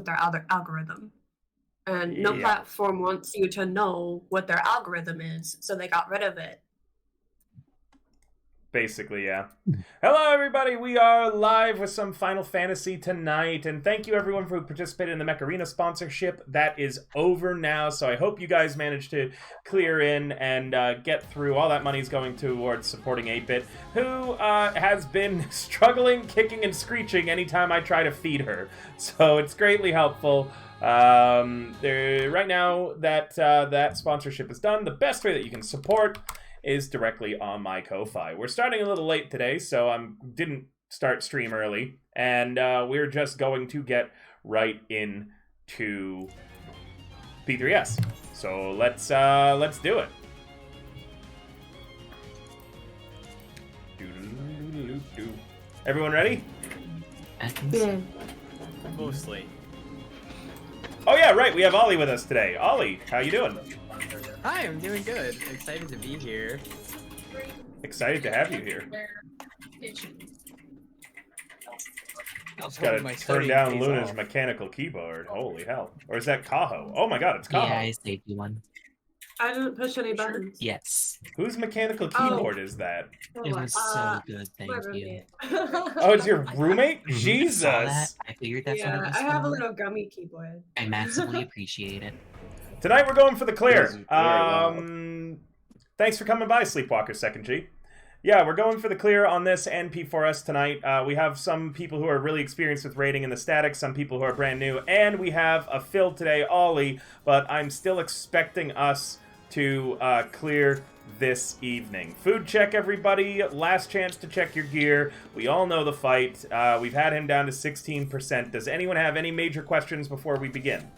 their algorithm. And no platform wants you to know what their algorithm is, so they got rid of it. Basically, yeah. Hello, everybody. We are live with some Final Fantasy tonight, and thank you, everyone, who participated in the Mech Arena sponsorship. That is over now, so I hope you guys managed to clear in and get through. All that money is going towards supporting 8-Bit, who has been struggling, kicking, and screeching anytime I try to feed her. So it's greatly helpful. Right now that that sponsorship is done, the best way that you can support is directly on my Ko-Fi. We're starting a little late today, so I didn't start stream early, and we're just going to get right into P3S. So let's do it. Everyone ready? Yeah. Mostly. Oh yeah, right. We have Ollie with us today. Ollie, how you doing? Hi, I'm doing good. Excited to be here. Excited to have you here. Just gotta turn down Luna's mechanical keyboard. Holy hell. Or is that Kaho? Oh my god, it's Kaho. Yeah, I saved you one. I didn't push any buttons. Yes. Whose mechanical keyboard is that? It was so good, thank you. Oh, it's your roommate? Jesus! I figured that's what it Yeah, was I have a for. little gummy keyboard. I massively appreciate it. Tonight we're going for the clear. Very Thanks for coming by, Sleepwalker 2nd G. Yeah, we're going for the clear on this and P4S tonight. We have some people who are really experienced with raiding in the static, some people who are brand new, and we have a Phil today, Ollie, but I'm still expecting us to clear this evening. Food check, everybody. Last chance to check your gear. We all know the fight. We've had him down to 16%. Does anyone have any major questions before we begin?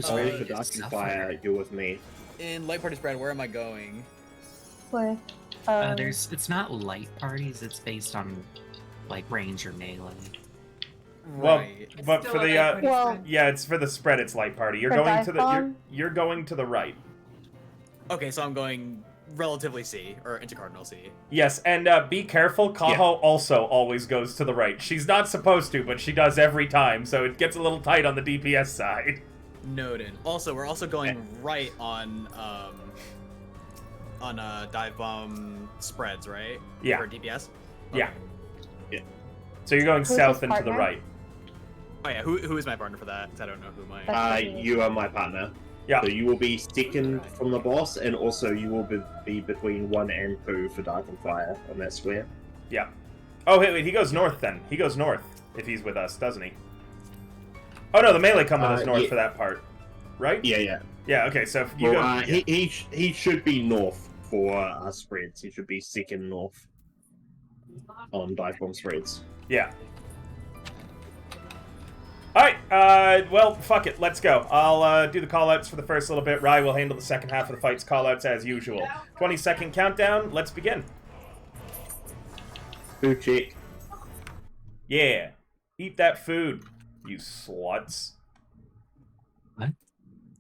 Sorry for Dark Fire, you're with me. In Light Party Spread, where am I going? Where? It's not light parties, it's based on, like, range or melee. Right. Well, but for the yeah, it's for the spread. It's light party. You're going to the you're going to the right. Okay, so I'm going relatively C, or into Cardinal C. Yes, and be careful. Kaho also always goes to the right. She's not supposed to, but she does every time, so it gets a little tight on the DPS side. Noted. Also, we're also going right on dive bomb spreads, right? Yeah. For DPS. Yeah. Yeah. So you're going south and to the right. Oh yeah. Who is my partner for that? Because I don't know who my. You are my partner. Yeah. So you will be second from the boss, and also you will be between 1 and 2 for Dark and Fire on that square. Yeah. Oh, wait, he goes north then. He goes north if he's with us, doesn't he? Oh no, the melee come with us north for that part, right? Yeah. Yeah. Okay, so if you go. He should be north for spreads. He should be second north on dive bomb spreads. Yeah. Alright, well, fuck it, let's go. I'll do the callouts for the first little bit. Rai will handle the second half of the fight's callouts as usual. 20-second countdown, let's begin. Food check. Yeah. Eat that food, you sluts. What?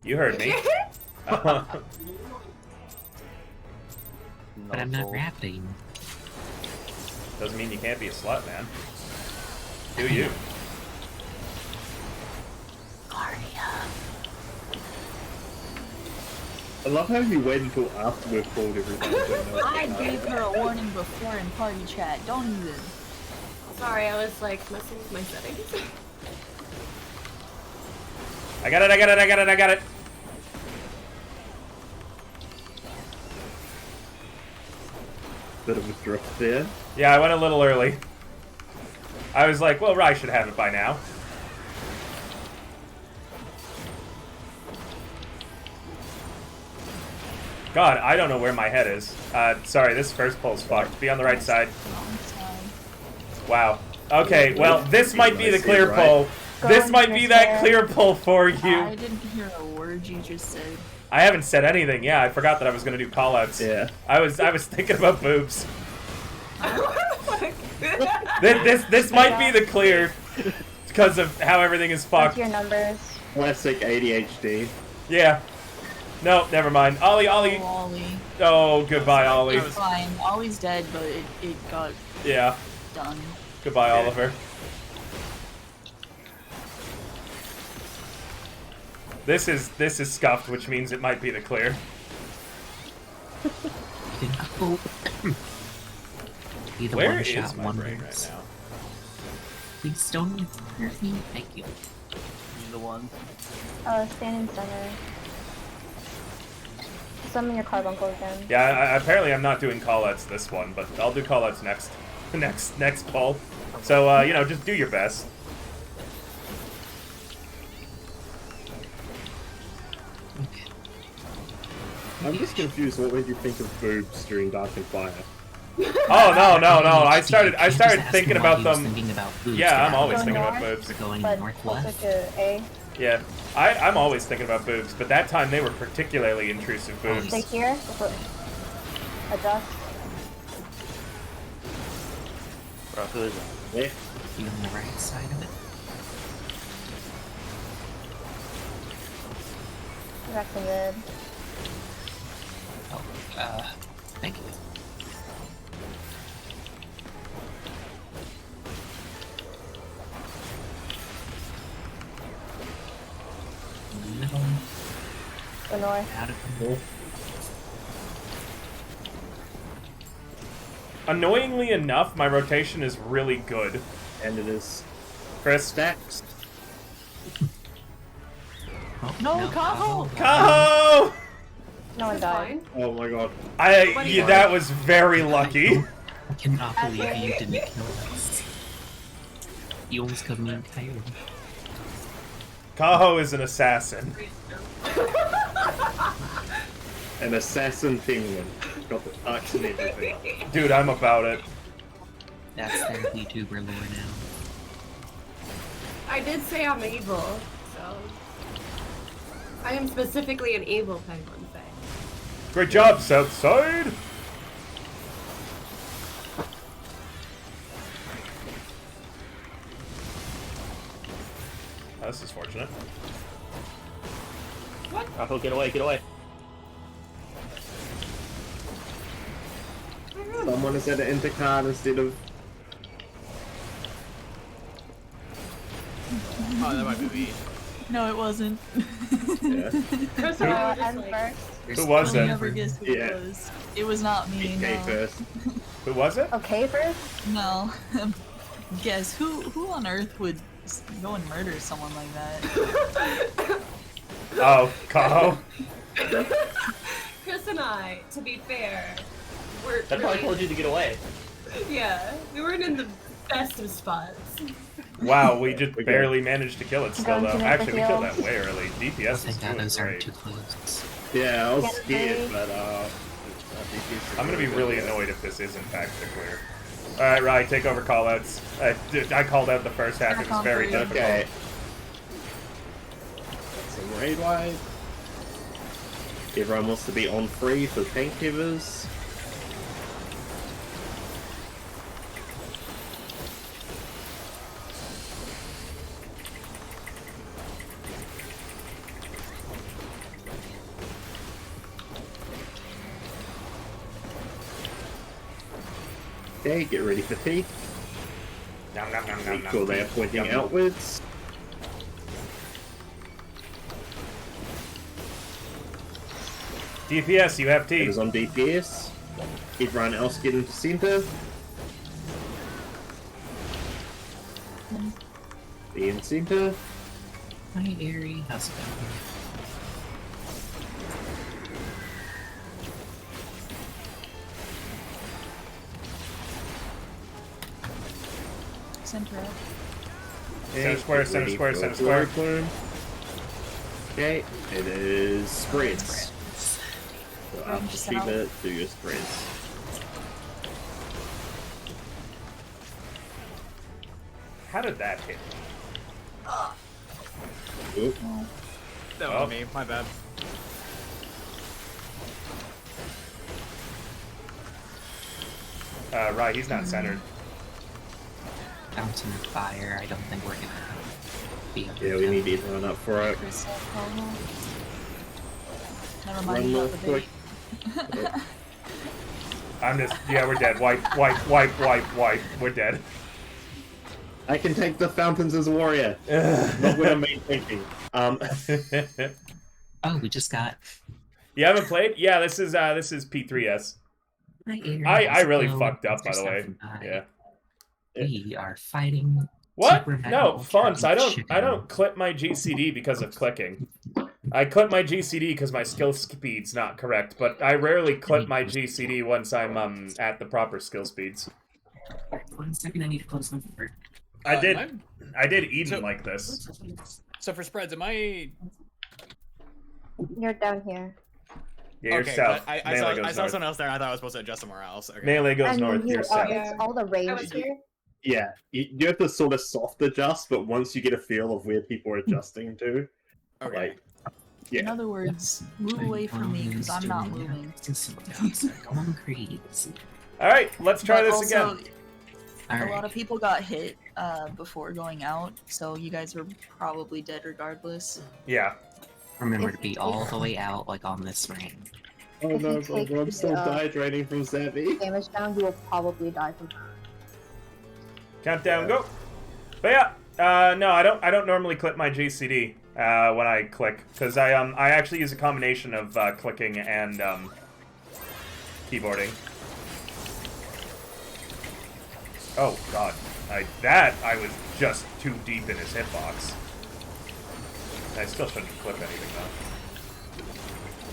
You heard me. But I'm not rapping. Doesn't mean you can't be a slut, man. Do you? I love how you wait until after we've called everything. I gave her a warning before in party chat. Don't even. Sorry, I was like messing with my settings. I got it. Bit of a drift there. Yeah, I went a little early. I was like, well, Rai should have it by now. God, I don't know where my head is. Sorry, this first pull's fucked. Be on the right side. Wow. Okay, well, this might be the clear pull. This might be that clear pull for you. I didn't hear a word you just said. I haven't said anything. Yeah, I forgot that I was gonna do callouts. Yeah. I was thinking about boobs. This might be the clear because of how everything is fucked. What's your numbers? Classic ADHD. Yeah. No, never mind. Ollie. Oh, Ollie. Oh, goodbye, Ollie. It's fine. Ollie's dead, but it got Yeah. done. Goodbye, Oliver. This is scuffed, which means it might be the clear. Oh. Be the Where one is shot my brain wonders. right now? Please don't hurt me. Thank you. You're the one. Stand in center. Summon your carbuncle again. Yeah, apparently I'm not doing callouts this one, but I'll do callouts next pull. So, you know, just do your best. Okay. I'm just confused. What made you think of boobs during Dark and Fire? Oh no! I started Just ask thinking him why about he was them. thinking about boobs. Yeah, I'm Get out always of thinking here. about boobs. We're going But northwest. closer to A. Yeah, I'm always thinking about boobs, but that time they were particularly intrusive boobs. Stay here. Adjust. Bro, who is that? Yeah. Be on the right side of it. Back to mid. Oh, thank you. Middle, Go north. out of the middle. Annoyingly enough, my rotation is really good. And it is Chris? stacks. Oh, No, Kaho! Kaho! No one That's died. fine. Oh my god. That was very lucky. I cannot believe you didn't kill us. You almost killed me entirely. Kaho is an assassin. An assassin penguin. Got the tux and everything. Dude, I'm about it. That's their YouTuber lore now. I did say I'm evil, so I am specifically an evil penguin thing. Great job, Southside! Oh, this is fortunate. Rocco, get away, get away. Someone has had an intercard instead of. Oh, that might be me. No, it wasn't. Yeah. Chris and I were just End like, first. Who was You'll it? never guess who Yeah. it was. It was not me. Okay, No. first. Who was it? Okay first? No. Guess who on earth would go and murder someone like that? Oh, Kaho. Chris and I, to be fair, were That probably told you to get away. yeah, we weren't in the best of spots. Wow, we just Okay. barely managed to kill it still, Going though. to make Actually, the we killed heal. that way early. Oh, DPS is thank God doing those aren't great. too close. Yeah, I was Get scared, ready. but I'm gonna be really annoyed if this is in fact the clear. Alright, Rye, take over callouts. I called out the first half, it was very difficult. Okay. Some raid wide. Everyone wants to be on free for tank givers. Okay, get ready for teeth. Nom, nom, nom, nom, Make nom. sure they are pointing Yum. outwards. DPS, you have It teeth. is on DPS. Everyone else get into center. Be in center. Hi, Aerie. How's it going? Center up. Center square, center Ready square, for center a square. plume. Okay, it is spreads. So Range after south. Shiva, do your spreads. How did that hit? Oop. That Oh. was me. My bad. Right, he's not centered. Fountain of Fire. I don't think we're gonna be able Yeah, to we kill. need everyone up for it. Chris, Kaho. Never Run mind about north the quick. bait. I'm just, yeah, we're dead. Wipe, wipe, wipe, wipe, wipe. We're dead. I can take the fountains as a warrior. Not when I'm main tanking. Oh, we just got. You haven't played? Yeah, this is P3S. I really fucked up, by the way. Yeah. We are fighting. What? Super No, Metal Fonz, I Chicken. don't clip my GCD because of clicking. I clip my GCD because my skill speed's not correct, but I rarely clip my GCD once I'm at the proper skill speeds. Alright, 1 second, I need to close my door. I did Eden like this. So for spreads, am I? You're down here. Yeah, you're Okay, south. I Melee saw goes north. someone else there. I thought I was supposed to adjust somewhere else. Okay. Melee goes And north, you you're are, south. it's all the range here. Yeah, you have to sort of soft adjust, but once you get a feel of where people are adjusting to, Okay. like, In yeah. other words, move away from me because I'm not moving. Alright, let's try But this also, again. A lot of people got hit before going out, so you guys were probably dead regardless. Yeah. Remember to be all the way out, like on this ring. Oh If no, you take bro, I'm still the, dehydrating from Zabi. damage down, you will probably die from that. Countdown, go. But yeah, no, I don't normally clip my GCD when I click, because I actually use a combination of clicking and keyboarding. Oh god, I was just too deep in his hitbox. I still shouldn't clip anything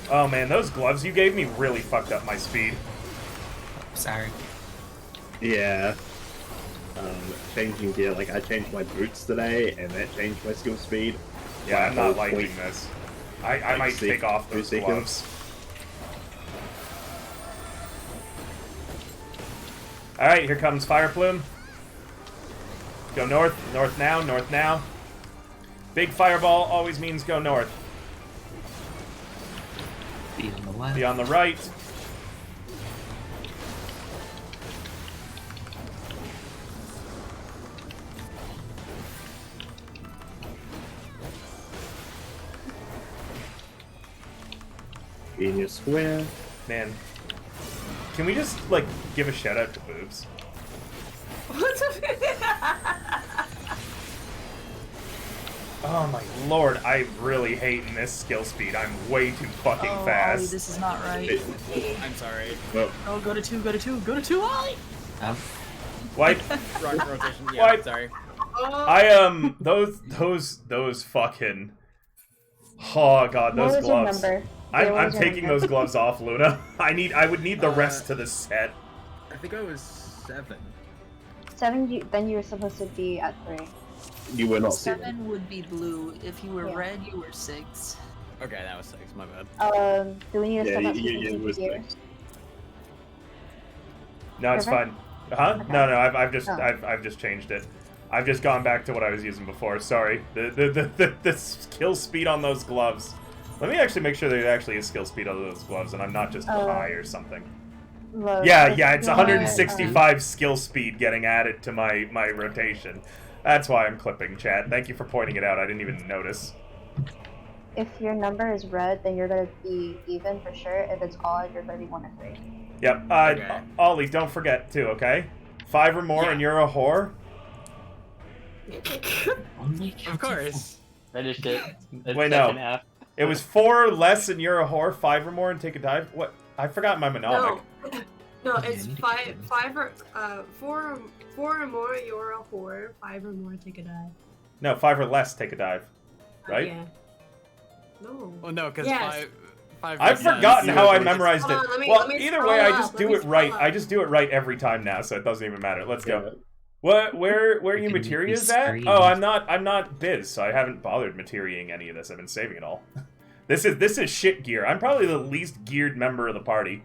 though. Oh man, those gloves you gave me really fucked up my speed. Sorry. Yeah. Changing gear, like I changed my boots today, and that changed my skill speed. Yeah, I'm not Like, liking this. I might take off those gloves. Alright, here comes Fire Plume. Go north, north now, north now. Big fireball always means go north. Be on the left. Be on the right. In your square. Man, can we just, like, give a shout out to boobs? Oh my lord, I'm really hating this skill speed. I'm way too fucking Oh, fast. Ollie, this is not right. I'm sorry. Well, Oh, go to 2, go to 2, go to 2, Ollie! Oh, Wipe. Wrong rotation. Yeah, Wipe. sorry. Those fucking. Oh god, What those was your gloves. number? I'm What was your taking number? those gloves off, Luna. I would need the rest to the set. I think I was 7. 7, then you were supposed to be at 3. you were not seeing. 7 would be blue. If you were Yeah. red, you were 6. Okay, that was 6. My bad. Do we need to Yeah, step up it to was gear? No, it's Perfect. fine. Huh? Okay. No, I've just Oh. I've just changed it. I've just gone back to what I was using before. Sorry. The skill speed on those gloves. Let me actually make sure there actually is skill speed on those gloves, and I'm not just high or something. Low. Yeah, If yeah, it's you're, 165 skill speed getting added to my rotation. That's why I'm clipping, chat. Thank you for pointing it out. I didn't even notice. If your number is red, then you're gonna be even for sure. If it's odd, you're gonna be 1 or 3. Yep. Okay. Ollie, don't forget too, okay? 5 or more, and you're a whore. only Of course. Finish it. It's Wait, no. second half. It was 4 or less, and you're a whore. 5 or more, and take a dive. What? I forgot my mnemonic. No, it's five or 4 or more, you're a whore. 5 or more, take a dive. No, 5 or less, take a dive. Right? Yeah. No. Well, no, because Yes. 5. I've yeah, forgotten you how were I doing- memorized Hold it. on, let me- Well, let me either scroll way, I up, just let do me it right. scroll up. I just do it right every time now, so it doesn't even matter. Let's go. Yeah. What? Where You you can materias be at? screened. Oh, I'm not biz, so I haven't bothered materiaing any of this. I've been saving it all. This is shit gear. I'm probably the least geared member of the party.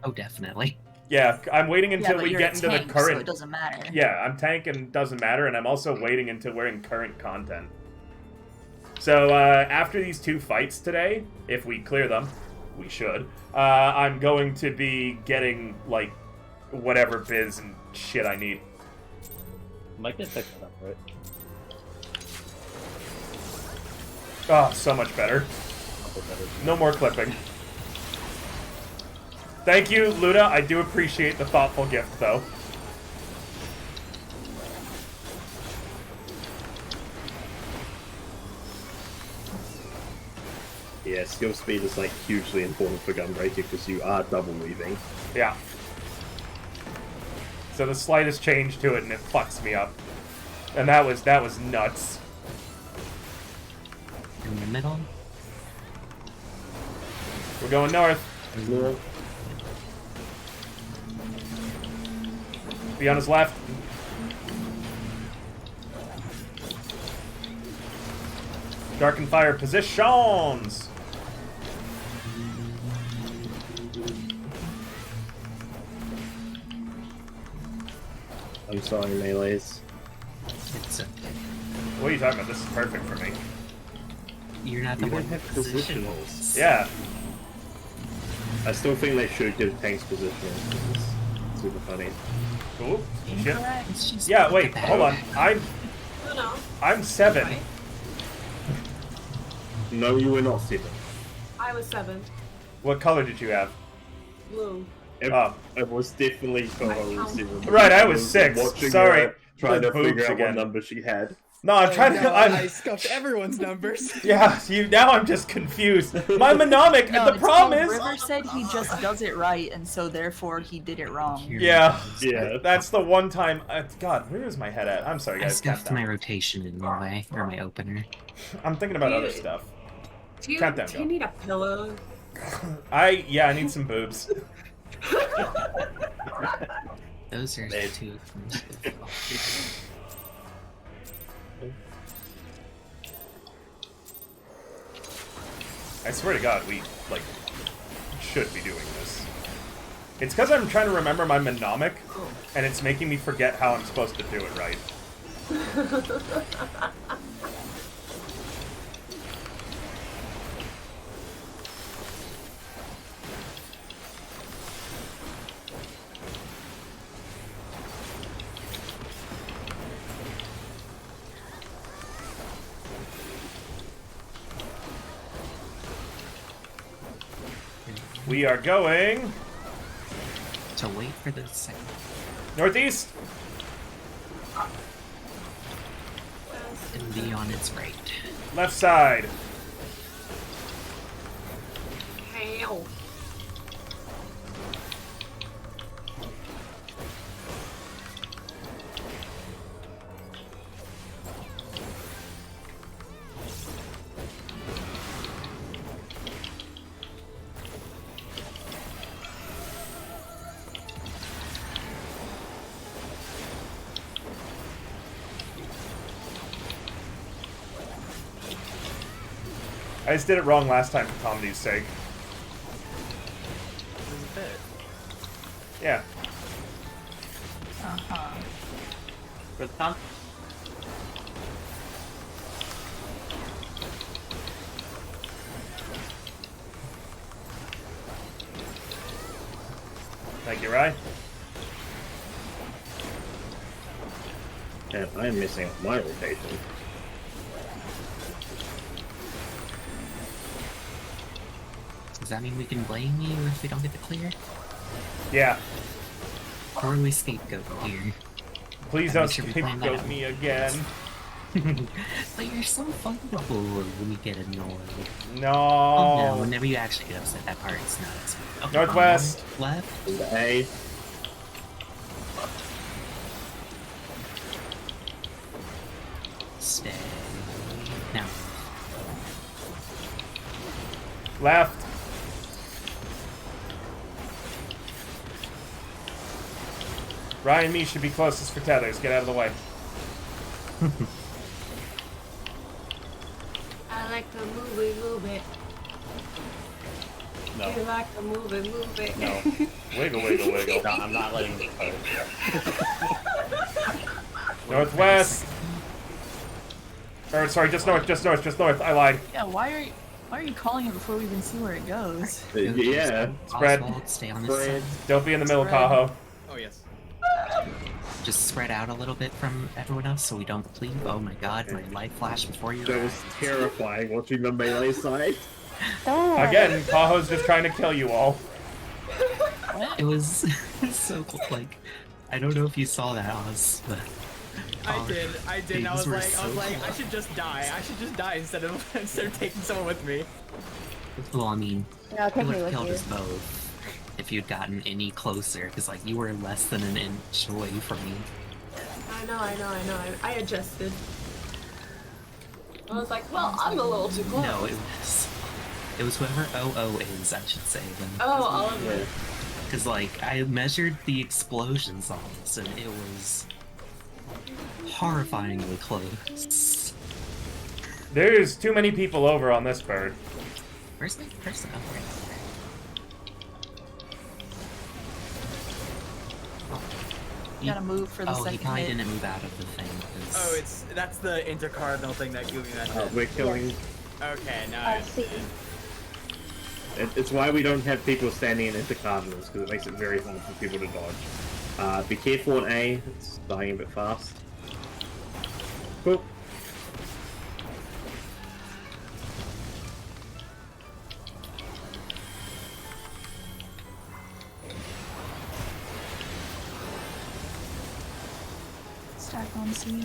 Oh, definitely. Yeah, I'm waiting Yeah, until but we you're get a into tank, the so current. it doesn't matter. Yeah, I'm tank and doesn't matter, and I'm also waiting until we're in current content. So after these 2 fights today, if we clear them, we should. I'm going to be getting like whatever biz and shit I need. Might get picked up, right? Oh, so much better. No more clipping. Thank you, Luda. I do appreciate the thoughtful gift, though. Yeah, skill speed is like hugely important for Gunbreaker because you are double weaving. Yeah. So the slightest change to it and it fucks me up. And that was nuts. In the middle. We're going north. North. Be on his left. Dark and fire positions. I'm sorry, melees. It's okay. What are you talking about? This is perfect for me. You're not the You one don't have positionals. Yeah. I still think they should give tanks positionals because it's super funny. Cool. Shit. Incorrect. It's just Yeah, look wait, at that. hold on. No. I'm 7. Right. No, you were not 7. I was 7. What color did you have? Blue. It was definitely Koho 7. Right, I was 6. Watching Sorry. her, trying to Boobs figure out again. what number she had. No, I'm trying to. I scuffed everyone's numbers. Yeah, now I'm just confused. My mnemonic. No, the it's problem called is. River said he just does it right, and so therefore he did it wrong. Yeah. Yeah. That's the one time. God, where is my head at? I'm sorry, I guys. Calm scuffed my down. rotation in my way, or my opener. I'm thinking about Do other you- stuff. Do you, Count down, do you go. need a pillow? I need some boobs. Those are two. I swear to God, we should be doing this. It's because I'm trying to remember my mnemonic, and it's making me forget how I'm supposed to do it right. We are going So wait for the second. northeast. And be on its right. Left side. Hell. I just did it wrong last time for comedy's sake. Yeah. Uh-huh. For the Tom? Thank you, Rye. And I'm missing my rotation. Does that mean we can blame you if we don't get the clear? Yeah. Or we scapegoat here? Please I don't make sure we plan that scapegoat out. me again. But you're so fuckable when you get annoyed. No. Oh no, whenever you actually get upset, that part is not as okay, Northwest. Left. The A. Stay. Now. Left. Ryan and me should be closest for tethers. Get out of the way. I like to move it. No. You like to move it. No. Wiggle, wiggle, wiggle. No, I'm not letting this go. Northwest. Or sorry, just north, just north, just north. I lied. Yeah, why are you calling it before we even see where it goes? Yeah. Spread. Oswald, stay on this Spread. side. Don't be in the middle, Spread. Tahoe. Oh yes. Just spread out a little bit from everyone else so we don't bleed. Oh my god, my light flashed before you. That was terrifying watching the melee side. Stop. Again, Tahoe's just trying to kill you all. It was so cool. Like, I don't know if you saw that, Oz, but I did. And I Things was were like, so I should just die. I should just die instead of taking someone with me. Well, I mean, No, it take would me have with killed you. us both if you'd gotten any closer, because like you were less than an inch away from me. I know. I adjusted. I was like, well, I'm a little too close. No, it was whoever OO is, I should say. Then. Oh, all of them. Because like I measured the explosions on this, and it was horrifyingly close. There's too many people over on this bird. Where's my person? Oh, right there. You gotta move for the Oh, he second probably hit. didn't move out of the thing. 'cause- Oh, that's the intercardinal thing that Gooby mentioned. We're killing. Okay, now I See. It's why we don't have people standing in intercardinals, because it makes it very hard for people to dodge. Be careful on A, it's dying a bit fast. Cool. Stack on C.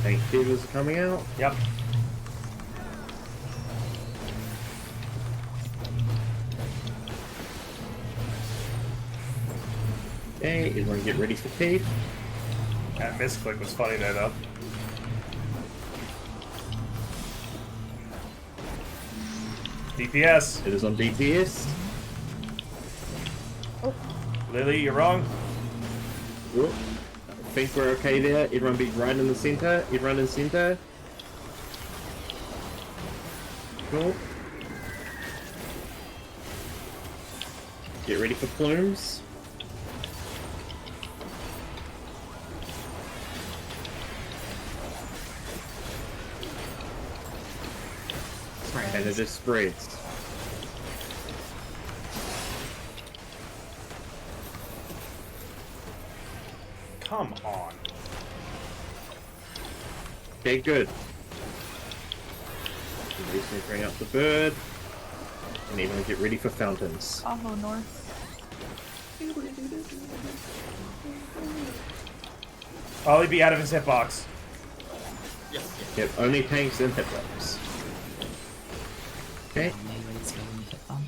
Tank divas are coming out. Yep. Okay, everyone get ready for Cave. That misclick was funny there, though. DPS. It is on DPS. Lily, you're wrong. Whoop. I think we're okay there. Everyone be right in the center. Everyone in the center. Cool. Get ready for plumes. And it just spreads. Come on. Okay, good. Recently bring up the bird. And everyone get ready for fountains. Tahoe North. Ollie be out of his hitbox. Yep, only tanks and hitbox. Okay. Melee's going to hit them.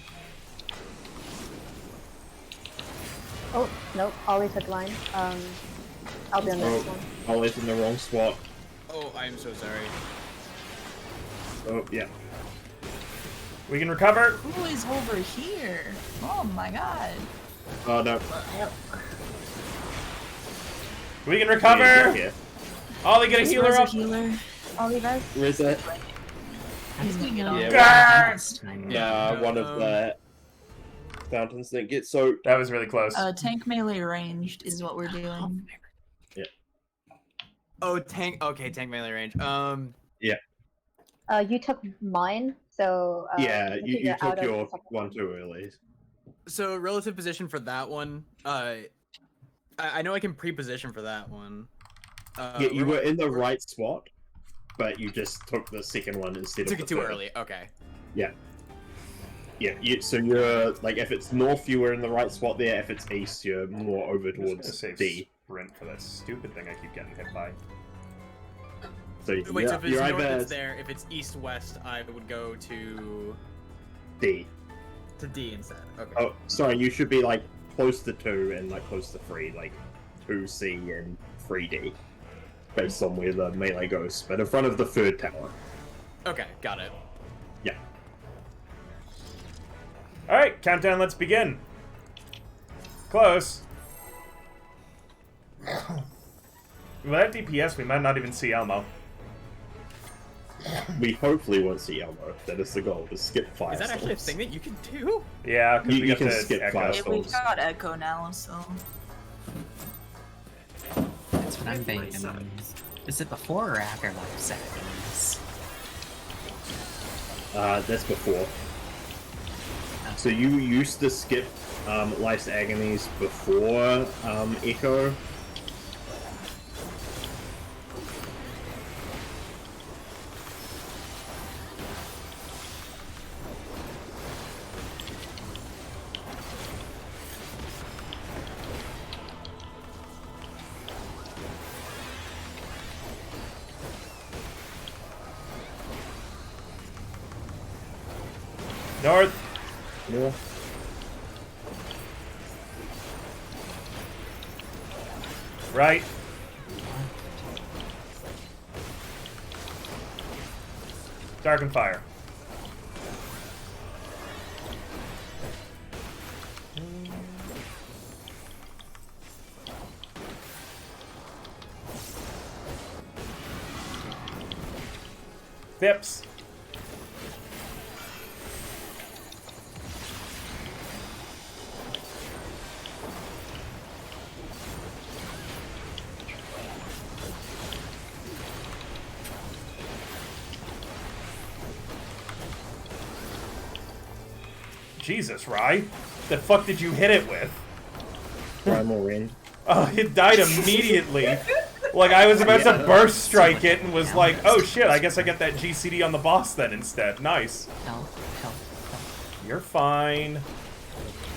Oh, nope. Ollie took line. I'll be on the next one. Ollie's in the wrong spot. Oh, I am so sorry. Oh, yeah. We can recover. Who is over here? Oh my god. Oh, no. We can recover. Yeah. Ollie, get a healer Where's up. a healer? Ollie does? Where's that? He's gonna get on. Yeah, Grrr! one of the fountains that get soaked. That was really close. Tank melee ranged is what we're doing. Oh, tank. Okay, tank melee range. You took mine, so Yeah, you you're out took of your the second one too early. So relative position for that one. I know I can pre-position for that one. Yeah, you were in the right spot, but you just took the second one instead Took of it the too third. early. Okay. Yeah. Yeah, so you're, like, if it's north, you were in the right spot there. If it's east, you're more over I'm just gonna towards save D. sprint for that stupid thing I keep getting hit by. So Wait, so if it's you're north, either it's there. If it's east-west, I would go to D. D instead. Okay. Oh, sorry, you should be, like, close to 2 and, like, close to 3. Like, 2C and 3D. Based on where the melee goes. But in front of the third tower. Okay, got it. Yeah. Alright, countdown, let's begin. Close. Without DPS, we might not even see Elmo. We hopefully won't see Elmo. That is the goal, to skip fire Is that actually a storms. thing that you can do? Yeah, because You we get can to skip echo. fire Yeah, we've storms. got Echo now, so. That's what I'm banking on. Is it before or after life seconds? That's before. So you used to skip Life's Agonies before Echo. North. Yeah. Right. Dark and fire. Pips. Jesus, Rye. The fuck did you hit it with? Primal Rend. Oh, it died immediately. Like, I was about to burst strike it and was like, oh shit, I guess I get that GCD on the boss then instead. Nice. Help. You're fine.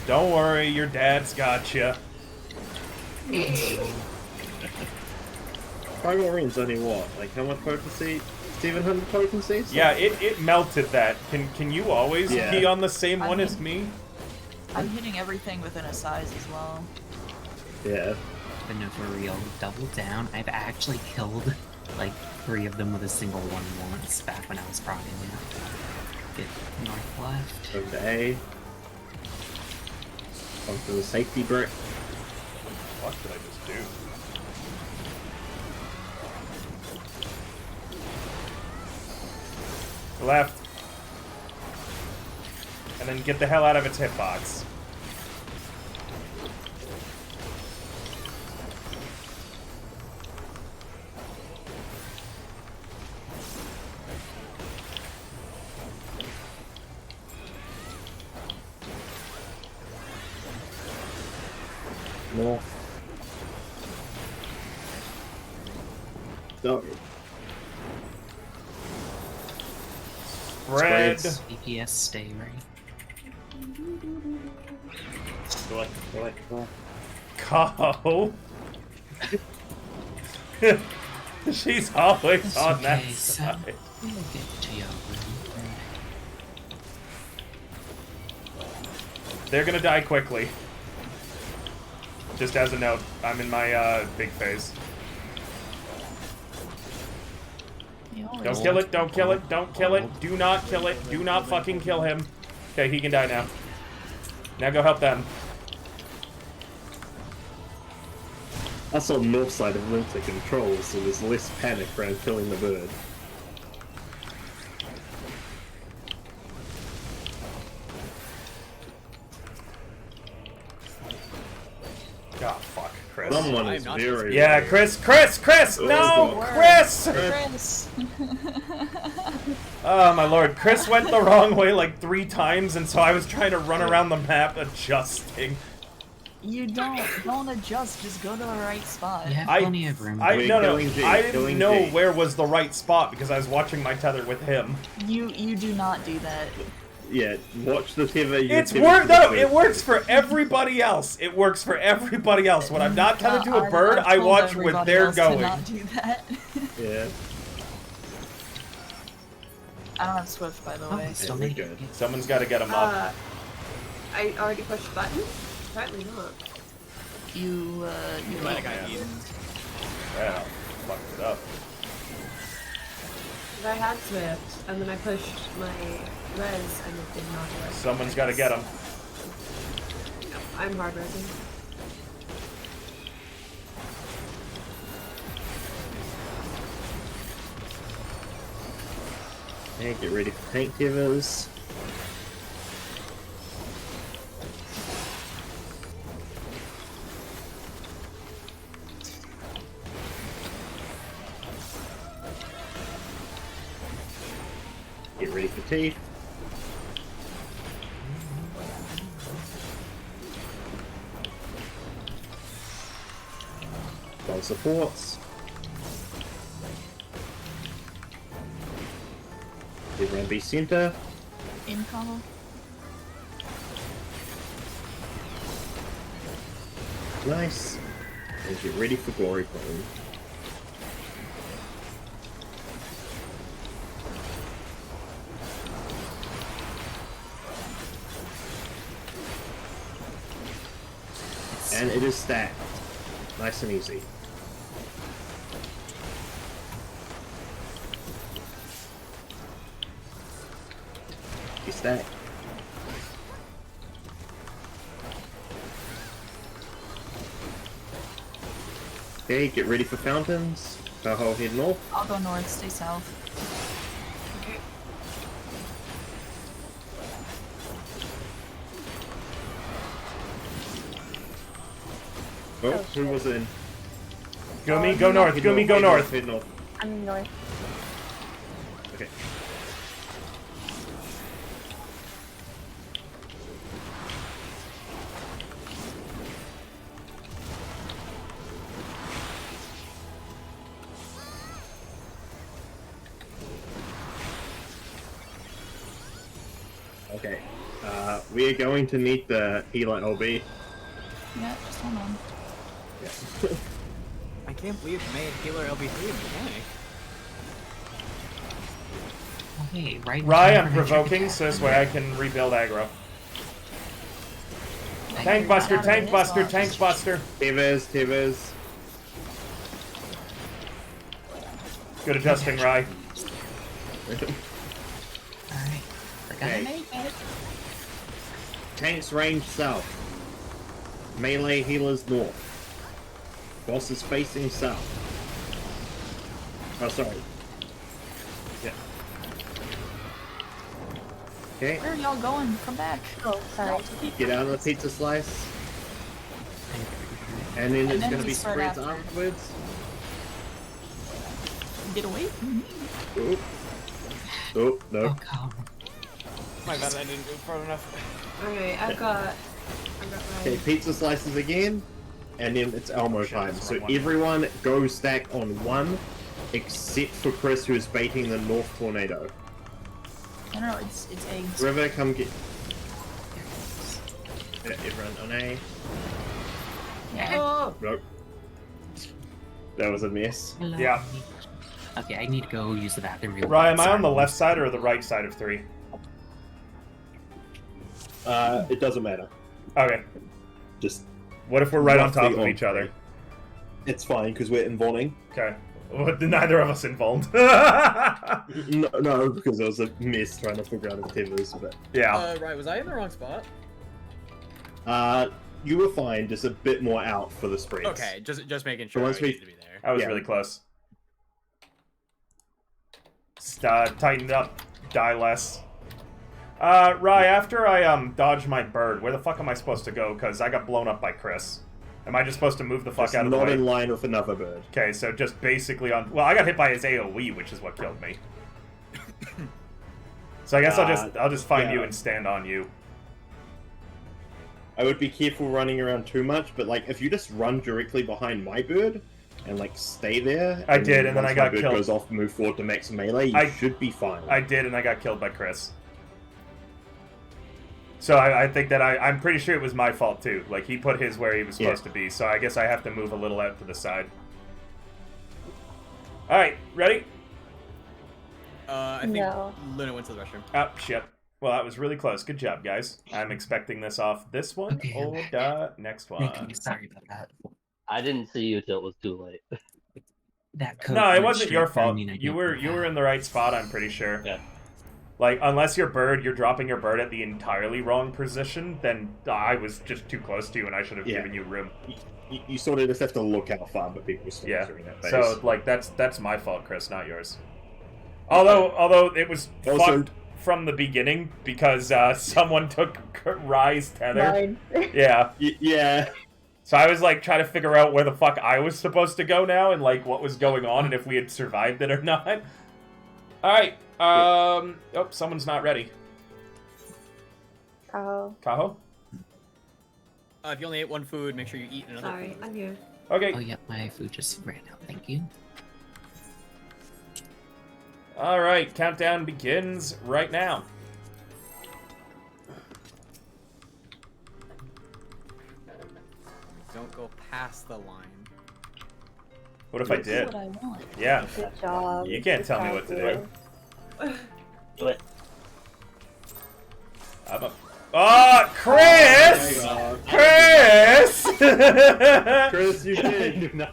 Don't worry, your dad's got you. Primal Rend's only what? Like how much potency? 700 potency? Yeah, it melted that. Can you always Yeah. be on the same one as me? I'm hitting everything within a size as well. Yeah. But no, for real, double down. I've actually killed like 3 of them with a single one once back when I was progging it. Get north left. Okay. Onto the safety brick. What did I just do? Left. And then get the hell out of its hitbox. No. No. Spread. DPS, stay right. Go. Go. She's always It's on that okay, so side. we'll get to your room. They're gonna die quickly. Just as a note, I'm in my big phase. Don't kill it, don't kill it, don't kill it, do not kill it, do not fucking kill him. Okay, he can die now. Now go help them. That's on north side of winter control, so there's less panic around killing the bird. God, fuck, Chris. Someone I'm is not very... Yeah, Chris, no, Oh, Chris! Chris! Oh my lord, Chris went the wrong way like 3 times, and so I was trying to run around the map adjusting. You don't adjust, just go to the right spot. You have I- plenty of room. I Wait, no, killing G, I didn't killing know G. where was the right spot because I was watching my tether with him. You do not do that. Yeah, watch the tether. It's work. No, it works for everybody else. It works for everybody else. When I'm not tethered to a bird, I told watch where everybody they're else to going. not do that. Yeah. I don't have Swift, by the Oh, way. we still we're made good. it. Someone's got to get him up. I already pushed the button? Apparently not. You Might have got eaten. Yeah, fucked it up. I had Swift, and then I pushed my res, and it did not work. Someone's got to get him. No, I'm hard resing. And get ready for tank givers. Get ready for teeth. supports. Everyone be center. In combo. Nice. And get ready for Glory Clone. And it is stacked. Nice and easy. You stack. Okay, get ready for fountains. Tahoe head north. I'll go north, stay south. Okay. Oh, who was in? Gumi, go north. Head Gumi, go north. Head north. I'm north. Okay. Okay. We are going to meet the healer LB. Yeah, just hold on. Yeah. I can't believe it made healer LB3 in the beginning. Oh, hey, right? Rye, I'm provoking, so this way I can rebuild aggro. Tank buster, tank buster, tank buster. Tevez. Good adjusting, Rye. Alright. Okay. Make it. Tanks range south. Melee healers north. Boss is facing south. Oh, sorry. Yeah. Okay, Where are y'all going? Come back. Oh, sorry. get out of the pizza slice. And then And it's then gonna we be spread spreads after. afterwards. Get away from me. Oh. Oh, no. Oh, come. My bad, I didn't move far enough. Alright, I got Okay, pizza slices again. And then it's Elmo Shit, time. that's So the wrong one. everyone go stack on one, except for Chris, who is baiting the North Tornado. No, it's eggs. River, come get. Yeah, everyone on A. Yeah. Nope. That was a mess. Hello. Yeah. Okay, I need to go use the bathroom real Rye, am quick, I on the sorry. left side or the right side of 3? It doesn't matter. Okay. Just What if we're right on top roughly of each other? It's fine because we're involving. Okay. Well, neither of us involved. No, because it was a mess trying to figure out if Tim was. But Yeah. Right, was I in the wrong spot? you were fine, just a bit more out for the spreads. Okay, just making sure I once we- need to be there. I was Yeah. really close. Tightened up. Die less. Rye, after I dodge my bird, where the fuck am I supposed to go? Because I got blown up by Chris. Am I just supposed to move the fuck Just out of the not way? in line with another bird. Okay, so just basically on... Well, I got hit by his AoE, which is what killed me. So I guess I'll just find yeah. you and stand on you. I would be careful running around too much, but like if you just run directly behind my bird and like stay there. I did, and then once I got my bird killed. Goes off, move forward to max melee. You I- should be fine. I did, and I got killed by Chris. So I think that I'm pretty sure it was my fault too. Like he put his where he was supposed to be, so I guess I have to move a little out to the side. All right, ready? I think No. Luna went to the restroom. Oh shit. Well, that was really close. Good job, guys. I'm expecting this off this one Okay. or the next one. Thank you, sorry about that. I didn't see you till it was too late. That code No, it went wasn't straight your through fault. me and I You don't were know in the right spot. I'm pretty sure. Yeah. Like unless you're dropping your bird at the entirely wrong position, then I was just too close to you, and I should have Yeah. given you room. You sort of just have to look how far the people are Yeah. during that phase. So like that's my fault, Chris, not yours. Although it was Also- fucked from the beginning because someone took Rye's tether. Mine. Yeah. Yeah. So I was like trying to figure out where the fuck I was supposed to go now and like what was going on and if we had survived it or not. Alright. Oh, someone's not ready. Oh. Kaho? If you only ate one food, make sure you eat another Sorry, food. I'm here. Okay. Oh, yep, my food just ran out. Thank you. All right, countdown begins right now. Don't go past the line. What if I That's did? what I want. Yeah. Good job. You can't tell me Good what to job, do. Do it. I'm a... Oh, Chris! Oh Chris! Chris, you did. No.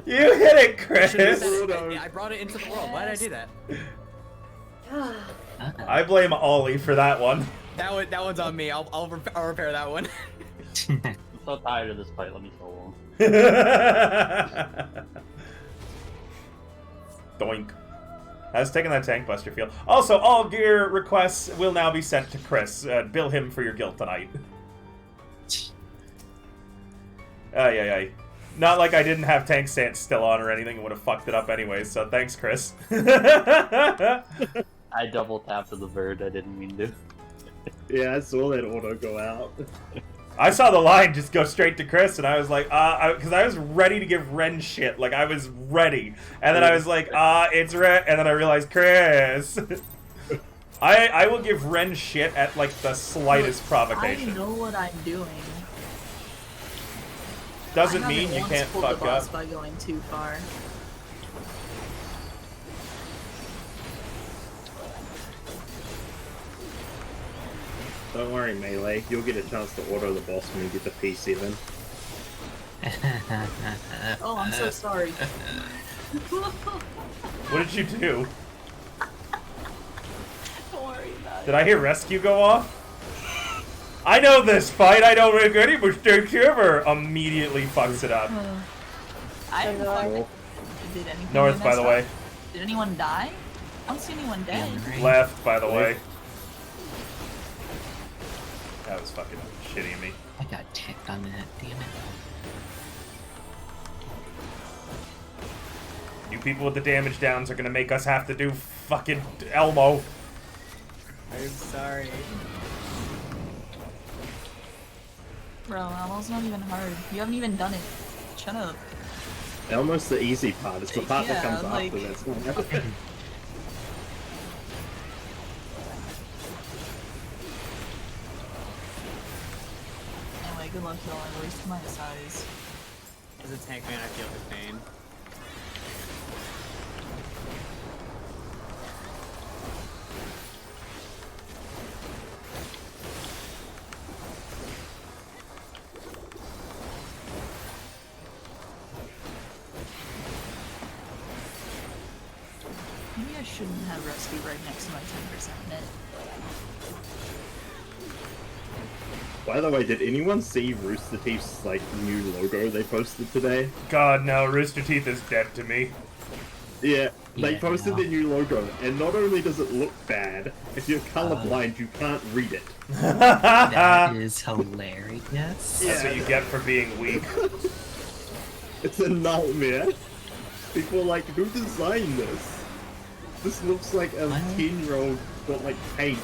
You hit it, Should've Chris! said it. I brought it into the world. Why did I do that? Uh-oh. I blame Ollie for that one. That one's on me. I'll repair that one. I'm so tired of this fight. Let me go on. Doink. Has taken that tank buster field. Also, all gear requests will now be sent to Chris. Bill him for your guilt tonight. Ay, ay, ay. Not like I didn't have tank stance still on or anything and would have fucked it up anyways, so thanks, Chris. I double tapped to the bird. I didn't mean to. Yeah, I saw that auto go out. I saw the line just go straight to Chris, and I was like, because I was ready to give Ren shit. Like, I was ready. And then I was like, it's Ren. And then I realized, Chris. I will give Ren shit at, like, the slightest provocation. I know what I'm doing. Doesn't I mean haven't you once can't pulled the fuck boss up. by going too far. Don't worry, Melee. You'll get a chance to auto the boss when you get to P7. Oh, I'm so sorry. What did you do? Don't worry about Did I hear rescue go off? I know this fight. I don't make any mistakes ever. Immediately fucks it up. I didn't North. fucking did anything. North, by messed the up? way. Did anyone die? I don't see anyone Yeah, dead. on the right. Left, by the way. That was fucking shitty of me. I got ticked on that, damn it. You people with the damage downs are gonna make us have to do fucking Elmo. I'm sorry. Bro, Elmo's not even hard. You haven't even done it. Shut up. Almost the easy part. It's the part that Yeah, comes like- after this. Anyway, good luck, y'all. I wasted my size. As a tank man, I feel his pain. Maybe I shouldn't have rescue right next to my 10% net. By the way, did anyone see Rooster Teeth's like new logo they posted today? God no, Rooster Teeth is dead to me. Yeah, they Yeah, posted no. their new logo, and not only does it look bad, if you're colorblind, you can't read it. That is hilarious. That's what you get for being weak. It's a nightmare. People are like, who designed this? This looks like a What? 10-year-old got like paint.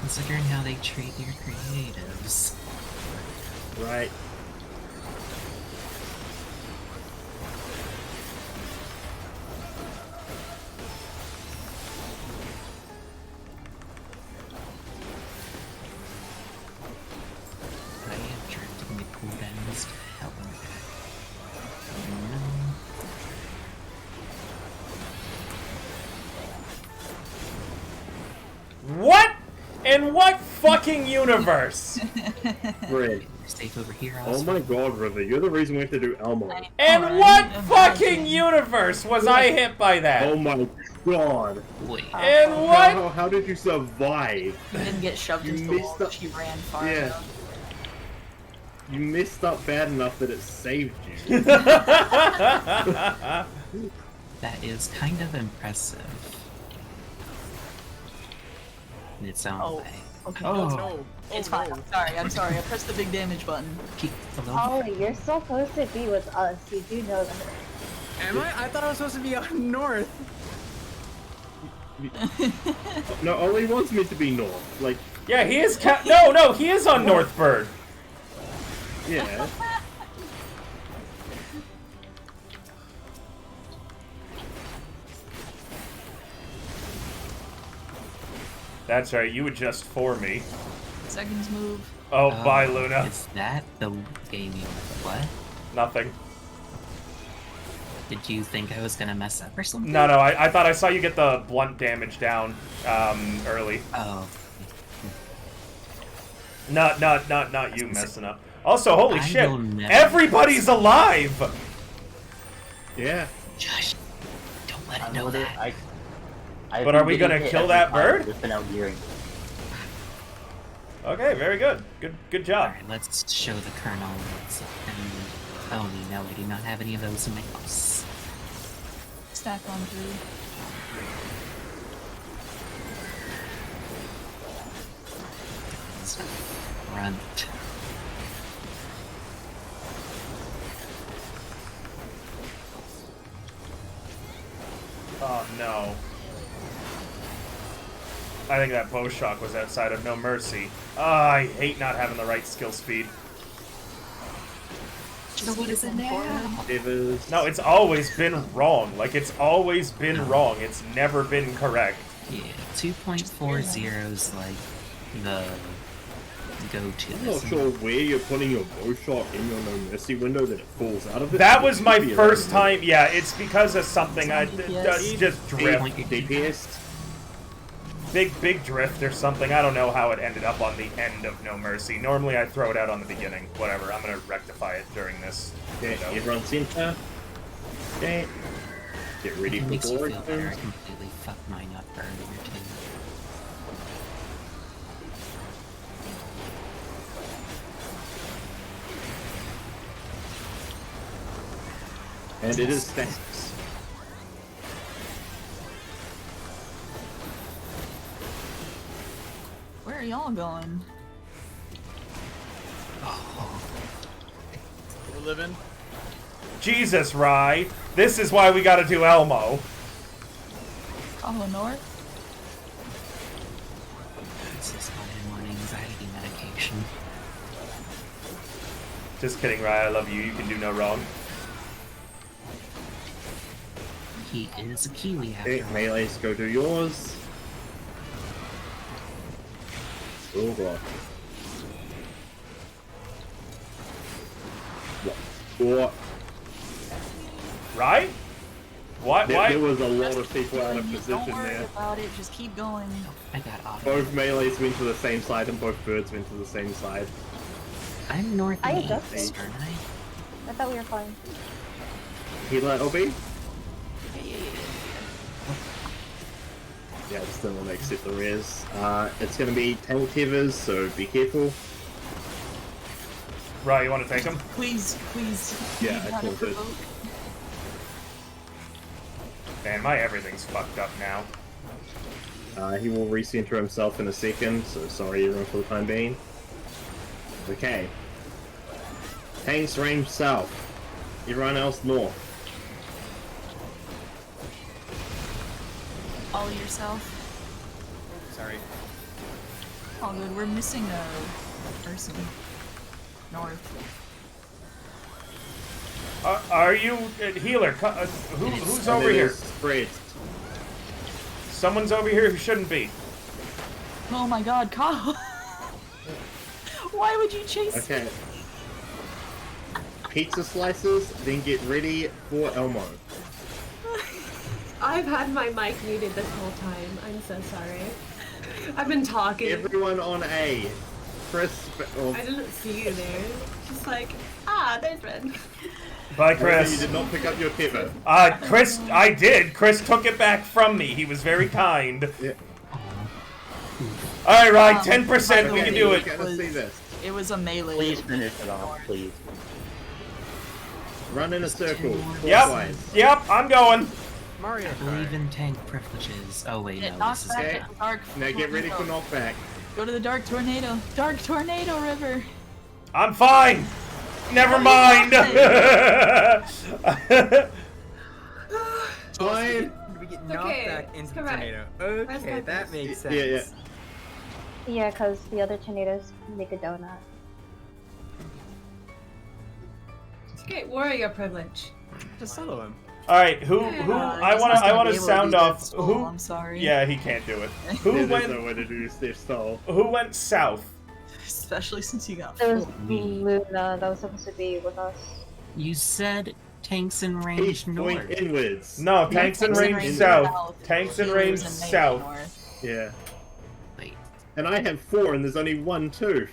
Considering how they treat your creatives. Right. I am drifting the cooldowns to hell and back. What? In what fucking universe? Fred. You're safe over here, Oh Oswald. my god, River, you're the reason we have to do Elmo. In Alright, what imagine. fucking universe was I hit by that? Oh my god. Wait, In what? How did you survive? She didn't get shoved You into the wall. missed up- She ran far Yeah. enough. You messed up bad enough that it saved you. that is kind of impressive. In its own Oh. way. Okay. Oh. No. It's Oh, fine. no. I'm sorry. I'm sorry. I pressed the big damage button. Keep the low. Ollie, you're supposed to be with us. You do know that. Am I? I thought I was supposed to be up north. No, Ollie wants me to be north. Like, Yeah, he is. No, he is on Northbird. yeah. That's right, you adjust for me. Seconds move. Oh, bye, Luna. Is that the game you... What? Nothing. Did you think I was gonna mess up or something? No, I thought I saw you get the blunt damage down early. Oh. Not you messing up. Also, holy I shit, will never- everybody's alive! Yeah. Josh, don't let it I'm know with it. that. I've But been are we getting gonna hit kill every that time bird? with an outgearing. Okay, very good. Good job. Alright, let's show the Colonel what's up. And... Oh, no, I do not have any of those in my house. Stack on 3. Grunt. Oh no. I think that bow shock was outside of No Mercy. I hate not having the right skill speed. So what is it now? No, it's always been wrong. Like, it's always been wrong. It's never been correct. Yeah, 2.40 is like the go-to. I'm not sure where you're putting your bow shot in your No Mercy window that it falls out of it. That was my Should be first around time. Yeah, it's because of something I DPS. just drift. DPS. Big drift or something. I don't know how it ended up on the end of No Mercy. Normally I throw it out on the beginning. Whatever, I'm gonna rectify it during this. Okay, window. everyone center. Okay. Get ready It for makes you board. feel better. I completely fucked mine up earlier too. And it is thanks. Where are y'all going? We're living. Jesus, Rye. This is why we gotta do Elmo. Tahoe North? This is my morning anxiety medication. Just kidding, Rye. I love you. You can do no wrong. He is a Kiwi after Okay, all. melees go to yours. Oh god. What? Rye? What? There Why? was a lot of people out of Don't position worry there. about it, just keep going. I got auto. Both melees went to the same side and both birds went to the same side. I'm north I and adjusted. east, aren't I? I thought we were fine. Healer LB? Yeah, just don't want to accept the res. It's going to be tank tethers, so be careful. Rye, you want to take him? Please. Yeah, Please, I not a thought it. provoke. Man, my everything's fucked up now. He will recenter himself in a second, so sorry everyone for the time being. Okay. Tanks range south. Everyone else north. All yourself. Sorry. All good. We're missing a person. North. Are you healer? Who's over And it here? is spread. Someone's over here who shouldn't be. Oh my god, Kyle! Why would you chase Okay. Pizza slices, then get ready for Elmo. I've had my mic muted this whole time. I'm so sorry. I've been talking. Everyone on A. Chris. Oh, I didn't see you there. Just like, there's Red. Bye, you Chris. did not pick up your tether. Chris, I did. Chris took it back from me. He was very kind. Yeah. All right, 10%. We Okay, can do it. we're gonna see this. It was a melee. Please finish it off, please. Run in a circle. Yep. Clockwise. Yep, I'm going. Mario I believe in tank privileges. Oh wait, It no, knocks this is back Okay. the dark. Now get ready for tornado. knockback. Go to the dark tornado. Dark tornado river. I'm fine. Never mind. Fine. We get Okay, knocked back it's into the correct. tornado. Press Okay, that buttons. makes sense. Yeah. Yeah, because the other tornadoes make a donut. It's okay, warrior privilege. Just solo him. All right, who? I want to sound off. Who? I'm sorry. Yeah, he can't do it. Who There's went? no way to do this stall. Who went south? Especially since you got There was full. Luna that was supposed to be with us. You said tanks in range He's going north. inwards. No, tanks in range south. Tanks in range Healers and south. north. Yeah. Wait, And I have 4 and there's only 1 too.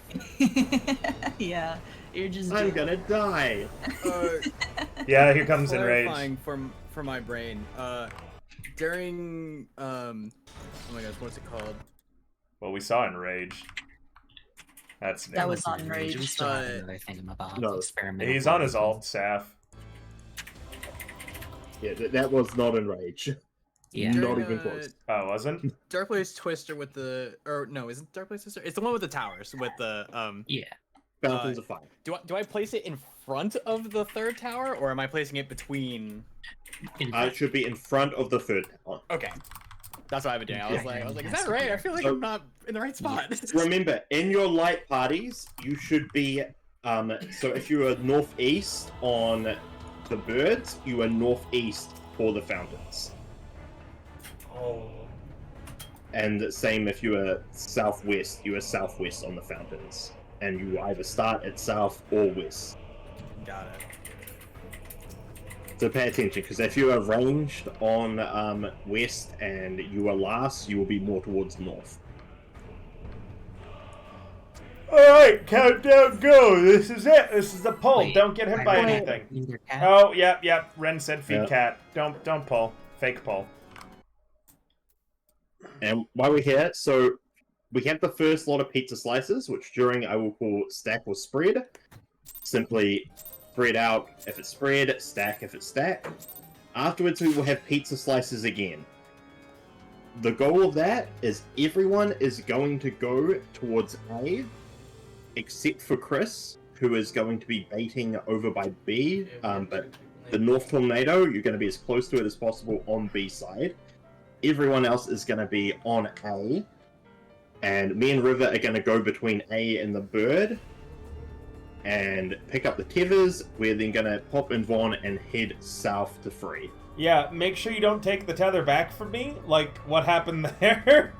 Yeah, you're just. I'm gonna die. Yeah, here comes enrage. Clarifying for my brain. During oh my gosh, what's it called? Well, we saw enrage. That's That new. was not We enraged. still have another thingamabob. No. Experimental. He's on his alt, Saf. Yeah, that was not enrage. Yeah. Not During, even close. Oh, wasn't? Darkblaze Twister with the no, isn't Darkblaze Twister? It's the one with the towers with the Yeah. Fountains of Fire. Do I place it in front of the third tower or am I placing it between? It should be in front of the third tower. Okay. That's what I've been doing. I was like, is that right? I feel like I'm not in the right spot. Remember, in your light parties, you should be so if you are northeast on the birds, you are northeast for the fountains. Oh. And same if you are southwest, you are southwest on the fountains. And you either start at south or west. Got it. So pay attention, because if you are ranged on west and you are last, you will be more towards north. Alright, countdown go! This is it! This is the pull. Wait, Don't get hit by Wait. anything. Either cat. Oh, yep. Ren said feed Yeah. cat. Don't pull. Fake pull. And while we're here, so we have the first lot of pizza slices, which during I will call stack or spread. Simply spread out if it's spread, stack if it's stack. Afterwards, we will have pizza slices again. The goal of that is everyone is going to go towards A, except for Chris, who is going to be baiting over by B. But the North Tornado, you're going to be as close to it as possible on B side. Everyone else is going to be on A. And me and River are going to go between A and the bird and pick up the tethers. We're then going to pop in Vaughn and head south to Free. Yeah, make sure you don't take the tether back from me, like what happened there.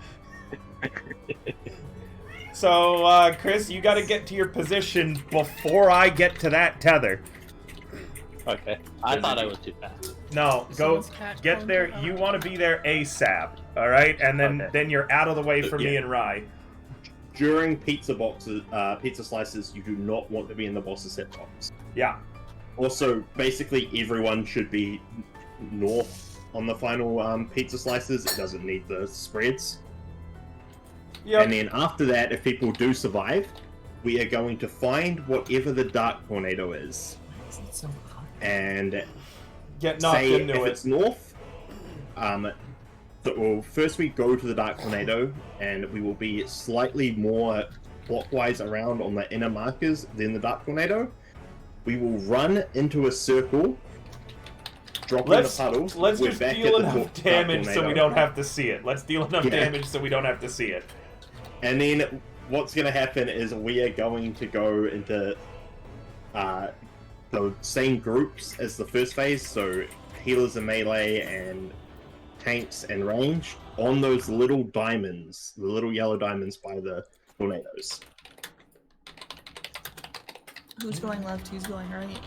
So, Chris, you gotta get to your position before I get to that tether. Okay. I thought I was too fast. No, go Someone's cat get calling there. me out. You want to be there ASAP, all right? And then Okay. then you're out of the way for me Yeah. and Rye. During pizza slices, you do not want to be in the boss's hitbox. Yeah. Also, basically everyone should be north on the final pizza slices. It doesn't need the spreads. Yep. And then after that, if people do survive, we are going to find whatever the Dark Tornado is. Why is it so hot? And Get knocked say into if it. it's north, well, first we go to the Dark Tornado, and we will be slightly more clockwise around on the inner markers than the Dark Tornado. We will run into a circle, drop in Let's the puddle. let's we're just back deal at the enough Dark damage so we Tornado. don't have to see it. Let's deal enough Yeah. damage so we don't have to see it. And then what's going to happen is we are going to go into the same groups as the first phase, so healers and melee and tanks and range, on those little diamonds, the little yellow diamonds by the tornadoes. Who's going left? Who's going right?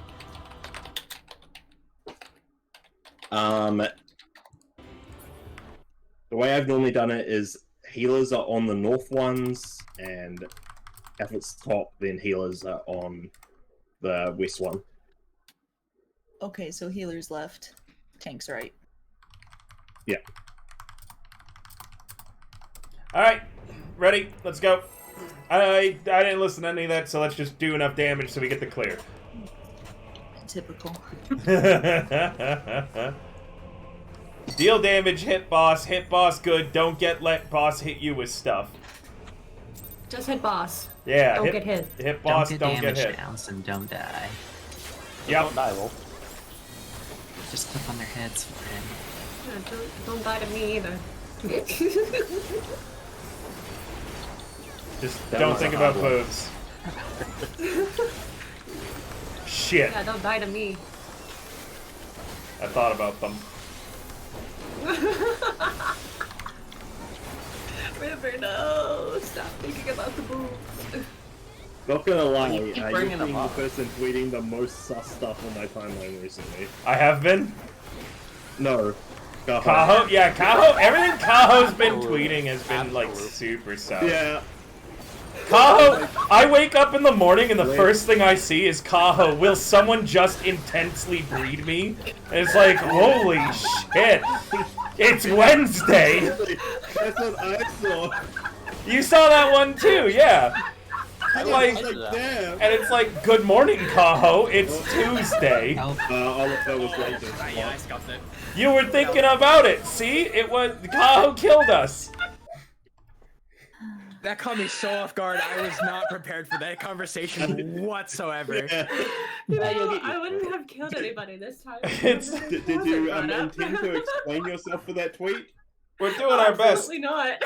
The way I've normally done it is healers are on the north ones, and if it's top, then healers are on the west one. Okay, so healers left, tanks right. Yeah. All right, ready? Let's go. I didn't listen to any of that, so let's just do enough damage so we get the clear. Typical. Deal damage, hit boss good. Don't let boss hit you with stuff. Just hit boss. Yeah, Don't get hit. Hit boss, don't don't get get damaged hit. now, and don't die. Yep. Don't die, Wolf. Just click on their heads for him. Yeah, don't die to me either. Just That don't was think a about hard one. boobs. Shit. Yeah, don't die to me. I thought about them. River, no! Stop thinking about the boobs. Not gonna lie, You keep you're bringing being them the up. person tweeting the most sus stuff on my timeline recently. I have been. No. Kaho, yeah, Kaho. Everything Kaho's been tweeting has been like super sus. Yeah. Kaho, I wake up in the morning and the first thing I see is Kaho. Will someone just intensely breed me? And it's like, holy shit! It's Wednesday. That's what I saw. You saw that one too, yeah. I Like, was like, damn. and it's like, good morning, Kaho. It's Tuesday. Oh, All of that was later. Yeah, I scuffed it. You were thinking about it. See, it was Kaho killed us. That caught me so off guard. I was not prepared for that conversation whatsoever. Yeah. You know, I wouldn't have killed anybody this time. It's- Did you intend to explain yourself for that tweet? We're doing our best. Absolutely not.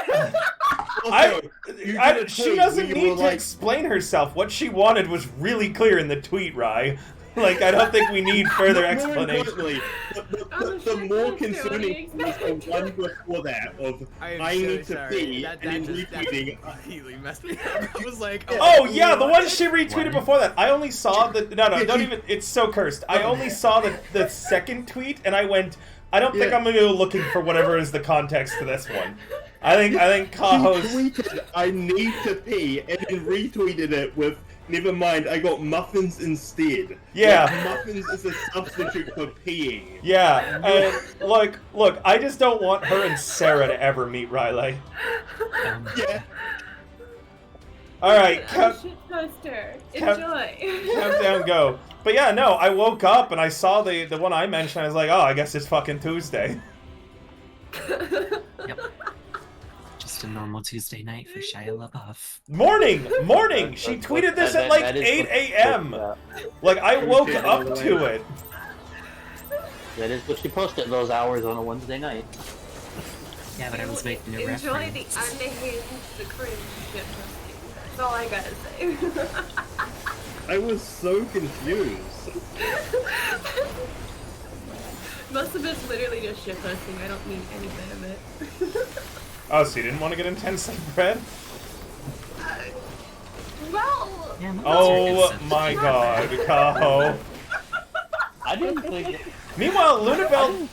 Also, you did a She tweet doesn't where you need were to like, explain herself. What she wanted was really clear in the tweet, Rye. Like, I don't think we need further more explanation. importantly, the more concerning was the one before that of I need to pee That and then just retweeting. completely messed me up. I was like, Oh yeah, the one she retweeted before that. I only saw the don't even. It's so cursed. I only saw the second tweet, and I went. I don't think I'm gonna go looking for whatever is the context to this one. I think She Kaho's. tweeted, I need to pee, and then retweeted it with, never mind, I got muffins instead. Yeah. Like, muffins is a substitute for peeing. Yeah, and look, I just don't want her and Sarah to ever meet Riley. Yeah. Alright, Shitposter. Enjoy. countdown go. But yeah, no, I woke up and I saw the one I mentioned, I was like, oh, I guess it's fucking Tuesday. yep. Just a normal Tuesday night for Shia LaBeouf. Morning! She tweeted this at like 8 a.m. Like, I woke up to it. That is what she posted those hours on a Wednesday night. Yeah, but I was making a Enjoy reference. the unhinged, the cringe shitposting. That's all I gotta say. I was so confused. Most of it's literally just shitposting. I don't mean any bit of it. Oh, so you didn't want to get intensely bred? Well, Yeah, Oh my god, Kaho. I didn't think. Meanwhile, Lunabelle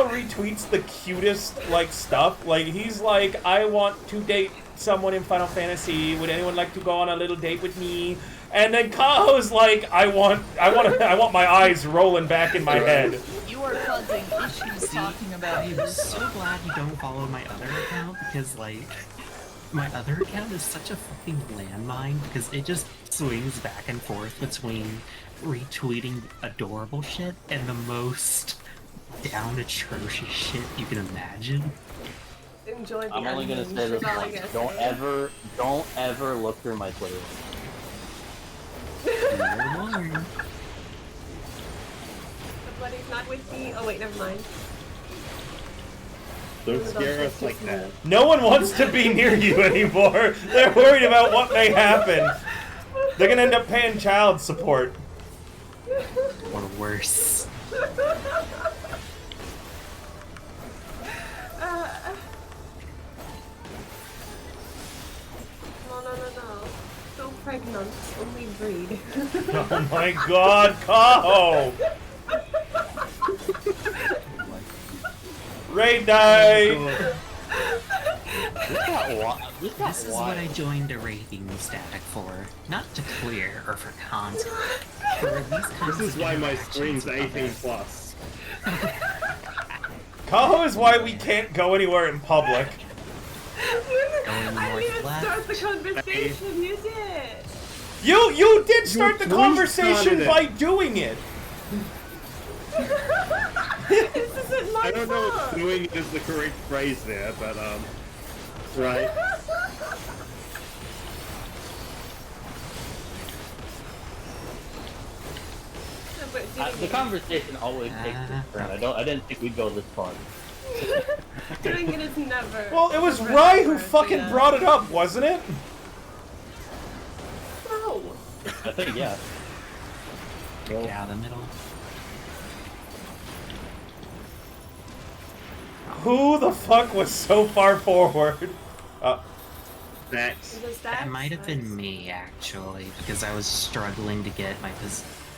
retweets the cutest, like, stuff. Like, he's like, I want to date someone in Final Fantasy. Would anyone like to go on a little date with me? And then Kaho's like, I want my eyes rolling back in my head. You are causing issues talking about I'm so glad you don't follow my other account, because, like, my other account is such a fucking landmine, because it just swings back and forth between retweeting adorable shit and the most down atrocious shit you can imagine. enjoy the I'm only gonna unhinged, say this that's all I once. gotta say. Don't ever look through my Twitter. No more. Somebody's not with me. Oh wait, never mind. Don't scare us like that. No one wants to be near you anymore. They're worried about what may happen. They're gonna end up paying child support. Or worse. No. So pregnant, only breed. Oh my god, Kaho! Raid night! This is what I joined a rating static for. Not to clear or for content. For these kinds This is of why my interactions stream's with 18 others. plus. Kaho is why we can't go anywhere in public. I didn't even northwest. start the conversation, you did! You did start the You conversation started it. by doing it. This isn't my I don't know if fault! doing is the correct phrase there, but right. But The doing, conversation always takes this turn. I didn't think we'd go this far. doing it is never. Well, it was never Rai who ever, fucking yeah. brought it up, wasn't it? No! I think yeah. Get out of the middle. Who the fuck was so far forward? Stacks. Is it stacks? That might have been me, actually, because I was struggling to get my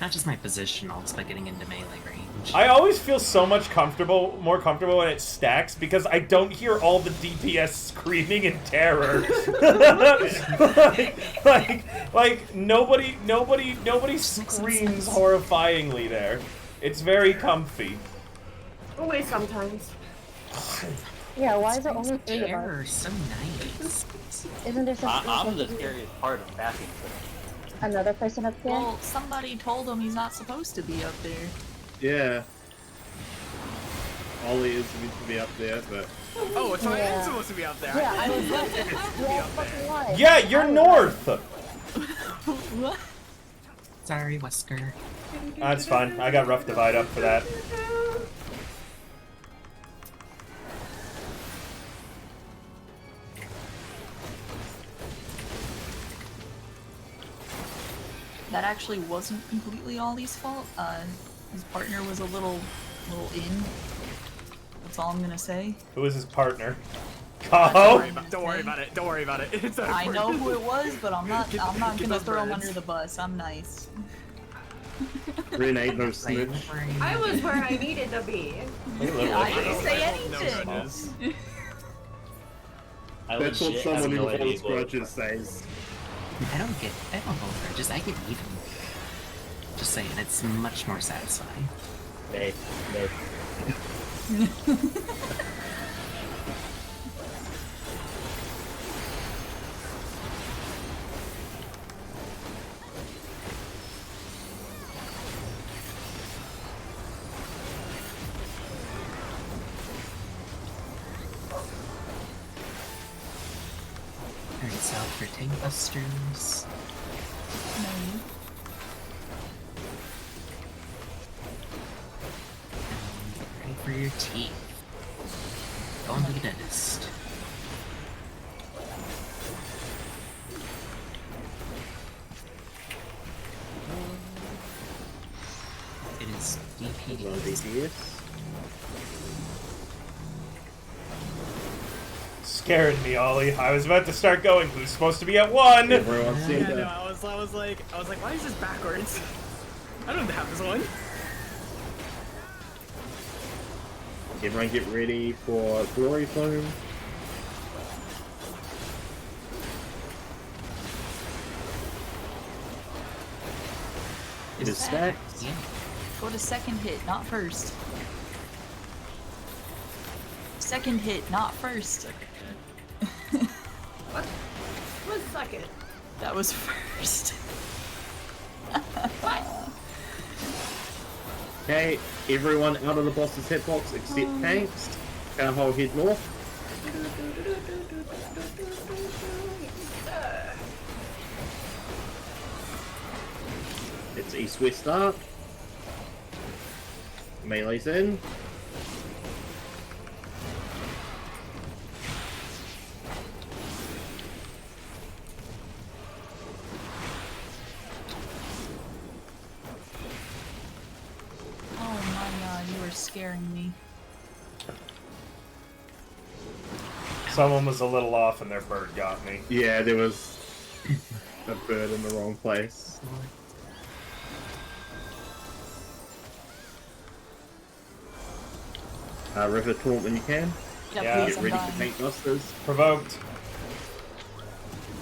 not just my positionals, but getting into melee range. I always feel so much more comfortable when it stacks because I don't hear all the DPS screaming in terror. like nobody screams horrifyingly there. It's very comfy. Oh wait, sometimes. Yeah, why is it only 3 of us? Terror, so nice. Isn't there such I'm the scariest part of backing. another person up there? Well, somebody told him he's not supposed to be up there. Yeah. Ollie is supposed to be up there, but Oh, so I Yeah. am supposed to be up there. Yeah, I was supposed to be up there. fucking lied. Yeah, you're north. What? Sorry, Wesker. That's fine. I got Rough Divide up for that. That actually wasn't completely Ollie's fault. His partner was a little in. That's all I'm gonna say. Who is his partner? Don't Oh! worry about it. Don't worry about it. It's not I know important. who it was, but I'm not Get gonna those throw him birds. under the bus. I'm nice. Renee no snitch. I was where I needed to be. I didn't say No anything. goodness. I That's what legit someone have who no idea holds what- grudges says. I don't hold grudges, I get even. Just saying, it's much more satisfying. Hey, hey. Alright, so for Tank Busters. No. Ready for your teeth. Going to the dentist. It is DP. On DPS. Scared me, Ollie. I was about to start going. Who's supposed to be at 1? Everyone see Yeah, no, that. I was like, why is this backwards? I don't have this one. Everyone get ready for Glory Plume. It is stacked. Yeah. Go to second hit, not first. Second hit, not first. What? What second? That was first. Okay, everyone out of the boss's hitbox except tanks. Cowhole head north. It's east-west start. Melee's in. Oh my god, you are scaring me. Someone was a little off and their bird got me. Yeah, there was a bird in the wrong place. River Taunt when you can. Yeah, Yeah. please, Get I'm ready dying. for tank busters. Provoked.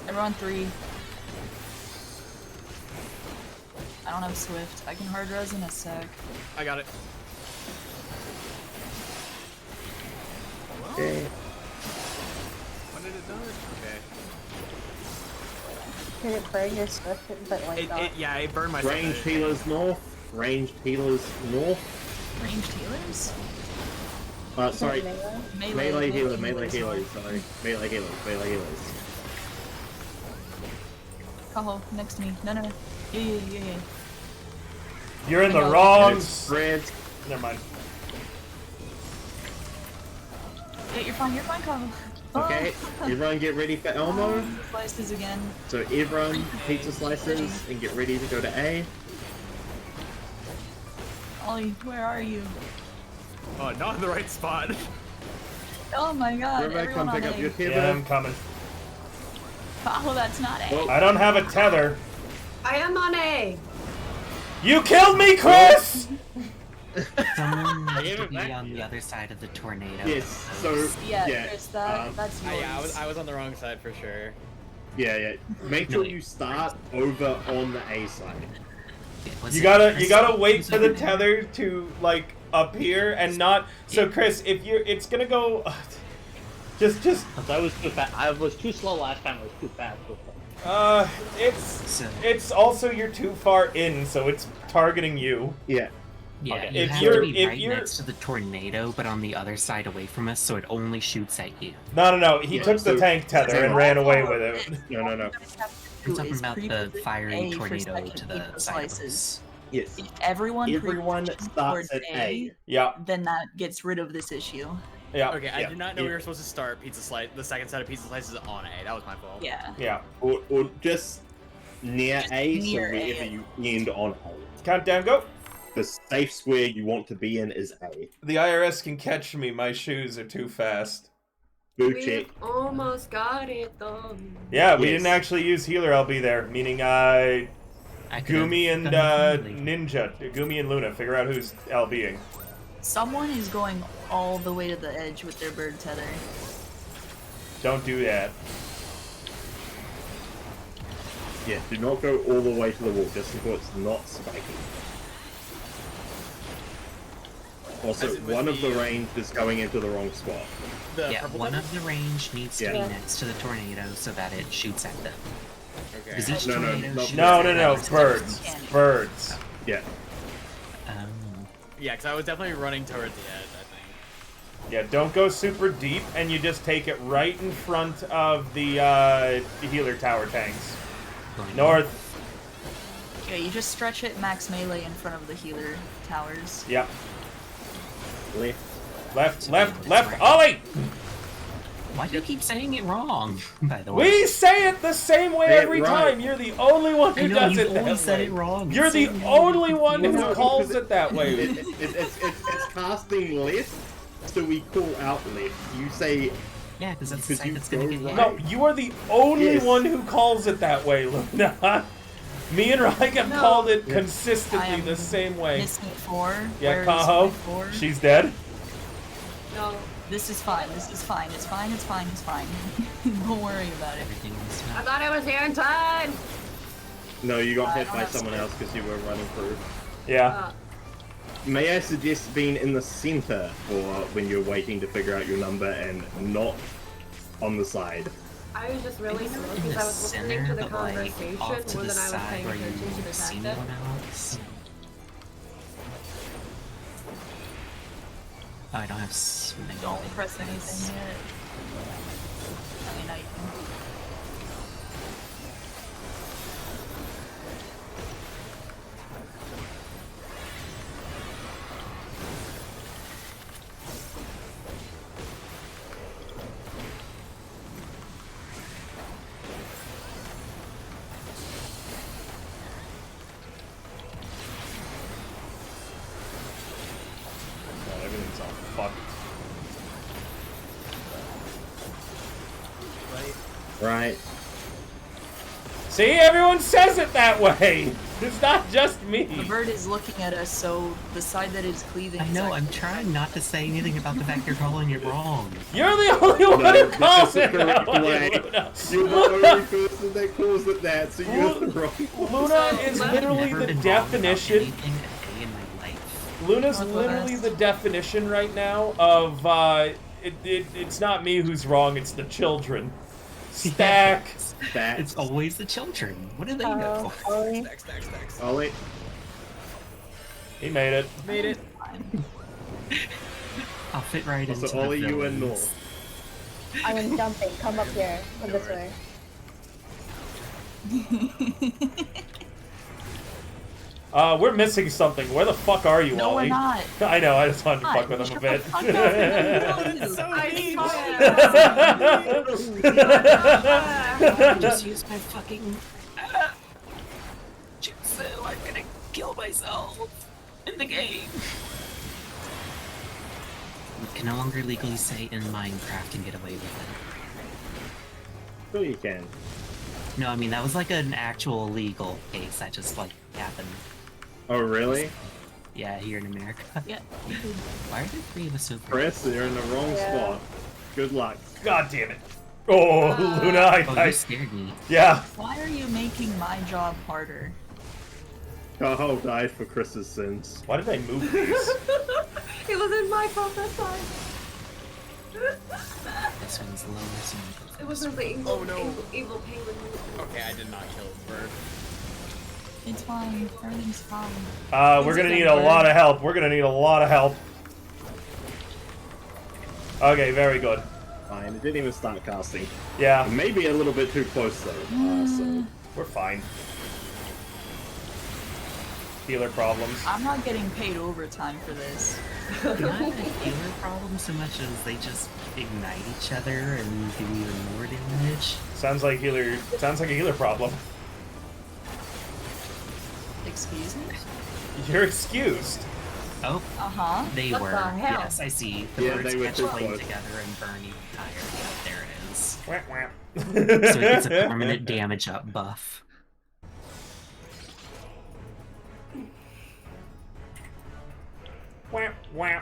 Everyone 3. I don't have Swift. I can hard res in a sec. I got it. Okay. When did it done? Okay. Did it burn your Swift, but like Yeah, it burned my Ranged healers north. Ranged healers north. Ranged healers? Sorry. Melee healers. sorry. Sorry. Melee healers. Kaho, next to me. No. Yeah. You're in the I know. wrong. Spread. Never mind. Yeah, you're fine, Kaho. Okay, everyone get ready for Elmo. Slices again. So everyone, pizza slices, and get ready to go to A. Ollie, where are you? Oh, not in the right spot. Oh my god, Remember, everyone come on pick up A. your tether. Yeah, I'm coming. Oh, that's not A. Well, I don't have a tether. I am on A. You killed me, Chris! Someone I needs gave to it be back to on you. the other side of the tornado. yes, so Yeah, Chris, that's yours. Yeah, I was on the wrong side for sure. yeah. Make sure you start over on the A side. Was You it gotta Chris wait who's for the over there? tether to like appear and not. So Chris, if you're, it's gonna go. Just. I was too fast. I was too slow last time. I was too fast. It's also you're too far in, so it's targeting you. Yeah. Yeah, Okay. you If have you're- to be if right you're- next to the tornado, but on the other side away from us, so it only shoots at you. No. He Yeah, took the so- tank tether and ran away with it. No. I'm talking about the fiery tornado to the side of slices. us. Yes. If everyone Starts towards at A. Yeah. then that gets rid of this issue. Yeah. Okay, I Yeah. did not know we were supposed to start pizza slice. The second set of pizza slices on A. That was my fault. Yeah. Yeah. Or just near Just A, near so wherever A. you end on A. Countdown, go. The safe square you want to be in is A. The IRS can catch me. My shoes are too fast. Boot We check. almost got it though. Yeah, we Yes. didn't actually use healer LB there, meaning I could've Gumi and done it early. Ninja. Gumi and Luna. Figure out who's LBing. Someone is going all the way to the edge with their bird tether. Don't do that. Yeah, do not go all the way to the wall, just so it's not spiky. Also, As in with one of the the- range is going into the wrong spot. The Yeah, purple one tether? of the range needs to Yeah. be next to the tornado so that it shoots at them. Okay. Because each No, no, tornado no, shoots No, at no, no. them. Birds. Birds. Yeah. Yeah, because I was definitely running towards the edge, I think. Yeah, don't go super deep, and you just take it right in front of the healer tower tanks. Going North. Yeah, you just stretch it max melee in front of the healer towers. Yep. Left. Left. Ollie! Why do you keep saying it wrong, by the way? We say it the same way Say it every right. time. You're the only one I who know, does you've it that always said way. it wrong. You're the It's so only one confusing. who calls it that way. It's casting left, so we call out left. You say Yeah, because that's the Because side you that's gonna go get hit. No, you are the only Yes. one who calls it that way, Luna. Me and Ryan have No. called it Yeah. consistently I am the same way. Missing 4. Yeah, Where is Kaho. my 4? She's dead. No. This is fine. This is fine. It's fine. It's fine. It's fine. Don't worry about it. Everything is I thought I was here in time. no, you got I hit don't by have someone skill. else because you were running through. Yeah. May I suggest being in the center for when you're waiting to figure out your number and not on the side. I was just really slow in because the I was listening to center, the but like conversation off to more the than I was side paying where attention to you've the seen tactic. one else. Oh, I don't have swimming. Don't press anything yet. I mean, I can. Oh, everything's all fucked. Right. See, everyone says it that way. It's not just me. The bird is looking at us, so the side that is cleaving. I is know, I'm actually- trying not to say anything about the fact you're calling it wrong. You're the only one No, who that's calls the it that correct way, way. Luna. You're the only person that calls it that, so you're the wrong one. Luna is I've literally Never the been wrong about definition. anything a day in my life. Luna's Northwest. literally the definition right now of it's not me who's wrong, it's the children. Stack. That. It's always the children. What do they Oh, know? Ollie. Next. Ollie. He made it. Made it. I'll fit right into Also, the Ollie, you and villains. North. I am jumping. Come up here. Come this way. We're missing something. Where the fuck are you, No, Ollie? we're not. I know, I just wanted to Hi, fuck with him a shut the bit. fuck up. I just used my fucking jutsu. I'm gonna kill myself in the game. You can no longer legally say in Minecraft and get away with it. Sure you can. No, I mean, that was like an actual legal case that just, like, happened. Oh, really? Yeah, here in America. Yeah. Why are there 3 of us so Chris, you're in the wrong spot. Good luck. God damn it. Oh, Luna, Oh, you scared me. Yeah. Why are you making my job harder? Carl died for Chris's sins. Why did I move these? It wasn't my fault that time. This one's low, this one. It wasn't the evil, Oh, no. evil penguin. Okay, I did not kill the bird. It's fine. Everything's fine. We're gonna need a lot of help. We're gonna need a lot of help. Okay, very good. Fine, it didn't even start casting. Yeah, Maybe a little bit too close though. So we're fine. Healer problems. I'm not getting paid overtime for this. Not a healer problem so much as they just ignite each other and do even more damage. Sounds like healer. Sounds like a healer problem. Excuse me? You're excused. Oh, Uh-huh. they What were. the hell? Yes, I see. The Yeah, birds they were catch too flame close. together and burn even higher. Yeah, there it is. Wah, wah. So it gets a permanent damage up buff. Wah, wah.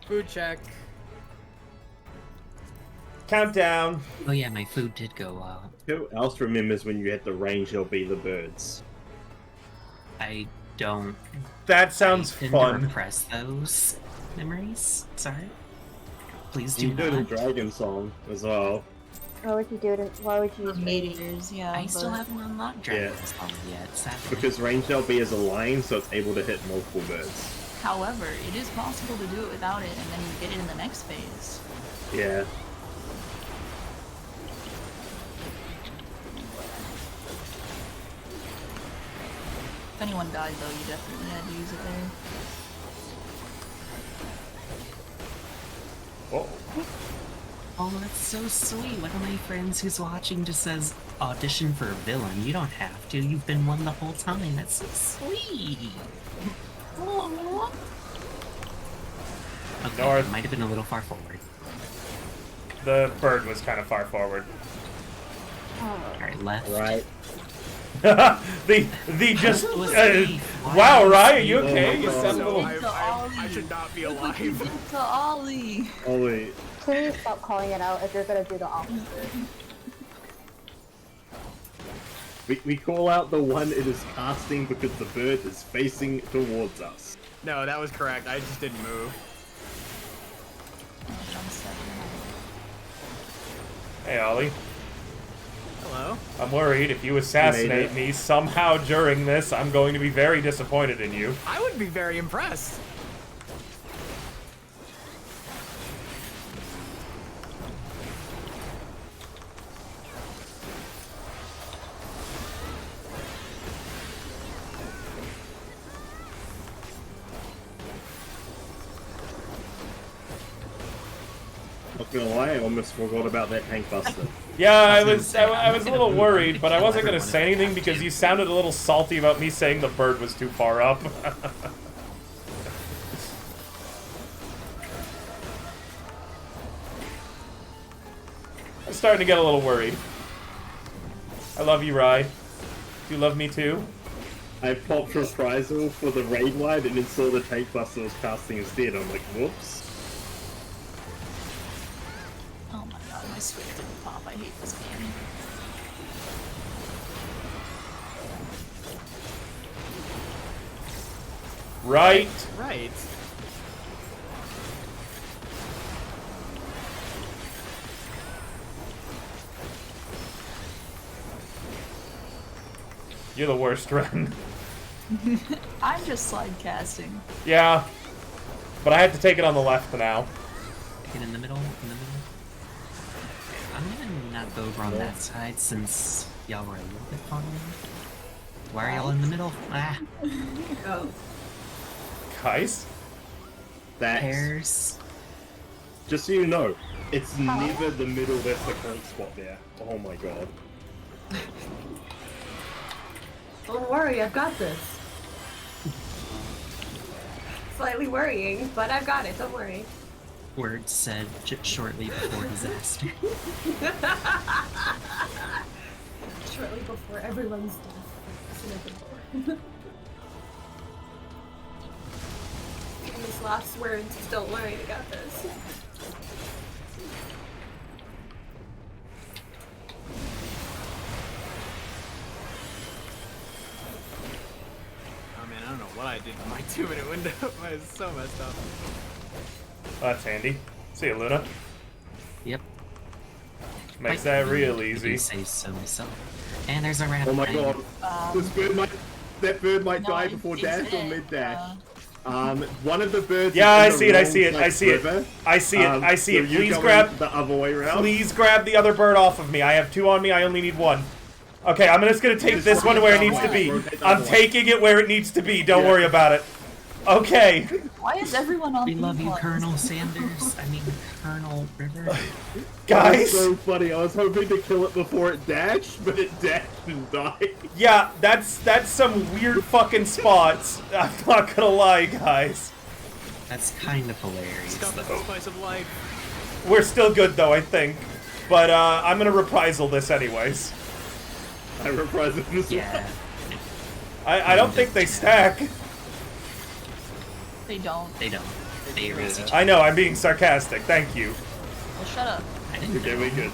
Food check. Countdown. Oh yeah, my food did go up. who else remembers when you hit the range? They'll be the birds. I don't. That sounds I tend fun. to repress those memories. Sorry. Please do You do the not. dragon song as well. Why would you do it? Why would you use radius? Meteors, yeah. I still but- haven't unlocked Yeah. Dragon's Song yet, sadly. Because range LB is a line, so it's able to hit multiple birds. However, it is possible to do it without it, and then you get it in the next phase. Yeah. If anyone died, though, you definitely had to use it there. Oh. Oh, that's so sweet. One of my friends who's watching just says, audition for a villain. You don't have to. You've been one the whole time. That's so sweet. Aww. Okay, North. it might have been a little far forward. The bird was kind of far forward. Alright, left. Right. the just It was safe. wow, Ryan, are you Oh okay? my You God. sound a No, little. I should not be alive. It's a Ollie! Oh wait. Please stop calling it out if you're gonna do the opposite. We call out the one it is casting because the bird is facing towards us. No, that was correct. I just didn't move. Hey, Ollie. Hello? I'm worried if you assassinate it. me somehow during this, I'm going to be very disappointed in you. I would be very impressed. Not gonna lie, I almost forgot about that tank buster. Yeah, I gonna was say, I I'm was a gonna little move worried, on but I to wasn't kill going to everyone say if I anything have because to. you sounded a little salty about me saying the bird was too far up. I'm starting to get a little worried. I love you, Rye. Do you love me too? I popped reprisal for the raid wide and then saw the tank buster was casting instead. I'm like, whoops. Oh my god, my Switch didn't pop. I hate this game. Right. Right. You're the worst, Ren. I'm just slide casting. Yeah. But I had to take it on the left now. Get in the middle, in the middle. I'm gonna not go over on that side since y'all were a little bit far away. Why are y'all in the middle? Ah, Go. Guys? That's pairs. just so you know, it's never the middle that's the current spot there. Oh my god. Don't worry, I've got this. Slightly worrying, but I've got it. Don't worry. Words said shortly before disaster. Shortly before everyone's death. These last words, don't worry, I got this. Oh man, I don't know what I did to my 2-minute window. It's so messed up. That's handy. See you, Luna. Yep. Makes that real I easy. do say so myself. And there's a rat. Oh my god. This bird might, that bird might No, die it's- before it's dash or it, mid dash. One of the birds. Yeah, is I in see the it, I wrong, see it, like, I see it. river. I see it, I see So it. you Please go grab, the other way around. please grab the other bird off of me. I have 2 on me, I only need 1. Okay, I'm just gonna take Just this one rotate where it the needs other to way, be. rotate the I'm other way. taking it where it needs to be, don't Yeah. worry about it. Okay. Why is everyone on We these love you, ones? Colonel Sanders. I mean, Colonel River. That Guys! was so funny. I was hoping to kill it before it dashed, but it dashed and died. Yeah, that's some weird fucking spots. I'm not gonna lie, guys. That's kind of hilarious. Stuff is the spice of life. We're still good though, I think. But I'm gonna reprisal this anyways. I reprised it as well. Yeah. I don't think they stack. They don't. They don't. They erase each other. I know, I'm being sarcastic, thank you. Well, shut up. I didn't Okay, know. we good.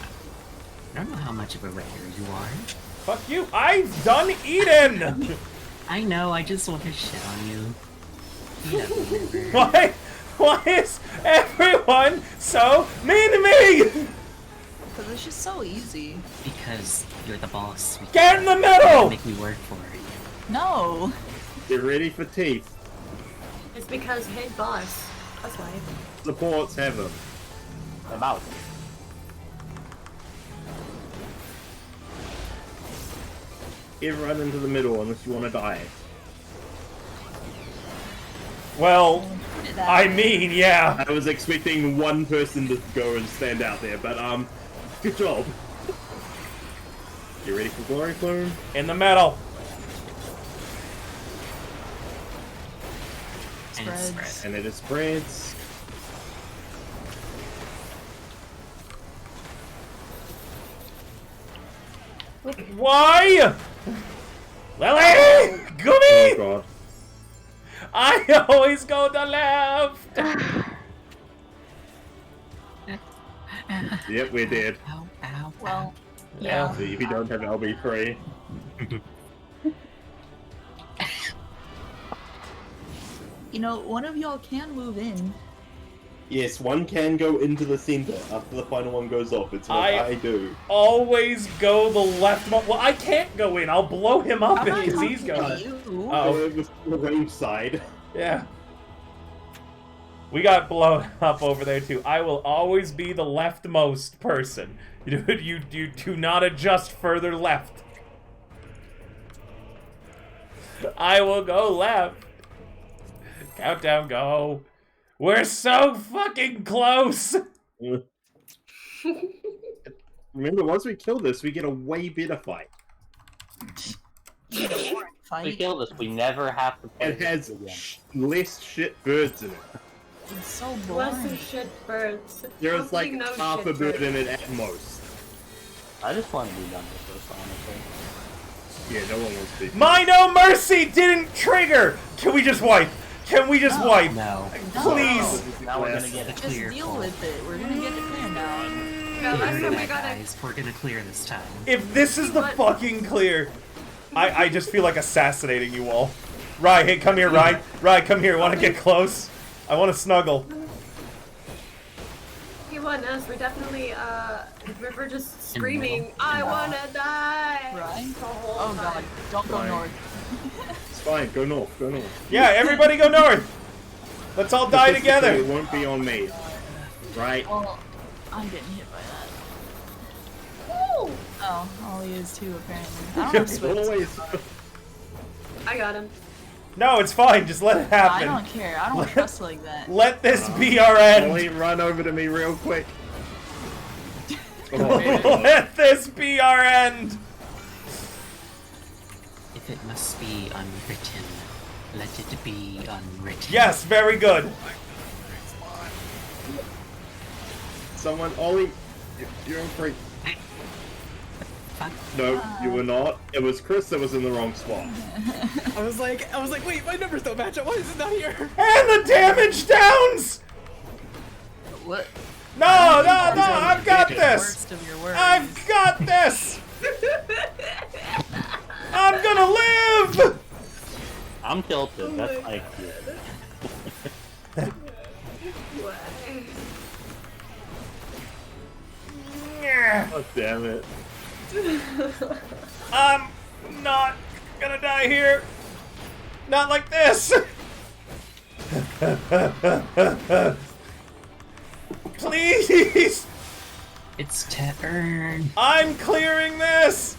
I don't know how much of a writer you are. Fuck you, I've done eating! I know, I just want to shit on you. Eat up, River. Why is everyone so mean to me? Because it's just so easy. Because you're the boss. Get in the You middle! make me work for it. No. Get ready for teeth. It's because, hey, boss. That's why. Supports have them. I'm out. Everyone into the middle unless you want to die. Well, That- I mean, yeah. I was expecting one person to go and stand out there, but good job. You ready for Glory Plume? In the middle. And it Spreads. spreads. And it is spreads. Why? Lily! Oh Gummy! god. I always go the left! Yep, we're dead. Ow, ow, Well, Yeah. yeah. See, if you don't have LB3. You know, one of y'all can move in. Yes, one can go into the center after the final one goes off. It's what I- I do. Always go the left. Well, I can't go in. I'll blow him up I'm not because he's talking going. to you. Oh. Go over the range side. Yeah. We got blown up over there too. I will always be the leftmost person. You do not adjust further left. I will go left. Countdown, go. We're so fucking close. Remember, once we kill this, we get a way better fight. If we Fight. kill this, we never have to play It has this again. less shit birds in it. It's so Bless the boring. shit birds. There's like Hopefully no half a shit bird birds. in it at most. I just want to be done with this, honestly. Yeah, no one wants to. My no mercy didn't trigger. Can we just wipe? Can we just wipe? No. Please. Now we're gonna get The it. Just clear deal call. with it. We're gonna get it cleared now. Yeah, last time we Yeah, got guys, we're gonna clear this time. If this is the fucking clear, I just feel like assassinating you all. Rye, hey, come here, Rye. Rye, come here. Want to get close? I want to snuggle. He won us. We're definitely, River just screaming, I wanna die! Right? The whole Oh god, time. don't go Right. north. It's fine, go north, go north. Yeah, everybody go north. Let's all die Statistically, together. It won't be on me. Right? Well, I'm getting hit by that. Oh, Ollie is too, apparently. I don't have It's Swift. always. I got him. No, it's fine. Just let it I happen. don't care. I don't trust like that. Let this be our end. Only run over to me real quick. Oh, Let this be our end. If it must be unwritten, Let it be unwritten. Yes, very good. Someone, Ollie, you're in free. Fuck. No, you were not. It was Chris that was in the wrong spot. I was like, wait, my numbers don't match up. Why is it not here? And the damage downs! What? No, I've got this! Worst of your worries. I've got this! I'm gonna live! I'm tilted. That's like Oh, damn it. I'm not gonna die here. Not like this. Please. It's turn. I'm clearing this.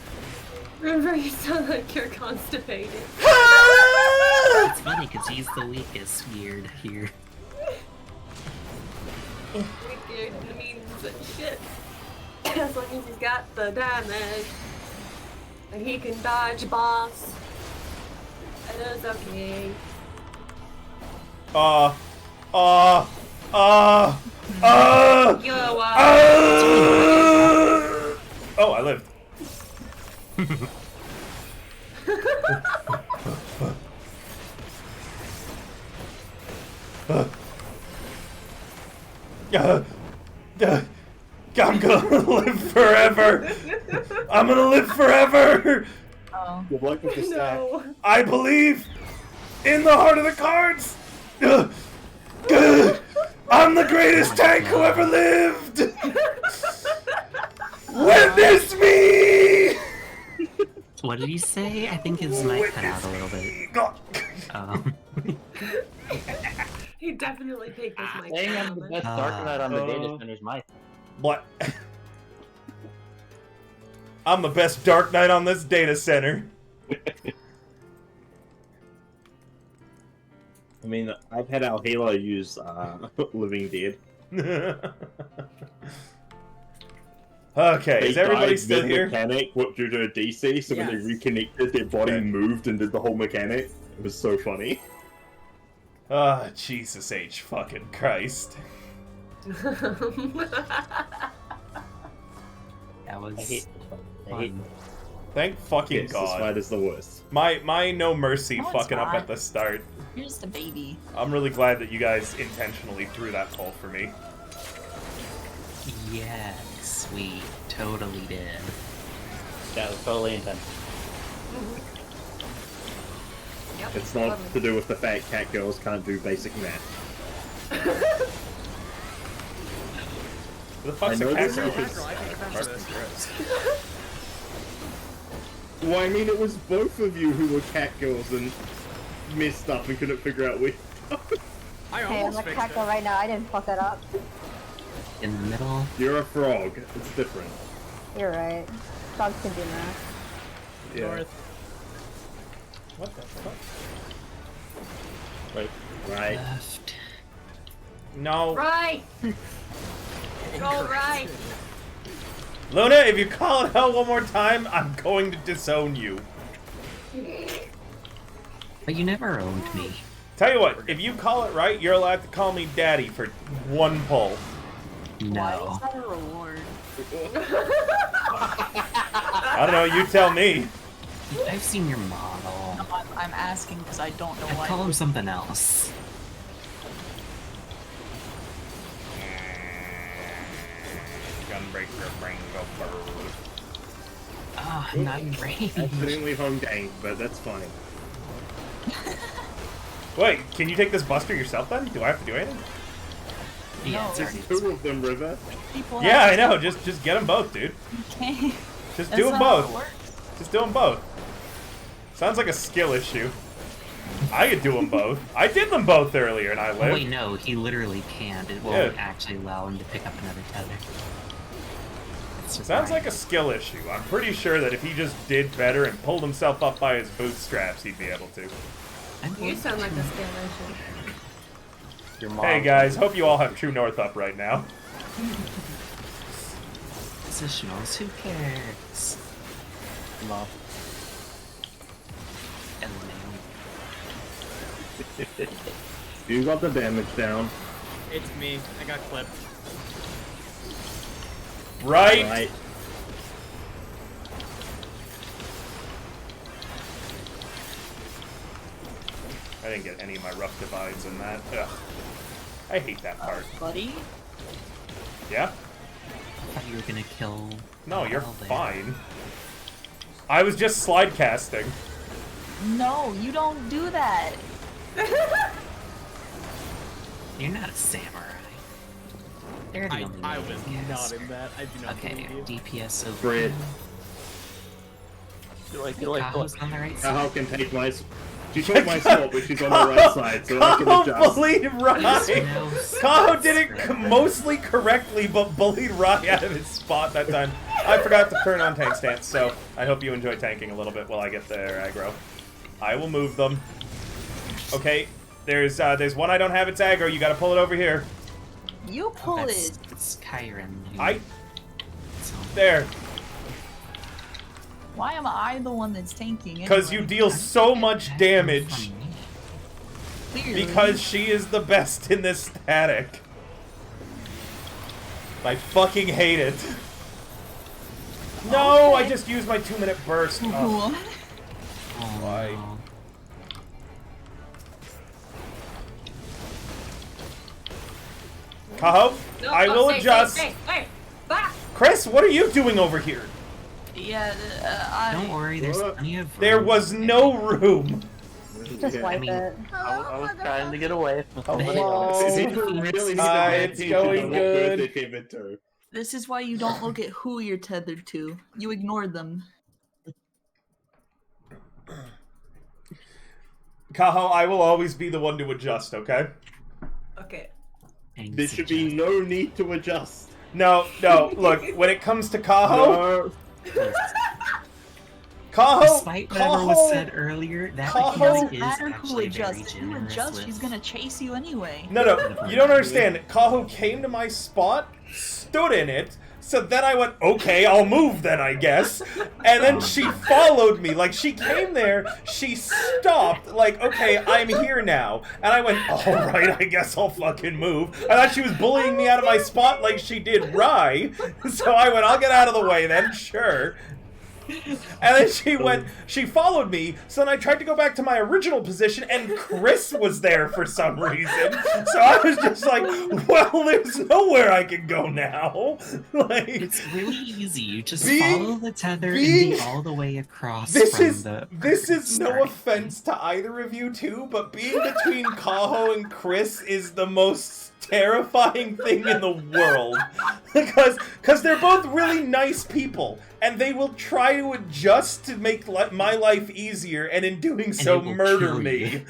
Remember, you sound like you're constipated. It's funny because he's the weakest weird here. Wicked means shit. As long as he's got the damage. And he can dodge boss. It is okay. Oh, I lived. I'm gonna live forever. I'm gonna live forever. Oh. Good luck with the stack. No. I believe in the heart of the cards. I'm the greatest tank who ever lived. Witness me. What did he say? I think his mic cut out a little bit. He definitely picked this mic. saying I'm the best Dark Knight on the data center's mic. What? I'm the best Dark Knight on this data center. I mean, I've had our Halo use Living Dead. Okay, They is everybody died still here? mechanic due to a DC, so when they Yes. reconnected, their body moved and did the whole mechanic. It was so funny. Ah, Jesus H. fucking Christ. That was I hate fun. Thank fucking Yes, this God. fight is the worst. My no mercy No, it's fucking up not. at the start. Here's the baby. I'm really glad that you guys intentionally threw that poll for me. Yes, we totally did. That was totally intense. Yep, It's not love it. to do with the fact cat girls can't do basic math. Who the fuck's I know a cat this girl? because- I can remember this. Well, I mean, it was both of you who were cat girls and messed up and couldn't figure out which. I Hey, I'm almost a fixed cackle it. right now. I didn't fuck that up. In the middle. You're a frog. It's different. You're right. Dogs can do math. Yeah. North. What the fuck? Right. Left. No. Right. Go right. Luna, if you call it out one more time, I'm going to disown you. But you never owned me. Tell you what, if you call it right, you're allowed to call me daddy for one pull. Why is No. that a reward? I don't know, you tell me. I've seen your model. No, I'm asking because I don't know I'd why. call him something else. Gunbreaker, brain go bird. Oh, I'm not in range. Accidentally home gang, but that's fine. Wait, can you take this buster yourself then? Do I have to do anything? Yeah, No, it's There's already. two of them, River. People Yeah, I have know. Just get them both, dude. Okay. Just That's do them not how it both. works. Just do them both. Sounds like a skill issue. I could do them both. I did them both earlier, and I Oh, lived. wait, no, he literally can't. It won't actually allow him to pick up another tether. It's just Sounds right. like a skill issue. I'm pretty sure that if he just did better and pulled himself up by his bootstraps, he'd be able to. You sound like a skill issue. Your mom. Hey guys, hope you all have True North up right now. Positionals, who cares? Mom. And then You got the damage down. It's me. I got clipped. Right. Right. I didn't get any of my rough divides in that. Ugh. I hate that part. Buddy? Yeah? I thought you were gonna kill. No, you're Well, there. fine. I was just slide casting. No, you don't do that. You're not a samurai. They're the only I one was who cares. not in that. I do not Okay, believe you. DPS over. Fred. Kaho's on the right side. Kaho can take my... She took my sword, but she's on the right side, so I can Kaho adjust. bullied Rai! Smells Kaho did it forever. mostly correctly, but bullied Rai out of his spot that time. I forgot to turn on tank stance, so I hope you enjoy tanking a little bit while I get their aggro. I will move them. Okay, there's one I don't have its aggro. You gotta pull it over here. You pull That's, it. it's Kyron. So, There. Why am I the one that's tanking? Because you anyway? deal so much damage. from me. Clearly. Because she is the best in this static. I fucking hate it. No, I Okay. just used my 2-minute burst. Oh. What? Oh, Why? no. Kaho, No, I no, will stay, adjust. Stay. Back. Chris, what are you doing over here? Yeah, I... Don't worry, there's What? plenty of There room. was no room. Just Yeah. wipe mean- it. I was trying to get away from Oh, somebody hello. else. People really need to Hi, pay it's attention going to what good. bird they came into. This is why you don't look at who you're tethered to. You ignore them. Kaho, I will always be the one to adjust, okay? Okay. Thanks, There should be Jeff. no need to adjust. No, look, when it comes to Kaho, No. Kaho, Despite whatever was Kaho, said earlier, that Kaho- It mechanic doesn't is matter who actually very adjusts. If you generous adjust, with- she's gonna chase you anyway. No, you don't understand. Kaho came to my spot, stood in it, so then I went, okay, I'll move then, I guess. And then she followed me. Like, she came there, she stopped, like, okay, I'm here now. And I went, alright, I guess I'll fucking move. I thought she was bullying me out of my spot like she did Rai. So I went, I'll get out of the way then, sure. And then she followed me, so then I tried to go back to my original position, and Chris was there for some reason. So I was just like, well, there's nowhere I can go now. Like, It's really easy. You just Being- follow the tether and being- be all the way across this from is the no starting offense to either of you two, but being between Kaho and Chris is the most terrifying thing in the world. Because they're both really nice people, and they will try to adjust to make my life easier, and in doing so they will murder kill me. you.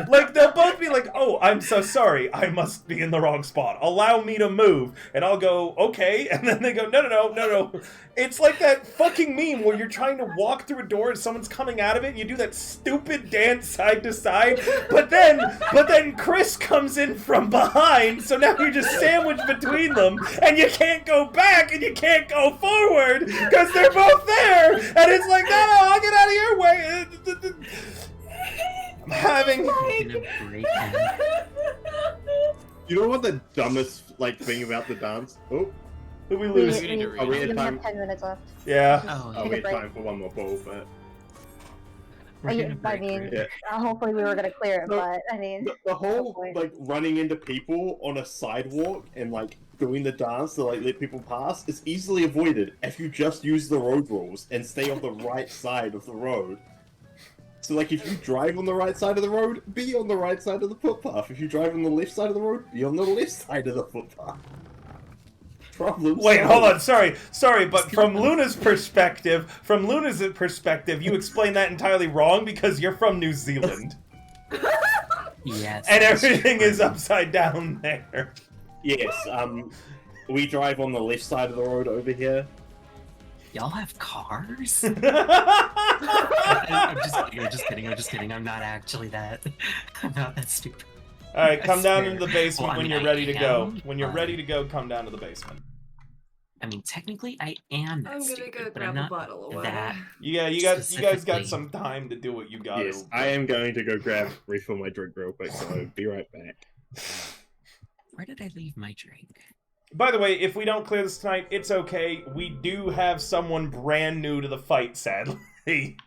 like they'll both be like, oh, I'm so sorry, I must be in the wrong spot. Allow me to move. And I'll go, okay, and then they go, no. It's like that fucking meme where you're trying to walk through a door and someone's coming out of it, and you do that stupid dance side to side, but then Chris comes in from behind, so now you're just sandwiched between them, and you can't go back and you can't go forward because they're both there, and it's like, no, I'll get out of your way. I'm having. gonna break him. You know what the dumbest thing about the dance? Oh, Did we We, lose? We need to read. Are we at only time? have 10 minutes left. Yeah. Oh, Oh, Take we a had break. time for one more pull, but we're I gonna break mean, right Yeah. hopefully we were gonna clear it, No, but I mean, the whole point. running into people on a sidewalk and doing the dance to let people pass is easily avoided if you just use the road rules and stay on the right side of the road. So if you drive on the right side of the road, be on the right side of the footpath. If you drive on the left side of the road, be on the left side of the footpath. Problem Wait, solved. hold on. Sorry, but from Luna's perspective, you explained that entirely wrong because you're from New Zealand Yes. and that's everything true. is upside down there. Yes, we drive on the left side of the road over here. Y'all have cars? All I'm just kidding. I'm not actually that. I'm not that stupid. right, come I down swear. into the basement Well, I when mean, you're I ready to go. am, When you're but- ready to go, come down to the basement. I mean, technically, I am that I'm gonna stupid, go but grab I'm a not bottle of water. that. Yeah, you guys got Specifically- some time to do what you got. Yes, I am going to go refill my drink real quick, so I'll be right back. Where did I leave my drink? By the way, if we don't clear this tonight, it's okay. We do have someone brand new to the fight, sadly.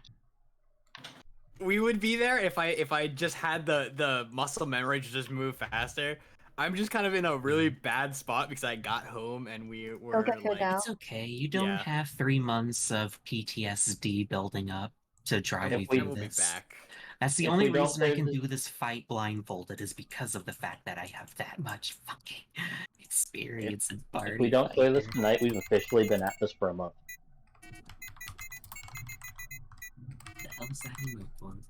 We would be there if I just had the muscle memory to just move faster. I'm just kind of in a really bad spot because I got home and we were get your like, down. It's okay. You don't Yeah. have 3 months of PTSD building up to drive If you we- I through will be this. back. That's the If only we don't reason I clear can this- do this fight blindfolded is because of the fact that I have that much fucking experience in party If we don't clear this fighting. tonight, we've officially been at this for a month. The hell is that emote one?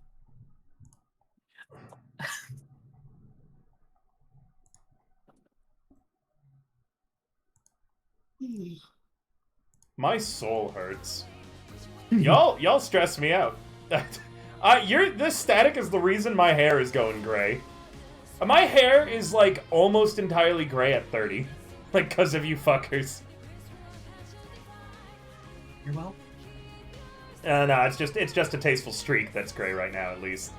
My soul hurts. Y'all stress me out. This static is the reason my hair is going gray. My hair is like almost entirely gray at 30, like because of you fuckers. You're well. No, it's just a tasteful streak that's gray right now, at least.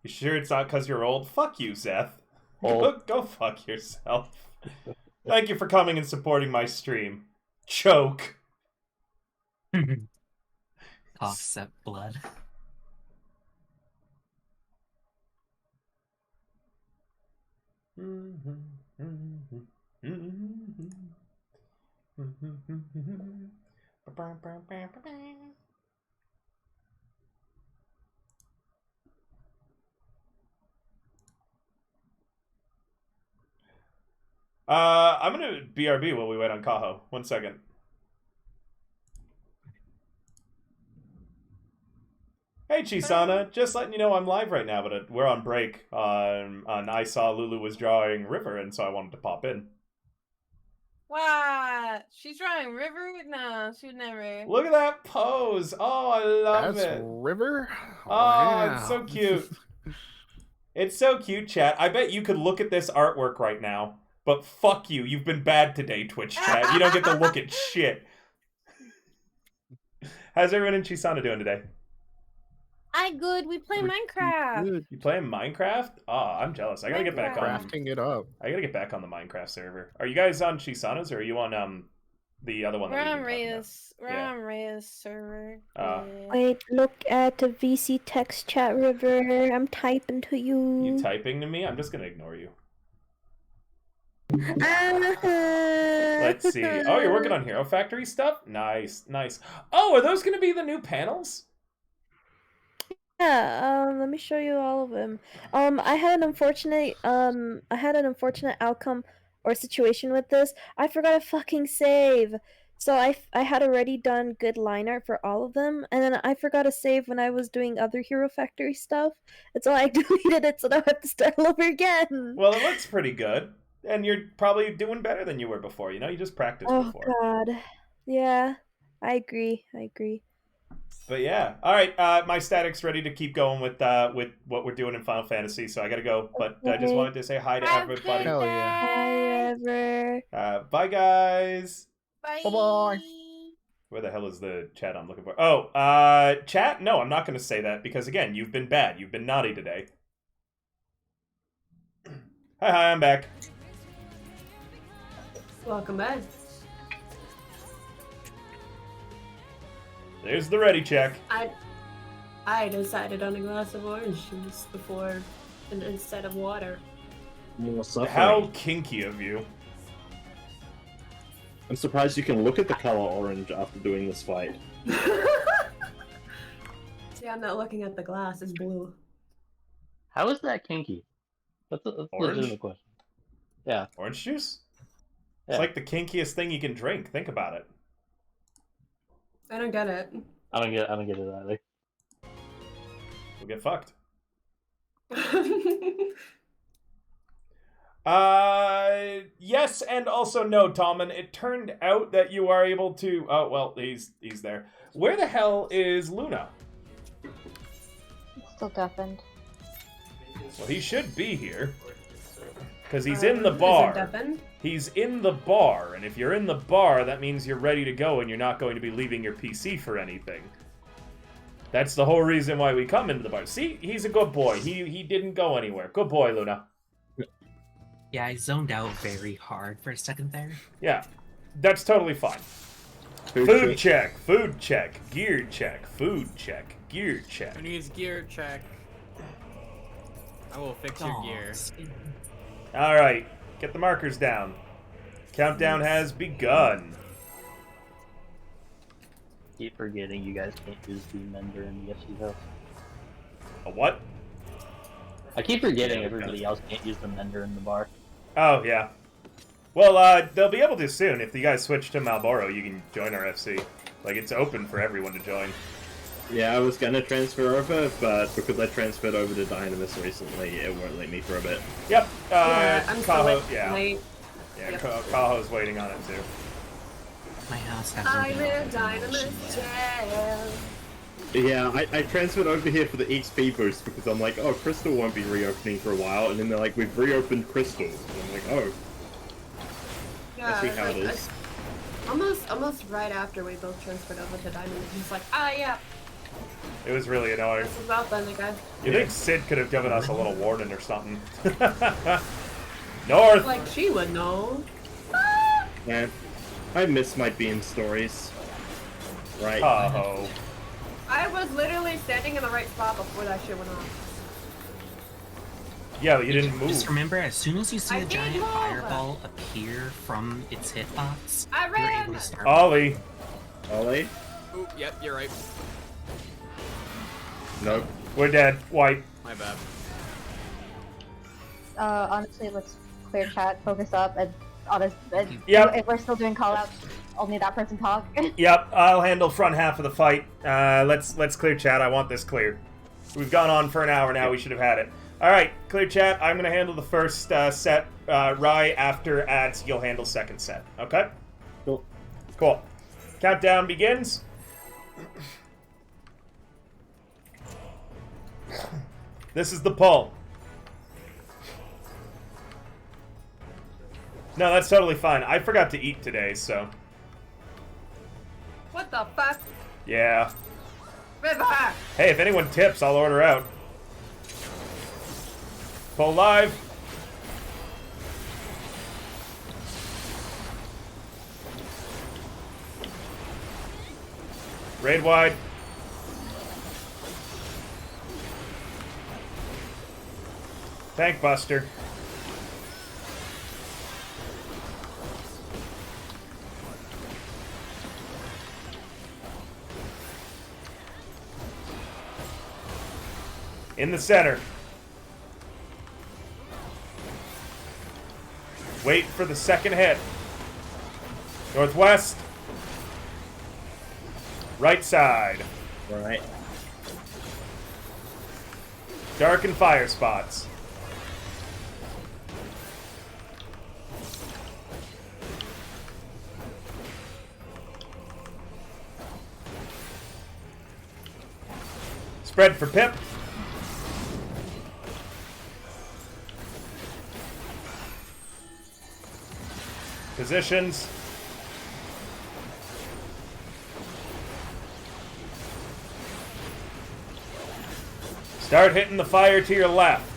You sure it's not because you're old? Fuck you, Seth. Go fuck yourself. Thank you for coming and supporting my stream. Choke. Offset blood. I'm gonna BRB while we wait on Kaho. 1 second. Hey Chisana, just letting you know I'm live right now, but we're on break. I saw Lulu was drawing River, and so I wanted to pop in. What? She's drawing River? No, she would never. Look at that pose! Oh, I love That's it. River? Oh, it's so cute. It's so cute, chat. I bet you could look at this artwork right now, but fuck you. You've been bad today, Twitch chat. You don't get to look at shit. How's everyone in Chisana doing today? I good. We play Minecraft. You playing Minecraft? Oh, I'm jealous. I gotta get back on. Crafting it up. I gotta get back on the Minecraft server. Are you guys on Chisana's or are you on the other one? We're that on we've been talking about? Reyes. We're on Reyes server. Ah. Yeah. Wait, look at the VC text chat, River. I'm typing to you. You typing to me? I'm just gonna ignore you. Let's see. Oh, you're working on Hero Factory stuff? Nice, nice. Oh, are those gonna be the new panels? Yeah, let me show you all of them. I had an unfortunate outcome or situation with this. I forgot to fucking save. So I had already done good line art for all of them, and then I forgot to save when I was doing other Hero Factory stuff. And so I deleted it, so now I have to start all over again. Well, it looks pretty good. And you're probably doing better than you were before, you know? You just practiced before. Oh god. Yeah, I agree. But yeah. Alright, my static's ready to keep going with what we're doing in Final Fantasy, so I gotta go. But I just wanted to say hi to everybody. Hell yeah. Hi, River. Bye, guys. Bye. Bye-bye. Where the hell is the chat I'm looking for? Oh, chat? No, I'm not going to say that because, again, you've been bad. You've been naughty today. Hi, I'm back. Welcome back. There's the ready check. I decided on a glass of orange juice before instead of water. More suffering. How kinky of you. I'm surprised you can look at the color orange after doing this fight. See, I'm not looking at the glass. It's blue. How is that kinky? That's a Orange? legitimate question. Yeah. Orange juice? Yeah. It's like the kinkiest thing you can drink. Think about it. I don't get it. I don't get it either. We'll get fucked. Yes, and also no, Tommen. It turned out that you are able to. Oh well, he's there. Where the hell is Luna? Still deafened. Well, he should be here. Because he's in the Is it bar. Devin? He's in the bar, and if you're in the bar, that means you're ready to go and you're not going to be leaving your PC for anything. That's the whole reason why we come into the bar. See, he's a good boy. He didn't go anywhere. Good boy, Luna. Yeah, I zoned out very hard for a second there. Yeah, that's totally fine. Food check, food check, gear check, food check, gear check. Who needs gear check? I will fix your gear. Alright, get the markers down. Countdown has begun. Keep forgetting you guys can't use the mender in the FC house. A what? I keep forgetting everybody else can't use the mender in the bar. Oh, yeah. Well, they'll be able to soon. If you guys switch to Malboro, you can join our FC. Like, it's open for everyone to join. Yeah, I was gonna transfer over, but because I transferred over to Dynamis recently, it won't let me for a bit. Yep. I'm Kaho, still yeah. late. Yeah, Yep. Kaho's waiting on it, too. My house has I'm in Dynamis jail. Yeah, I transferred over here for the XP boost because I'm like, oh, Crystal won't be reopening for a while, and then they're like, we've reopened Crystal. And I'm like, oh. Yeah, I see how it like, is. Almost right after we both transferred over to Diamond, he's like, yeah. It was really annoying. This is about then, guy. You think Sid could have given us a little warning or something? North! Like, she would know. Man, I miss my beam stories. Right. Kaho. I was literally standing in the right spot before that shit went on. Yeah, but you didn't move. Just remember, as soon as you see I a did giant move. fireball appear from its hitbox, I you're ran. able to start. Ollie. Ollie? Ooh, yep, you're right. Nope. We're dead. White. My bad. Honestly, let's clear chat, focus up, and Yep. if we're still doing call-outs, only that person talk. Yep, I'll handle front half of the fight. Let's clear chat. I want this clear. We've gone on for an hour now. We should have had it. All right, clear chat. I'm gonna handle the first set. Rye, after ads, you'll handle second set. Okay? Cool. Cool. Countdown begins. This is the pull. No, that's totally fine. I forgot to eat today, so... What the fuck? Yeah. River! Hey, if anyone tips, I'll order out. Pull live. Raid wide. Tank buster. In the center. Wait for the second hit. Northwest. Right side. Right. Dark and fire spots. Spread for Pip. Positions. Start hitting the fire to your left.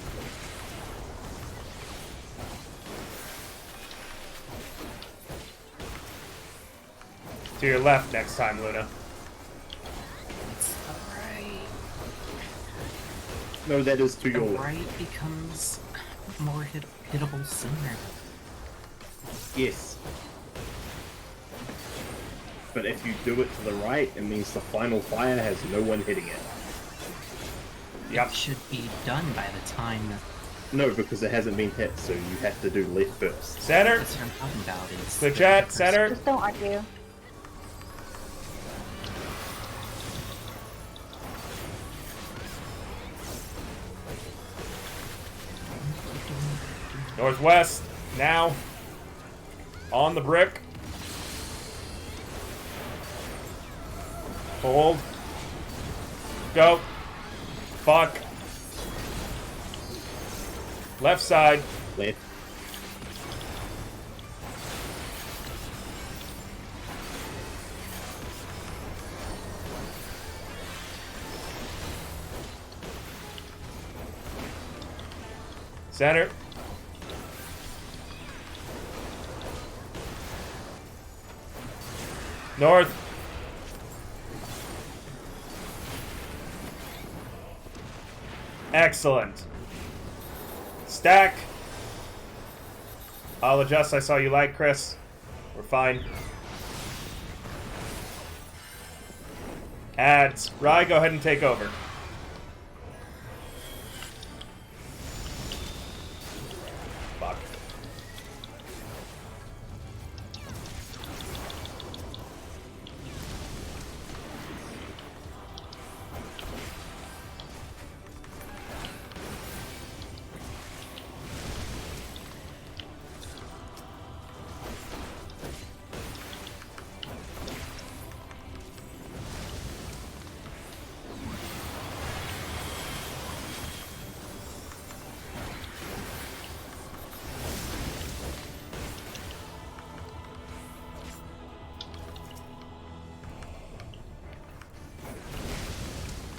To your left next time, Luna. No, that is to The your left. right becomes more hittable sooner. Yes. But if you do it to the right, it means the final fire has no one hitting it. Yep. It should be done by the time. No, because it hasn't been hit, so you have to do left first. Center. That's what I'm talking about. Is Clear the chat. first- Center. Just don't argue. Northwest. Now. On the brick. Hold. Go. Fuck. Left side. Left. Center. North. Excellent. Stack. I'll adjust. I saw you like, Chris. We're fine. Ads. Rye, go ahead and take over. Fuck.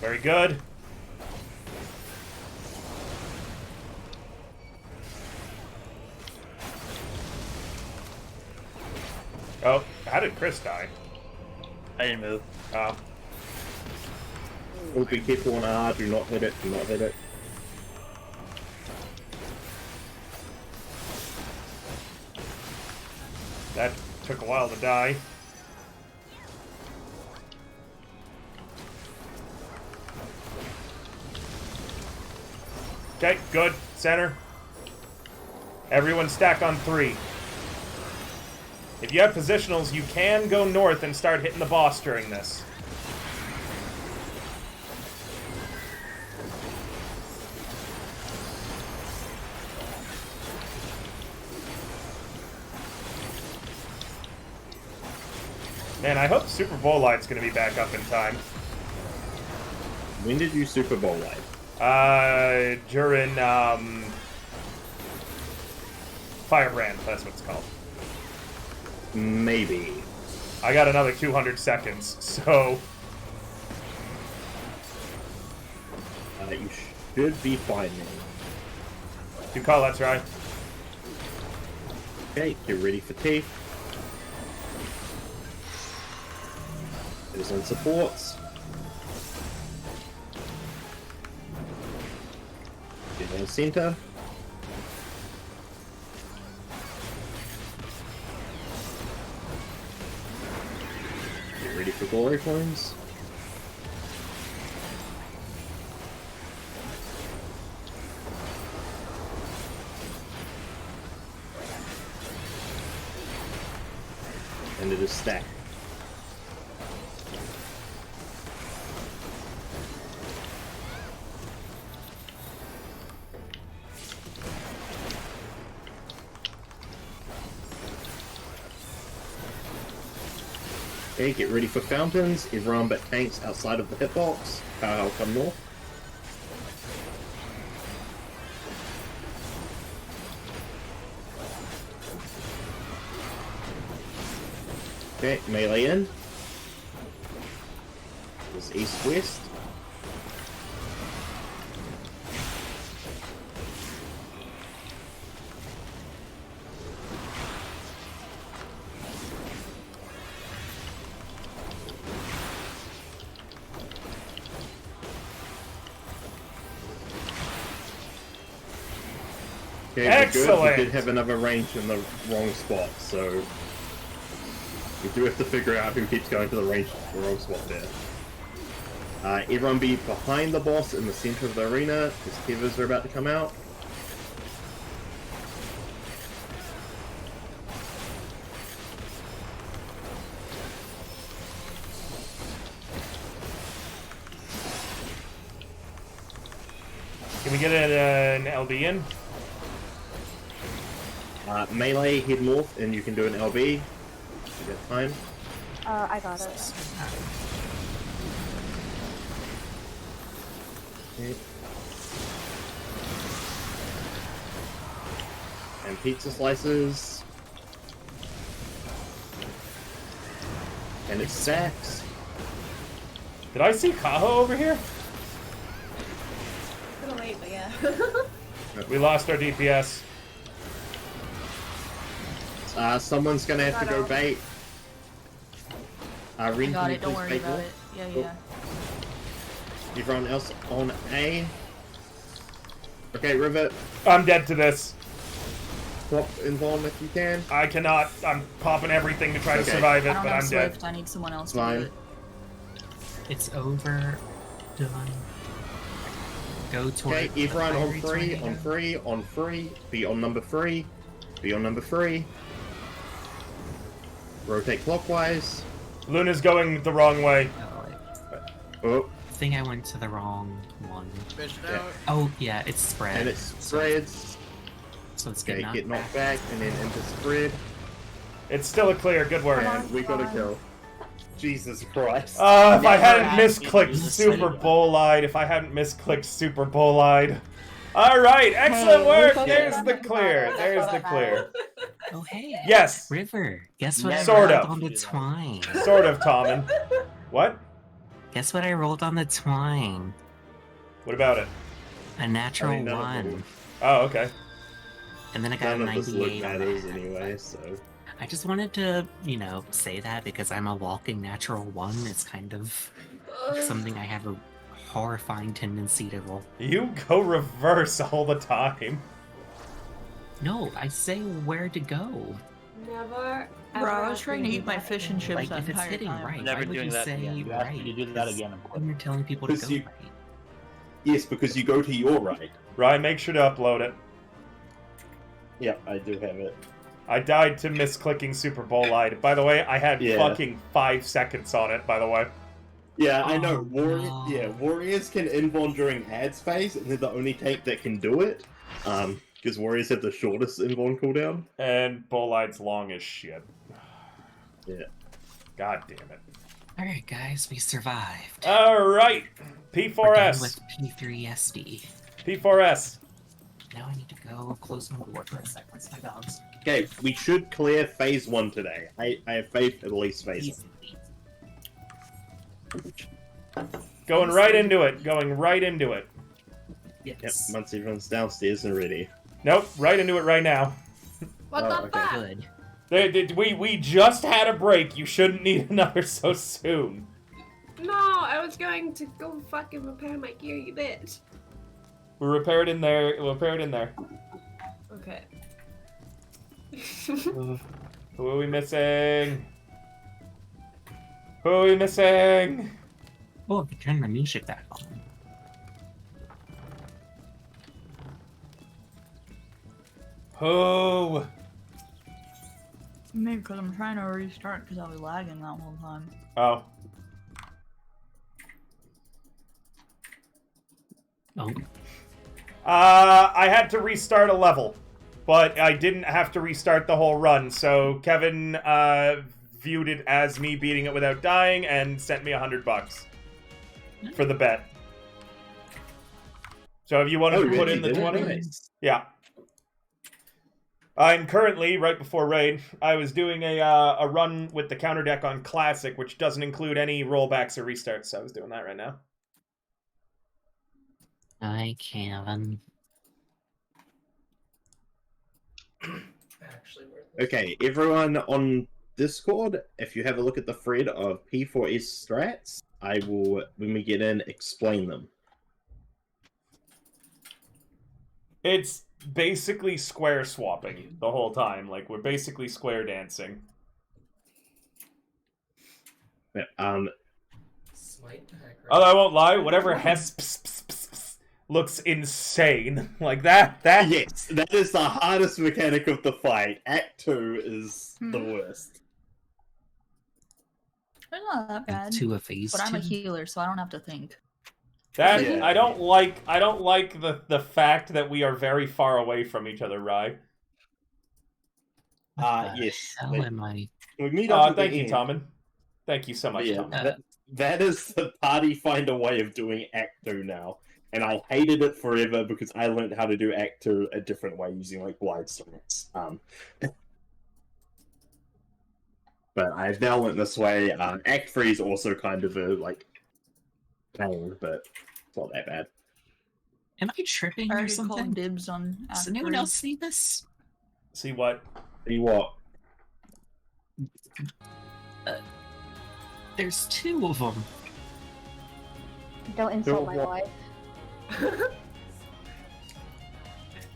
Very good. Oh, how did Chris die? I didn't move. Oh. Oh, be careful on R. Do not hit it. Do not hit it. That took a while to die. Okay, good. Center. Everyone stack on 3. If you have positionals, you can go north and start hitting the boss during this. Man, I hope Super Bowl Light's gonna be back up in time. When did you Super Bowl Light? During, Firebrand, that's what it's called. Maybe. I got another 200 seconds, so... You should be fine now. You call, that's right. Okay, get ready for teeth. There's on supports. Get on center. Get ready for glory flames. And it is stacked. Okay, get ready for fountains. Everyone but tanks outside of the hitbox. I'll come north. Okay, melee in. This east-west. Okay, excellent. Good. We did have another range in the wrong spot, so we do have to figure out who keeps going to the wrong spot there. Everyone be behind the boss in the center of the arena, because Kevers are about to come out. Can we get an LB in? Melee, head north, and you can do an LB. You got time. I got it. Okay. And pizza slices. And it stacks. Did I see Kaho over here? A little late, but yeah. We lost our DPS. Someone's gonna have to go bait. I Rin, got can you it, don't please worry bait about more? it. Yeah, Oh. yeah. Everyone else on A. Okay, Rivet, I'm dead to this. pop Invuln if you can. I cannot. I'm popping everything to try to Okay. survive it, I don't but have I'm dead. Swift, I need someone else Fine. to do it. It's over. Done. Go toward. Okay, the everyone on fiery 3, tornado. on 3, on 3. Be on number 3. Be on number 3. Rotate clockwise. Luna's going the wrong way. Oh, I think I went to the wrong one. Fish it Yeah. out. Oh yeah, it's spread. and it spreads. So it's Okay, getting get knocked back, and then into spread. It's still a clear. Good work. And we got a kill. Jesus Christ. If I Never hadn't asked me to misclicked do this Super anyway. Bolide, if I hadn't misclicked Super Bolide. Alright, excellent Hey, work! we There's focused the on clear. that. There's the clear. Oh hey. Yes! River. Guess what Sort I of. rolled on the twine. Sort of, Tommen. What? Guess what I rolled on the twine? What about it? A natural I mean, none of one. them- Oh, okay. And then I got None a of this look 98 on matters that. anyway, so. I just wanted to, say that because I'm a walking natural one. It's kind of something I have a horrifying tendency to roll. You go reverse all the time. No, I say where to go. Never. Bro, I was ask trying me to do eat my that fish and again. chips Like, that if it's entire hitting time. right, Never why would doing you that say again. You asked me to do that right? again, I'm When you're telling people to go Because you- right. Yes, because you go to your right. Ryan, make sure to upload it. Yep, I do have it. I died to misclicking Super Bolide. By the way, I had Yeah. fucking 5 seconds on it, by the way. Yeah, I know. Oh, no. Warriors can invuln during ads phase, and they're the only tank that can do it. Because warriors have the shortest invuln cooldown. And Bolide's long as shit. Yeah. God damn it. Alright, guys, we survived. Alright. We're done P4S. with P3SD. P4S. Now I need to go close my door for a second. It's my dogs. Okay, we should clear phase 1 today. I have faith at least phase 1. Going right into it. Going right into it. Yep, Yes. once everyone's downstairs and ready. Nope, right into it right now. What Oh, the okay. fuck? Good. We just had a break. You shouldn't need another so soon. No, I was going to go fucking repair my gear, you bitch. We repaired in there. We'll repair it in there. Okay. Who are we missing? Who are we missing? Oh, if you turn the music back on. Who? Me, because I'm trying to restart because I was lagging that whole time. Oh. Oh, I had to restart a level, but I didn't have to restart the whole run. So Kevin viewed it as me beating it without dying and sent me $100 for the bet. So if you wanted to put in the 20, Nice. yeah. I'm currently right before raid. I was doing a run with the counter deck on classic, which doesn't include any rollbacks or restarts. So I was doing that right now. hi, Kevin. Okay, everyone on Discord, if you have a look at the thread of P4S strats, I will, when we get in, explain them. It's basically square swapping the whole time. Like, we're basically square dancing. Yeah, Although I won't lie, whatever Hess looks insane. Like that. yes, that is the hardest mechanic of the fight. Act 2 is the worst. It's not that bad. Act 2 of phase But I'm a 2. healer, so I don't have to think. That Yeah. I don't like the fact that we are very far away from each other, Rye. What the Yes. hell am I? We meet up at the Thank you, end. Tommen. Thank you so much, Yeah, Tommen. that is the party find a way of doing Act 2 now. and I hated it forever because I learned how to do Act 2 a different way using like glide strings. But I've now learned this way. Act 3 is also kind of a like pain, but it's not that bad. Am I tripping I or already something? called dibs on. Does Act anyone 3. else see this? See what? See what? There's 2 of them. Don't insult my Don't wife.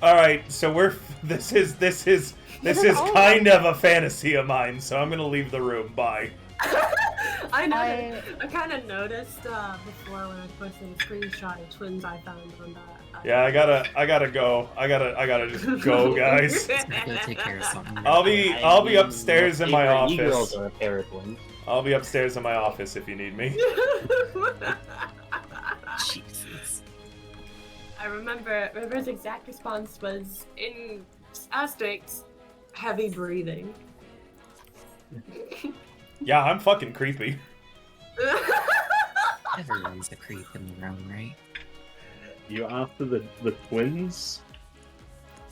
All right, so this is kind of a fantasy of mine, so I'm gonna leave the room. Bye. I know. I kind of noticed before when I posted a screenshot of twins I found on that. Yeah, I gotta go. I gotta just go, guys. Let's go take care of something. I'll be upstairs in my office. E-girls are a pair of twins. I'll be upstairs in my office if you need me. Jesus. I remember River's exact response was in asterisks, heavy breathing. Yeah, I'm fucking creepy. Everyone's a creep in the room, right? You after the twins?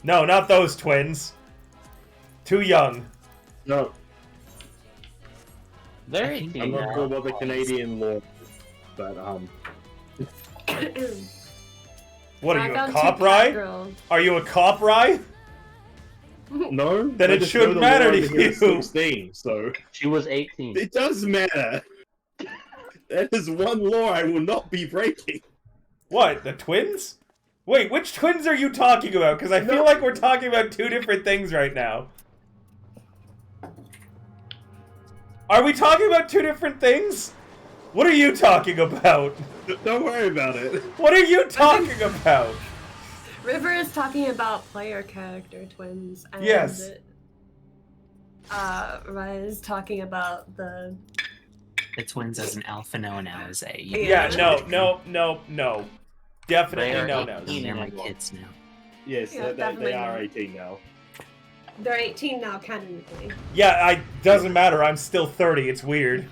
No, not those twins. Too young. No, They're I think 18 I'm not now. sure about the Canadian law, but What are I you, a found cop, two Rye? girls. Are you a cop, Rye? no. Then I it just shouldn't know the matter law to here is you. 16, so She was 18. it does matter. That is one law I will not be breaking. What, the twins? Wait, which twins are you talking about? Because I feel like we're talking about 2 different things right now. Are we talking about 2 different things? What are you talking about? Don't worry about it. What are you talking about? River is talking about player character twins. And Yes. Ryan is talking about the. The twins as an alpha, no, and now as a. Yeah, no. Definitely They are no. 18. They're my kids now. Yes, Yeah, they definitely are not. 18 now. They're 18 now, canonically. Yeah, doesn't matter. I'm still 30. It's weird.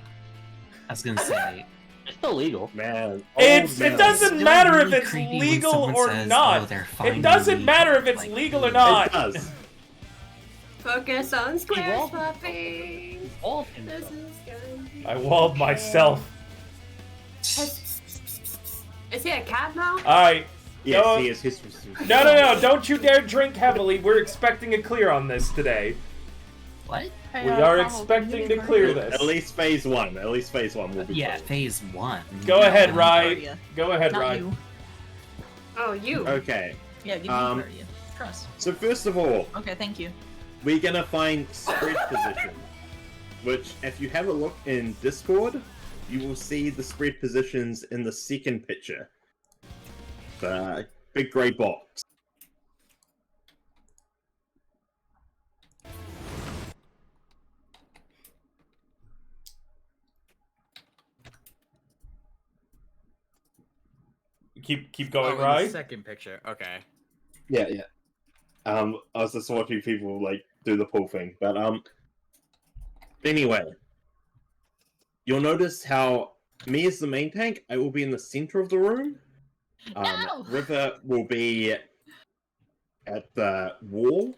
I was gonna say. It's still legal. Man. It man. doesn't Still matter really if it's creepy when legal someone or says, not. "Oh, they're fine It doesn't and matter if legal," it's like, legal or It not. does. Focus on squares, walled Fluffy. All This is going to be I walled myself. Is he a cat now? Alright. Yes, No. he is his. No. Don't you dare drink heavily. We're expecting a clear on this today. What? Hey, We are Pavel, expecting can to you clear hear me? this. At least phase 1. At least phase 1 will be Yeah, clear. phase 1. Go ahead, Give me Rye. Guardia. Go ahead, Not Rye. you. Oh, you. Okay. Yeah, give me Guardia. Trust. So first of all, Okay, thank you. we're gonna find spread position, which if you have a look in Discord, you will see the spread positions in the second picture. The big grey box. Keep going, in the Rye. second picture. Okay. Yeah. I was just watching people like do the pull thing, but anyway, you'll notice how me as the main tank, I will be in the center of the room. No! River will be at the wall,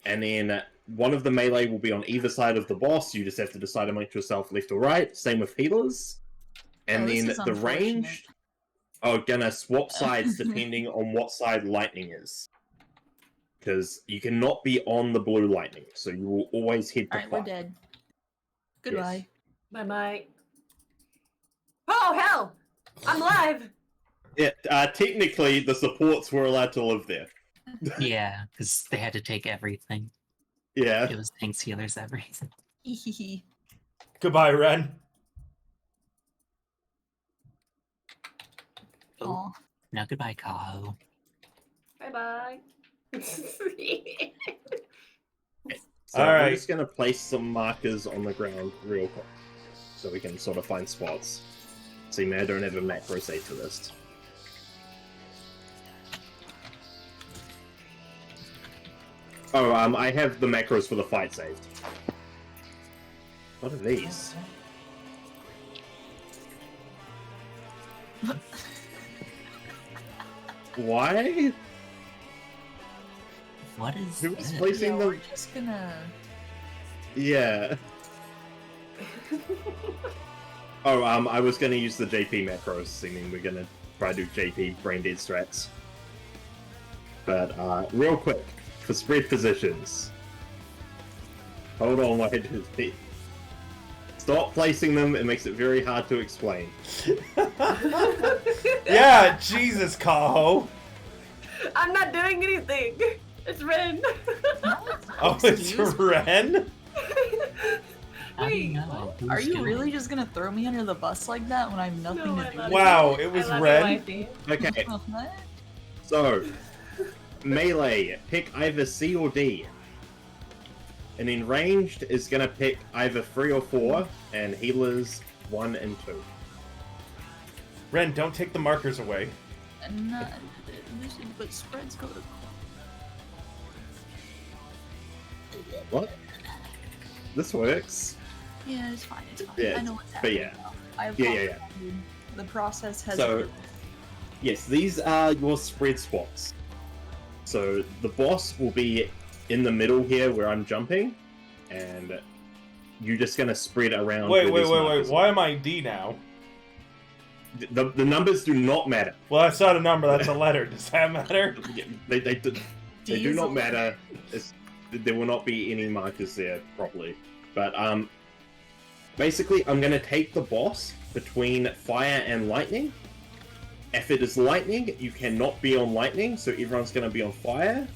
and then one of the melee will be on either side of the boss. You just have to decide amongst yourself, left or right. Same with healers, and Oh, this then is the unfortunate. range are gonna swap sides depending on what side lightning is. Because you cannot be on the blue lightning, so you will always hit the Alright, we're fire. dead. Goodbye. Bye bye. Oh, hell! I'm live! Yeah, technically, the supports were allowed to live there. Yeah, because they had to take everything. Yeah. It was tanks, healers, everything. Hehehe. Goodbye, Ren. Aw. Now goodbye, Kaho. Bye bye. So Alright. I'm just gonna place some markers on the ground real quick, so we can sort of find spots. See, man, I don't have a macro saved for this. Oh, I have the macros for the fight saved. What are these? Why? What is Who was this? placing We're them? just gonna. Yeah. Oh, I was gonna use the JP macros, seeming we're gonna try to do JP brain dead strats. But, real quick, for spread positions. Hold on, wait. Stop placing them, it makes it very hard to explain. Yeah, Jesus, Kaho. I'm not doing anything. It's Ren. Oh, it's Ren? How do you Wait, know? Are Who's you doing really it? just gonna throw me under the bus like that when I have nothing No, I to do? love with Wow, it? it was I love Ren? You, wifey. Okay, What? so, melee, pick either C or D. And then ranged is gonna pick either 3 or 4, and healers 1 and 2. Ren, don't take the markers away. No, but spreads go to. What? This works. Yeah, it's fine. It's fine. Yeah, I know what's but happening. yeah. Now. I've Yeah. The process has. So, yes, these are your spread spots. So the boss will be in the middle here where I'm jumping, and you're just gonna spread around. Wait. where these markers Why are. am I D now? The numbers do not matter. Well, that's not a number, that's a letter. Does that matter? They do is not a matter. There will not be any markers there properly. But basically, I'm gonna take the boss between fire and lightning. If it is lightning, you cannot be on lightning, so everyone's gonna be on fire.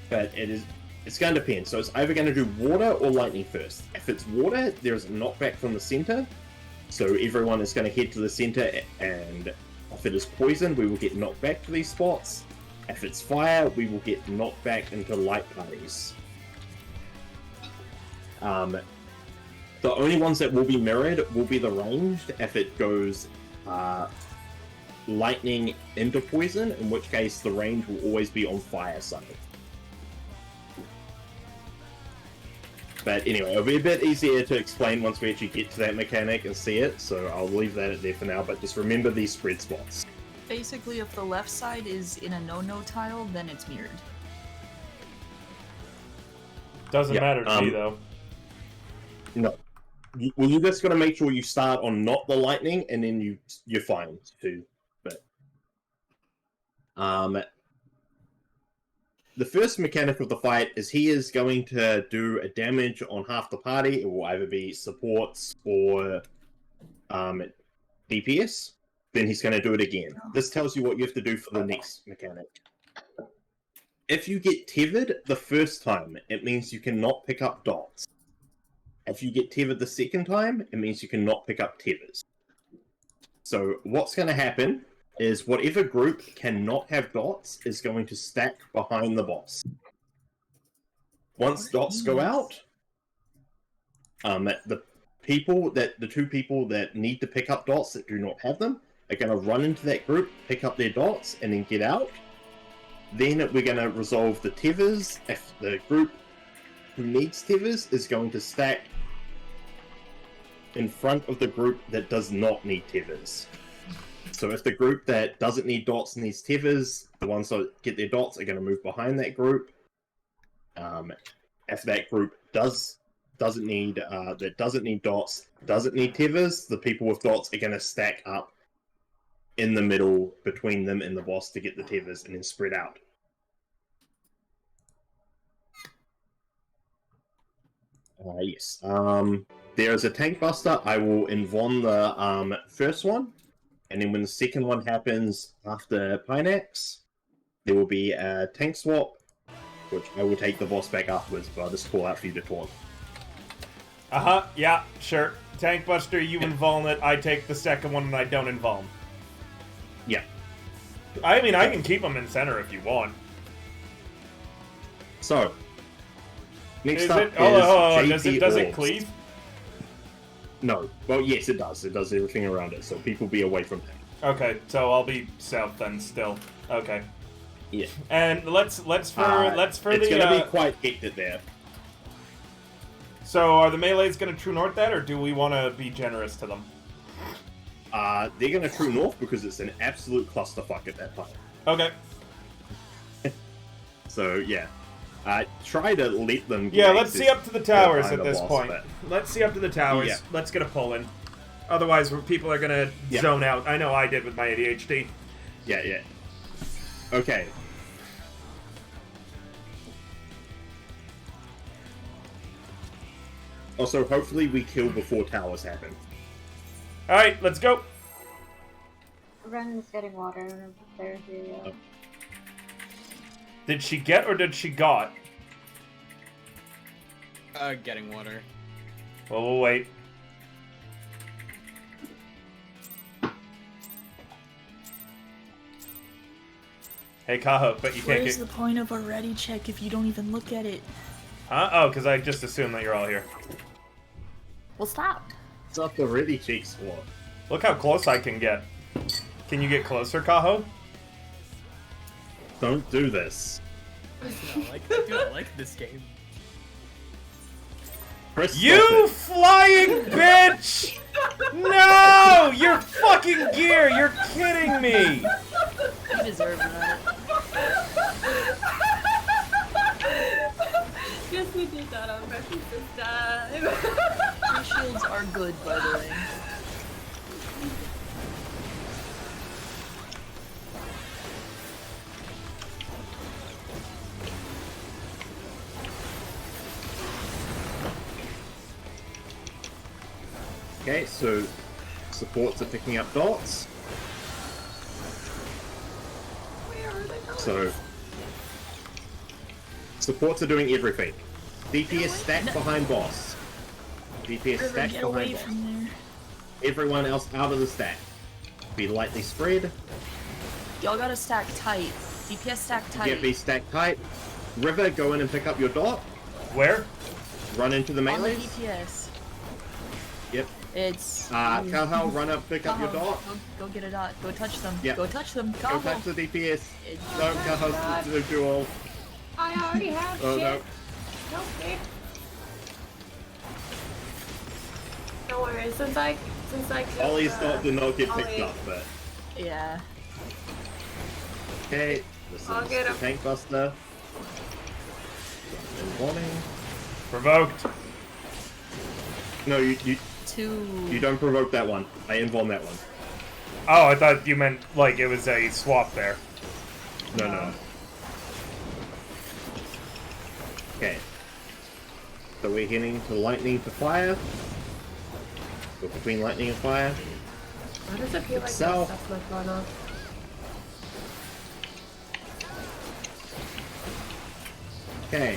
But it's gonna depend. So it's either gonna do water or lightning first. If it's water, there's a knockback from the center. So everyone is gonna head to the center, and if it is poison, we will get knocked back to these spots. If it's fire, we will get knocked back into light parties. The only ones that will be mirrored will be the ranged if it goes lightning into poison, in which case the range will always be on fire side. But anyway, it'll be a bit easier to explain once we actually get to that mechanic and see it, so I'll leave that there for now, but just remember these spread spots. Basically, if the left side is in a no-no tile, then it's mirrored. Doesn't Yeah, matter to me, though. No. Well, you just gotta make sure you start on not the lightning, and then you're fine too. But the first mechanic of the fight is he is going to do a damage on half the party. It will either be supports or DPS. Then he's going to do it again. This tells you what you have to do for the next mechanic. If you get tethered the first time, it means you cannot pick up dots. If you get tethered the second time, it means you cannot pick up tethers. So what's going to happen is whatever group cannot have dots is going to stack behind the boss. Once dots go out, the two people that need to pick up dots that do not have them are going to run into that group, pick up their dots, and then get out. Then we're going to resolve the tethers. If the group who needs tethers is going to stack in front of the group that does not need tethers. So if the group that doesn't need dots needs tethers, the ones that get their dots are going to move behind that group. If that group doesn't need dots, doesn't need tethers, the people with dots are going to stack up in the middle between them and the boss to get the tethers and then spread out. Yes. There is a tank buster. I will invon the first one, and then when the second one happens after Pineax, there will be a tank swap, which I will take the boss back afterwards, but I'll just call out for you to taunt. Yeah, sure. Tank Buster, you invuln it, I take the second one and I don't invuln. Yeah. I mean, I can keep them in center if you want. So, next Is up it? is Oh, JP does it Orbs. cleave? No. Well, yes, it does. It does everything around it, so people be away from him. Okay, so I'll be south then still. Okay. Yeah. And let's for it's the gonna be quite hectic there. So are the melees gonna true north that, or do we want to be generous to them? They're gonna true north because it's an absolute clusterfuck at that time. Okay. So yeah, try to let them. Get Yeah, let's access see up to the towers behind at the this boss, point. but- Let's see up to the towers. Yeah. Let's get a pull in. Otherwise, people are gonna Yeah. zone out. I know I did with my ADHD. Yeah, yeah. Okay. Also, hopefully we kill before towers happen. All right, let's go. Ren's getting water. I don't know if they're here yet. Did she get or did she got? Getting water. Well, we'll wait. Hey, Kaho, but you can't Where's get... the point of a ready check if you don't even look at it? Huh? Oh, because I just assumed that you're all here. Well, stop. It's not the really cheap spot. Look how close I can get. Can you get closer, Kaho? Don't do this. I like this game. Chris, stop You it. flying bitch! No! Your fucking gear! You're kidding me! You deserve that. Yes, we did that on purpose this time. Your shields are good, by the way. Okay, so supports are picking up dots. So supports are doing everything. DPS stack behind boss. DPS River, stack get behind away boss. from there. Everyone else out of the stack. Be lightly spread. Y'all gotta stack tight. DPS stack tight. Get be stacked tight. River, go in and pick up your dot. Where? Run into the On the melees. DPS. Yep. It's... Kalhal, run up, pick up your Kaho, dot. Go get a dot. Go touch them. Yeah. Go touch them. Go Kaho. touch the DPS. It's- No, Kalhal's to do all. I already have Oh shit. no. No, babe. Don't worry, since I killed, Ollie's dot did not get picked Ollie. up, but Yeah. okay. This I'll is get the him. tank buster. Warning. Provoked. No, you Two. don't provoke that one. I invuln that one. Oh, I thought you meant, like, it was a swap there. No. Okay. So we're heading to lightning to fire. Go between lightning and fire. Why does it feel like Itself. that stuff might run off? Okay.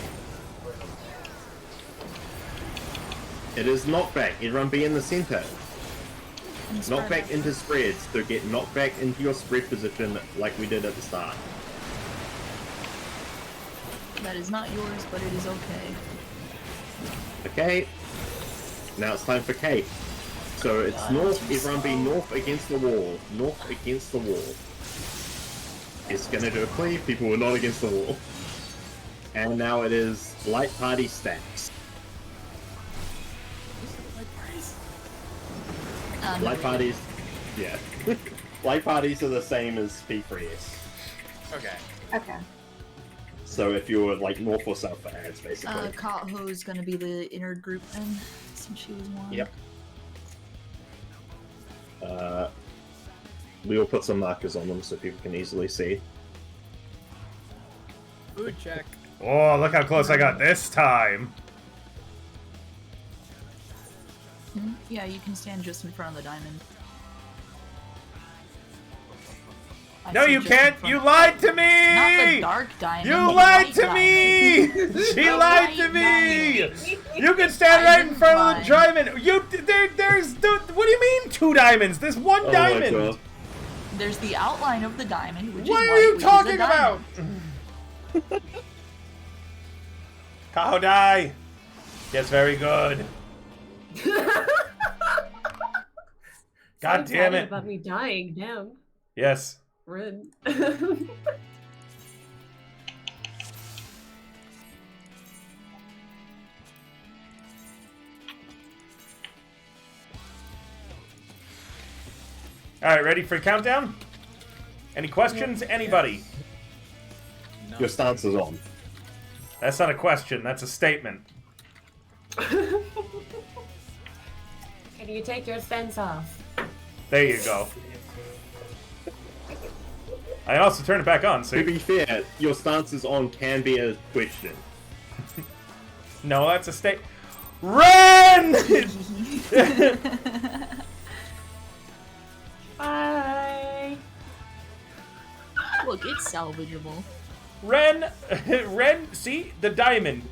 It is knockback. Everyone be in the center. Knockback into spreads. So get knocked back into your spread position like we did at the start. That is not yours, but it is okay. Okay. Now it's time for Kate. So it's God, north. too Everyone be slow. north against the wall. North against the wall. It's gonna do a cleave. People were not against the wall. And now it is light party stacks. Light parties, yeah. Light parties are the same as P3S. Okay. Okay. So if you're like north or south for ads, basically. Kaho's gonna be the inner group then, since she was one. Yep. We will put some markers on them so people can easily see. Food check. Oh, look how close I got this time. Yeah, you can stand just in front of the diamond. I No, said you just in can't. front- You lied to me. Not the dark diamond. You the lied light to me! She The lied to light me! diamond. You can stand I right in didn't front of lie. the diamond. What do you mean 2 diamonds? There's 1 Oh my diamond. god. There's the outline of the diamond, which What is are white, you which talking is a about? diamond. Kaho die. Yes, very good. God So damn excited it. about me dying, damn. Yes. Rude. All right, ready for countdown? Any questions? Anybody? No. Your stance is on. That's not a question. That's a statement. Can you take your stance off? There you go. I also turn it back on, To see? be fair, your stance is on can be a question. No, that's a state. Run! Bye. Look, it's salvageable. Ren, see? The diamond,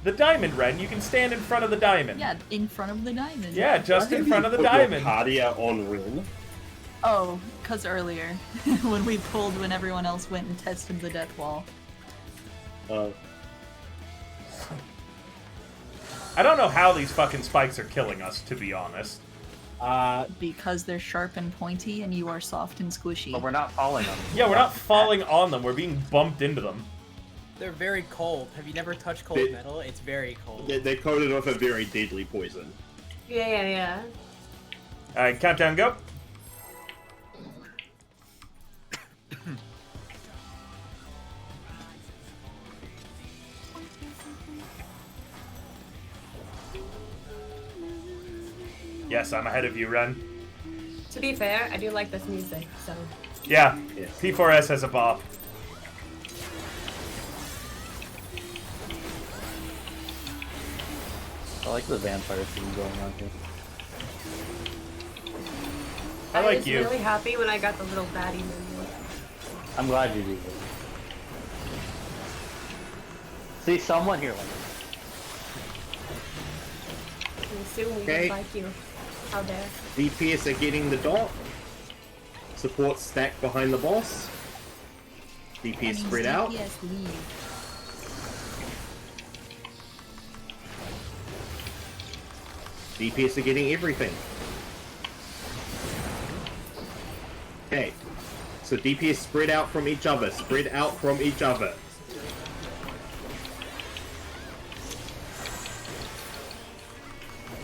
Ren. You can stand in front of the diamond. Yeah, in front of the diamond. Yeah, just in front of the Put diamond. Your Cardia on Ren. Oh, because earlier, when we pulled when everyone else went and tested the death wall. I don't know how these fucking spikes are killing us, to be honest. Because they're sharp and pointy and you are soft and squishy. But we're not falling on them. Yeah, we're not falling on them. We're being bumped into them. They're very cold. Have you never touched cold metal? It's very cold. They're coated with a very deadly poison. Yeah. Alright, countdown, go. Yes, I'm ahead of you, Ren. To be fair, I do like this music, so. Yeah, Yes. P4S has a bop. I like the vampire theme going on here. I like was you. really happy when I got the little baddie menu. I'm glad you do this. See, someone here like I assume we Okay. don't like you. How dare. DPS are getting the dot. Support stack behind the boss. DPS spread out. DPS leave. DPS are getting everything. Okay. So DPS spread out from each other. Spread out from each other.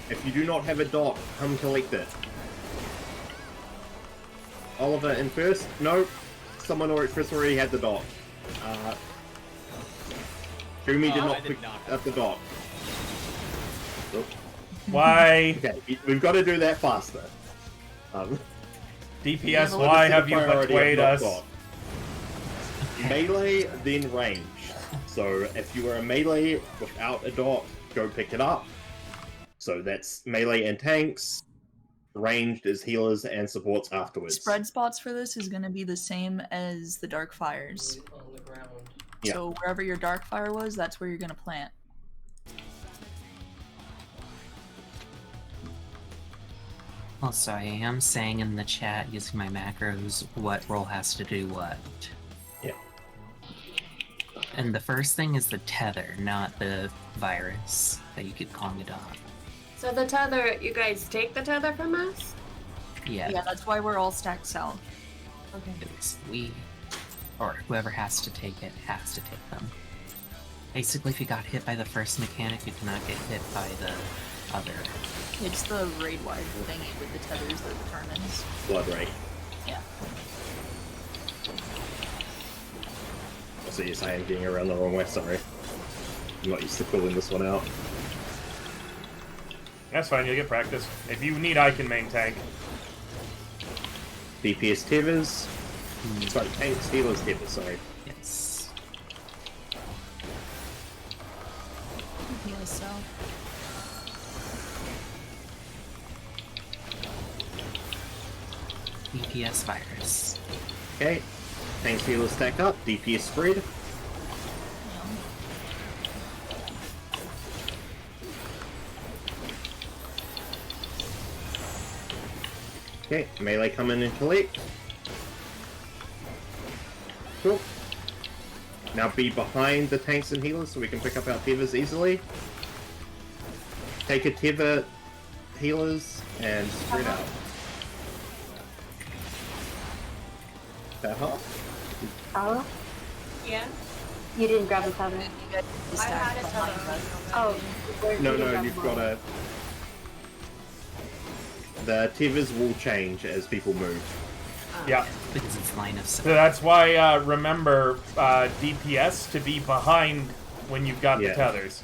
If you do not have a dot, come collect it. Oliver in first? No. Someone first already had the dot. Jeremy did Oh, not I did pick not. up the dot. Nope. Why? Okay, we've got to do that faster. DPS, I'll why just set have a you priority of betrayed not us? dot. Melee, then range. So if you are a melee without a dot, go pick it up. So that's melee and tanks. Ranged is healers and supports afterwards. Spread spots for this is going to be the same as the dark fires. Yeah. So wherever your dark fire was, that's where you're going to plant. Also, I am saying in the chat using my macros what role has to do what. Yeah. And the first thing is the tether, not the virus that you could calm it off. So the tether, you guys take the tether from us? Yeah, Yeah, that's why we're all stacked south. Okay. it's we, or whoever has to take it has to take them. Basically, if you got hit by the first mechanic, you cannot get hit by the other. It's the raid-wide thingy with the tethers that determines. Blood Ray. Yeah. Also, yes, I am getting around the wrong way, sorry. I'm not used to pulling this one out. That's fine, you'll get practice. If you need, I can main tank. DPS tethers. Sorry, tanks, healers, tethers, sorry. Yes. Yeah, so. DPS virus. Okay. Tanks, healers stack up. DPS spread. Okay, melee come in and collect. Cool. Now be behind the tanks and healers so we can pick up our tethers easily. Take a tether healers and spread out. Oh, Yeah. you didn't grab the tether. I had a tether. Oh, where No, did you no, grab you've the got tether? to... The tethers will change as people move. Yeah. Because it's line of sight. So that's why, remember, DPS to be behind when you've got the tethers.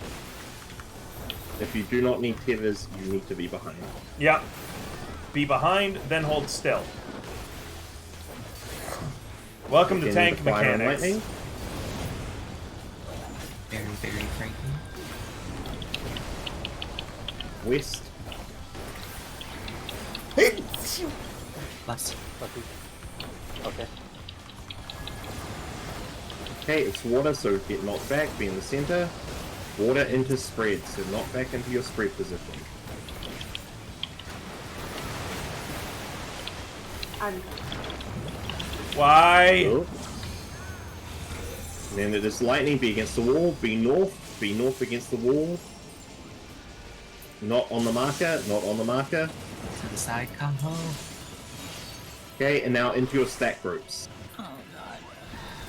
If you do not need tethers, you need to be behind. Yep. Be behind, then hold still. Welcome to tank mechanics. Very, very frightening. West. Less. Okay. Okay, it's water, so get knocked back, be in the center. Water into spread, so knock back into your spread position. Why? Oh. And then it is lightning, be against the wall, be north against the wall. Not on the marker, not on the marker. To the side, Kaho. Okay, and now into your stack groups. Oh god.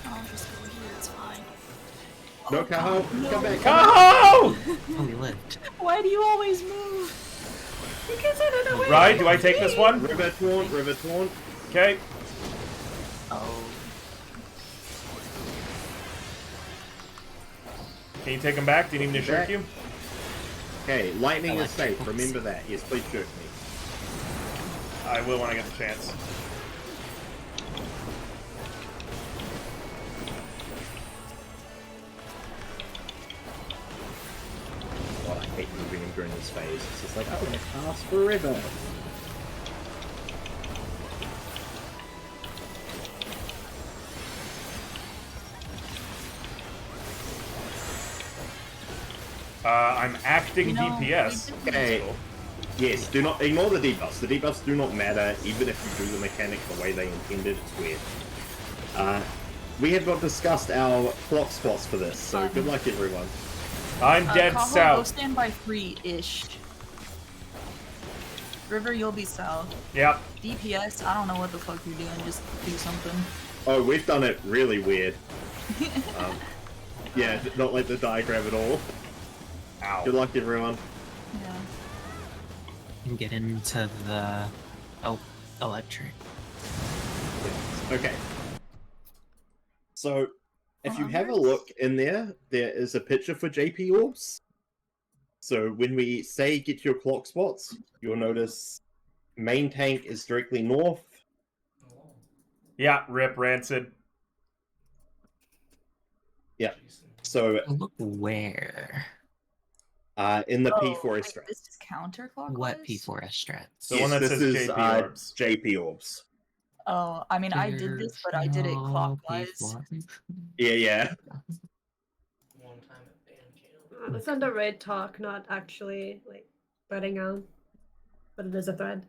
I'll just go here, it's fine. No, Kaho, no. come back, Kaho! Oh, we lived. Why do you always move? Because I don't know where. Right, do I take this one? River taunt. Okay. Oh. Can you take him back? Do you need me to shirk you? Okay, lightning is safe, remember that. Yes, please shirk me. I will when I get the chance. God, I hate moving him during this phase. It's just like, oh, it lasts forever. I'm acting DPS. Okay. Yes, do not ignore the debuffs. The debuffs do not matter, even if you do the mechanic the way they intended. It's weird. We have not discussed our clock spots for this, so good luck, everyone. I'm dead Kaho, south. Go stand by 3-ish. River, you'll be south. Yep. DPS, I don't know what the fuck you're doing. Just do something. Oh, we've done it really weird. Yeah, not like the diagram at all. Ow. Good luck, everyone. Yeah. And get into the electric. Okay. So, if you have a look in there, there is a picture for JP orbs. So when we say get to your clock spots, you'll notice main tank is directly north. Yeah, rip Rancid. Yeah. So look where? In the Oh, P4S wait, strats. this is counterclockwise? What P4S strats? The one that this says is JP orbs. JP orbs. Oh, I mean, I did this, but I did it clockwise. Yeah. It's under red talk, not actually like threading out, but it is a thread.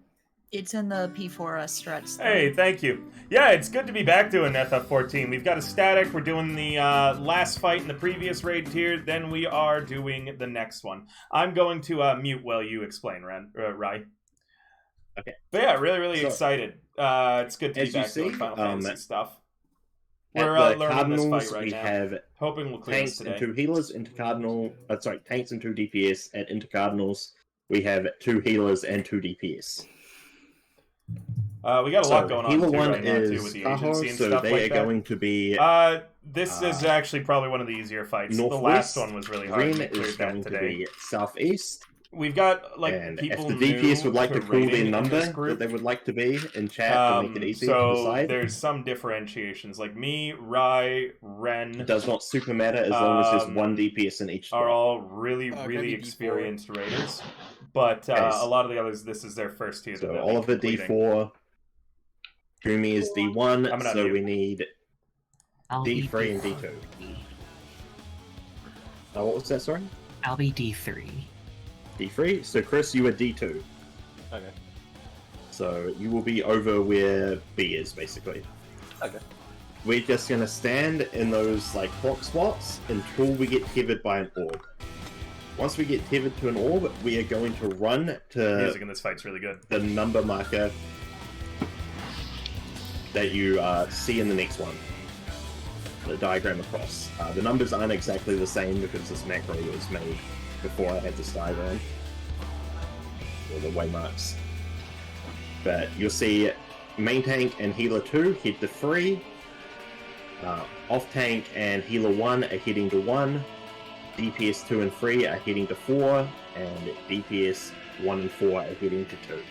It's in the P4S strats. Hey, thank you. Yeah, it's good to be back doing FF14. We've got a static. We're doing the last fight in the previous raid tier. Then we are doing the next one. I'm going to mute while you explain, Rai. Okay. But yeah, really excited. It's good to be back doing Final Fantasy stuff. We're learning this fight right now. Have hoping we'll clear tanks this today. and 2 healers, tanks and 2 DPS. At Intercardinals, we have 2 healers and 2 DPS. We got a lot going on healer too one right now too with the Kaho, agency and so stuff they like are that. going to be. This is actually probably one of the easier fights. The last one was really hard. Ren We cleared is that going to today. be southeast. We've got like And people if the DPS would like to call their raiding number this group. that they would like to be in chat to make it easy to So decide. there's some differentiations. Like me, Rai, Ren. It does not super matter as long as there's 1 DPS in each. Are all really experienced raiders, but a lot of the others, this is their first tier. So Oliver D4, Jumi is D1, so mute. we need I'll be D3 and D2. What was that, sorry? I'll be D3. D3? So Chris, you are D2. Okay. So you will be over where B is, basically. Okay. We're just gonna stand in those like clock spots until we get tethered by an orb. Once we get tethered to an orb, we are going to run to music in this fight's really good. The number marker that you see in the next one. The diagram across. The numbers aren't exactly the same because this macro was made before I had this diagram. Or the waymarks. But you'll see main tank and healer 2 head to 3. Off tank and healer 1 are heading to 1. DPS 2 and 3 are heading to 4, and DPS 1 and 4 are heading to 2.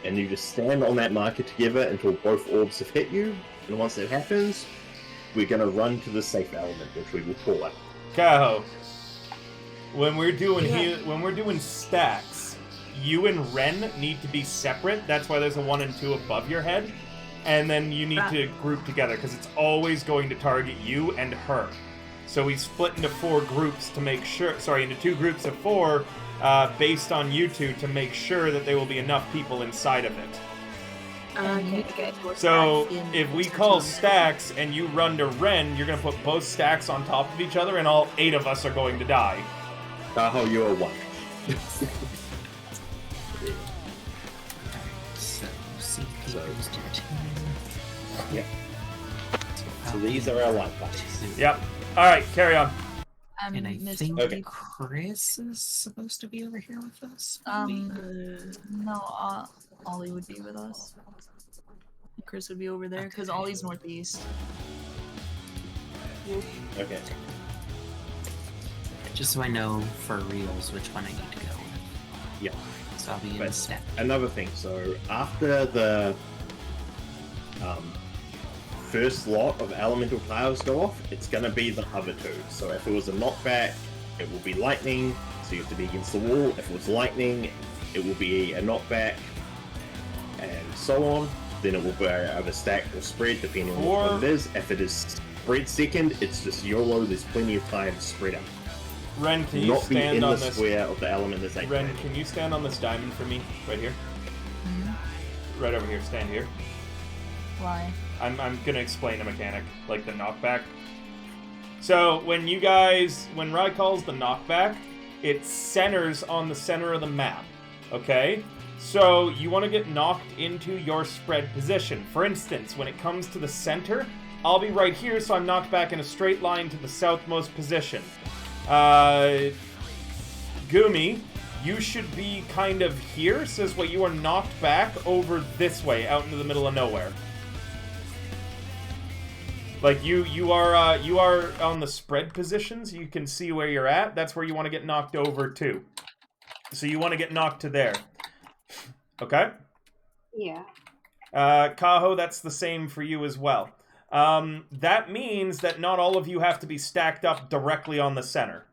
And you just stand on that marker together until both orbs have hit you, and once that happens, we're going to run to the safe element, which we will call it. Kaho, when we're doing stacks, you and Ren need to be separate. That's why there's a 1 and 2 above your head. And then you need to group together, because it's always going to target you and her. So we split into 4 groups to make sure, into 2 groups of 4, based on you two, to make sure that there will be enough people inside of it. Okay. So if we call stacks and you run to Ren, you're going to put both stacks on top of each other, and all 8 of us are going to die. Kaho, you are 1. So, yeah. So these are our life bodies. Yep. Alright, carry on. And I think Chris is supposed to be over here with us. No, Ollie would be with us. Chris would be over there, because Ollie's northeast. Okay. Just so I know for reals which one I need to go with. Yeah. So I'll be in step. Another thing, so after the first lot of elemental tiles go off, it's going to be the other 2. So if it was a knockback, it will be lightning, so you have to be against the wall. If it was lightning, it will be a knockback, and so on. Then it will be either stack or spread, depending on what it is. If it is spread second, it's just YOLO, there's plenty of time to spread out. Ren, can you stand on this square of the element that's Ren, can you stand on this diamond for me? Right here? Mm-hmm. Right over here, stand here. Why? I'm gonna explain a mechanic, like the knockback. So when Rai calls the knockback, it centers on the center of the map, okay? So you want to get knocked into your spread position. For instance, when it comes to the center, I'll be right here, so I'm knocked back in a straight line to the southmost position. Gumi, you should be kind of here, so this way you are knocked back over this way, out into the middle of nowhere. Like you are on the spread positions. You can see where you're at. That's where you want to get knocked over to. So you want to get knocked to there. Okay? Yeah. Kaho, that's the same for you as well. That means that not all of you have to be stacked up directly on the center.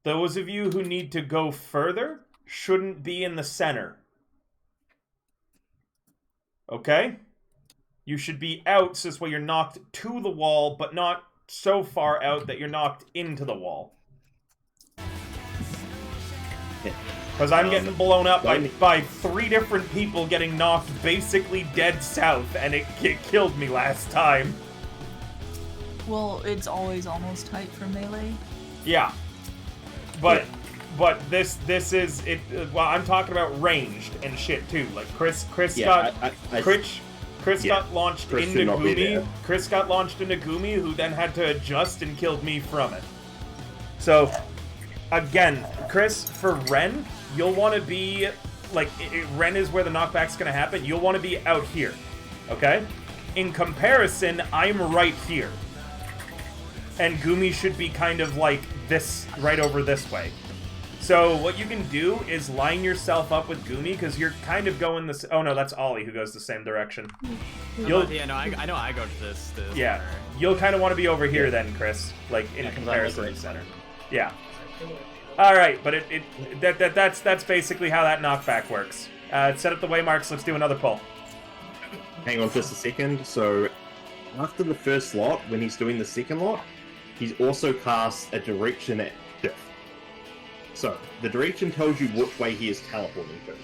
Those of you who need to go further shouldn't be in the center. Okay? You should be out, so this way you're knocked to the wall, but not so far out that you're knocked into the wall. Because I'm getting blown up by 3 different people getting knocked basically dead south, and it killed me last time. Well, it's always almost tight for melee. Yeah. But this is it. Well, I'm talking about ranged and shit too. Like Chris got launched into Gumi. Chris got launched into Gumi, who then had to adjust and killed me from it. So again, Chris, for Ren, you'll want to be like Ren is where the knockback's going to happen. You'll want to be out here, okay? In comparison, I'm right here. And Gumi should be kind of like this, right over this way. So what you can do is line yourself up with Gumi, because you're kind of going this... Oh no, that's Ollie who goes the same direction. I know I go to this yeah, center. You'll kind of want to be over here then, Chris, like in comparison to the center. Yeah. Alright, but that's basically how that knockback works. Set up the waymarks, let's do another pull. Hang on just a second. So, after the first lot, when he's doing the second lot, he's also cast a direction at diff. So, the direction tells you which way he is teleporting to.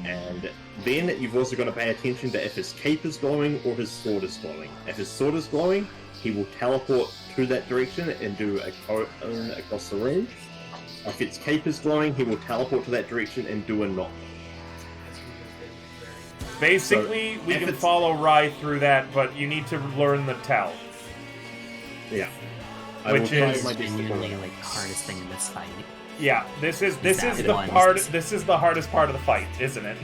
And then you've also got to pay attention to if his cape is glowing or his sword is glowing. If his sword is glowing, he will teleport to that direction and do a cone across the room. If its cape is glowing, he will teleport to that direction and do a knock. Basically, we can follow Rai through that, but you need to learn the tell. Yeah. Which is genuinely like the hardest thing in this fight. Yeah, this is the hardest part of the fight, isn't it?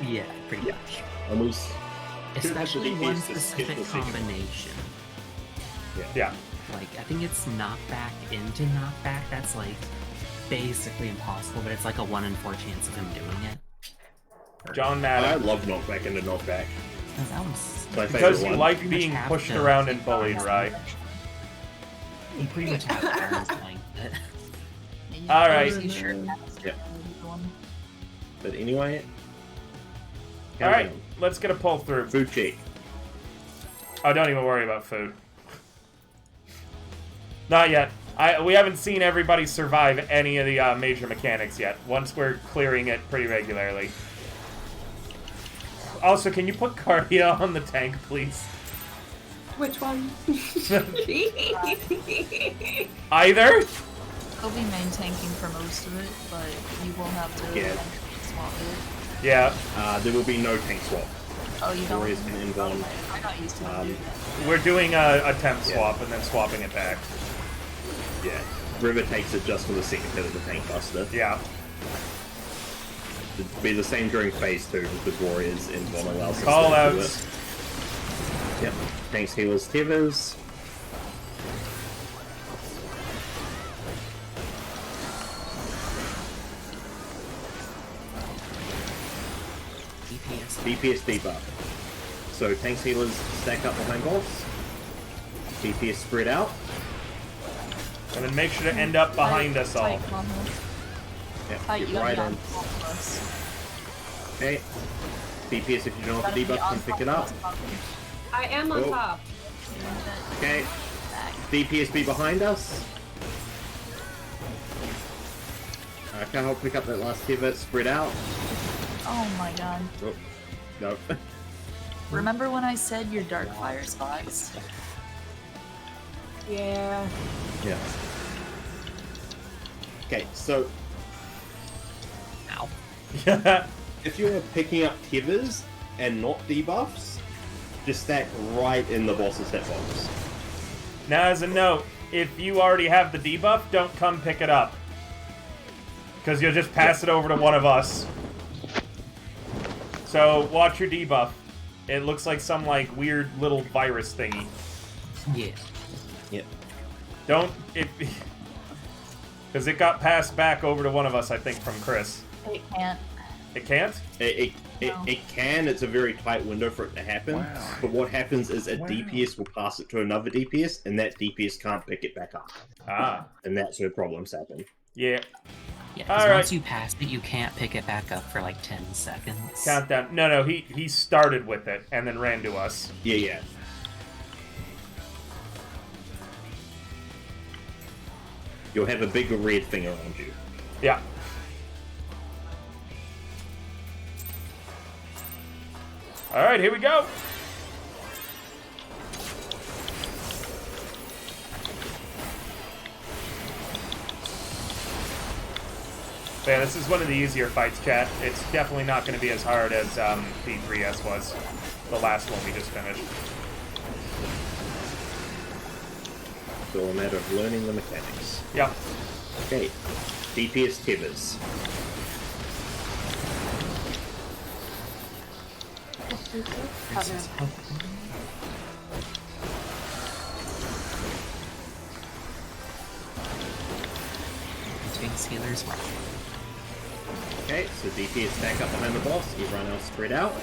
Yeah, pretty much. And we Especially one DPS to skip specific the second. combination. Yeah. Like, I think it's knockback into knockback. That's like basically impossible, but it's like a 1 in 4 chance of him doing it. John I Madden. love knockback into knockback. Oh, that was My Because favorite you one. like Pretty much being have pushed to- around and bullied, right? You pretty much have turns playing it. All right. Yep. But anyway. All right, let's get a pull through. Food check. Oh, don't even worry about food. Not yet. We haven't seen everybody survive any of the major mechanics yet. Once we're clearing it pretty regularly. Also, can you put cardio on the tank, please? Which one? Either? I'll be main tanking for most of it, but you will have to Yeah. swap it. Yeah. There will be no tank swap. Oh, you don't? Warriors can invuln. I'm not used to doing that. We're doing a temp swap and then swapping it back. Yeah. River takes it just for the second hit of the tank buster. Yeah. It'd be the same during phase 2 because Warriors invuln allows us Call to do outs. it. Yep. Thanks healers, Tevers. DPS debuff. So tanks healers stack up behind boss. DPS spread out. And then make sure to end up behind us all. Yep, Fight, get you gotta right be on. top of us. Okay. DPS if you don't have Gotta the be debuff on can pick top it of up. us. I am on Oh. top. Okay. DPS be behind us. Okay, I'll pick up that last pivot, spread out. Oh my god. Oh, no. Remember when I said your dark fire spots? Yeah. Yeah. Okay, so Ow. if you're picking up tethers and not debuffs, just stack right in the boss's hitbox. Now, as a note, if you already have the debuff, don't come pick it up. Because you'll just pass it over to one of us. So, watch your debuff. It looks like some, like, weird little virus thingy. Yeah. Yep. Don't... Because it got passed back over to one of us, I think, from Chris. It can't. It can't? It No. can, it's a very tight window for it to happen, but what happens is a DPS will pass it to another DPS, and that DPS can't pick it back up. Ah. And that's where problems happen. Yeah. Yeah, because All right. once you pass it, you can't pick it back up for like 10 seconds. Countdown. No, he started with it and then ran to us. Yeah. You'll have a big red thing around you. Yeah. Alright, here we go. Yeah, this is one of the easier fights, chat. It's definitely not going to be as hard as P3S was, the last one we just finished. It's all a matter of learning the mechanics. Yep. Okay, DPS tethers. Tanks healers rock. Okay, so DPS stack up behind the boss, everyone else spread out.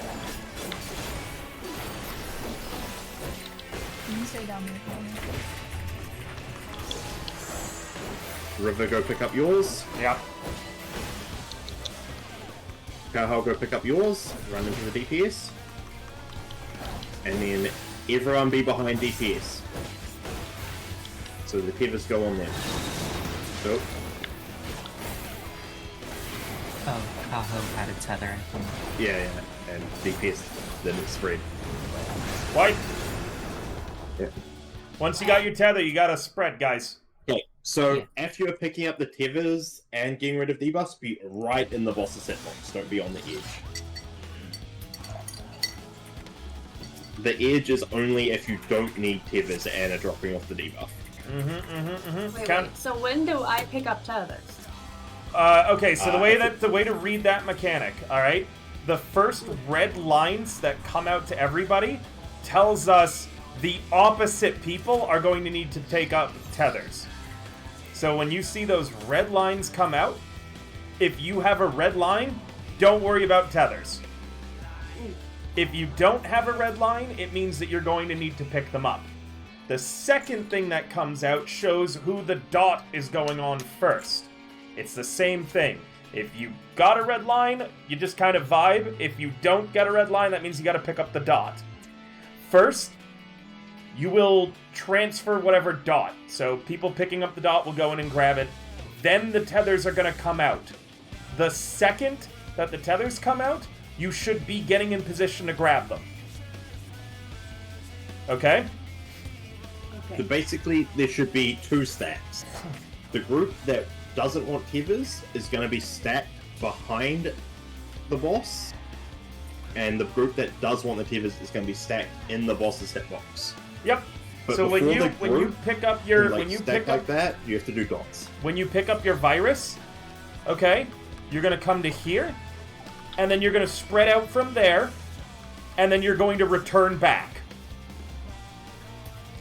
Can you stay down there for me? River, go pick up yours. Yep. Kahal, go pick up yours. Run into the DPS. And then everyone be behind DPS. So the tethers go on them. So, Oh, Kaho had a tether, I think. yeah, and DPS then it spread. White. Yeah. Once you got your tether, you got to spread, guys. Okay, so Yeah. after you're picking up the tethers and getting rid of debuffs, be right in the boss's hitbox. Don't be on the edge. The edge is only if you don't need tethers and are dropping off the debuff. Wait. So when do I pick up tethers? Okay, so the way to read that mechanic, all right, the first red lines that come out to everybody tells us the opposite people are going to need to take up tethers. So when you see those red lines come out, if you have a red line, don't worry about tethers. If you don't have a red line, it means that you're going to need to pick them up. The second thing that comes out shows who the dot is going on first. It's the same thing. If you got a red line, you just kind of vibe. If you don't get a red line, that means you got to pick up the dot. First, you will transfer whatever dot. So people picking up the dot will go in and grab it. Then the tethers are going to come out. The second that the tethers come out, you should be getting in position to grab them. Okay? So basically, there should be 2 stacks. The group that doesn't want tethers is going to be stacked behind the boss, and the group that does want the tethers is going to be stacked in the boss's hitbox. Yep. But so when you pick up your that, you have to do dots. When you pick up your virus, okay, you're going to come to here, and then you're going to spread out from there, and then you're going to return back.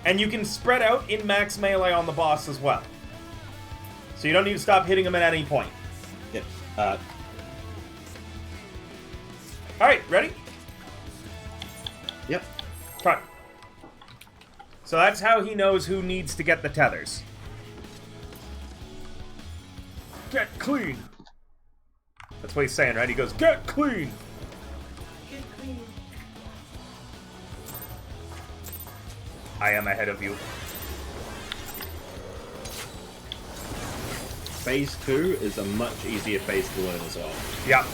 And you can spread out in max melee on the boss as well. So you don't need to stop hitting him at any point. Yep. Alright, ready? Yep. Fine. So that's how he knows who needs to get the tethers. Get clean! That's what he's saying, right? He goes, get clean! Get clean. I am ahead of you. Phase 2 is a much easier phase to learn as well. Yeah.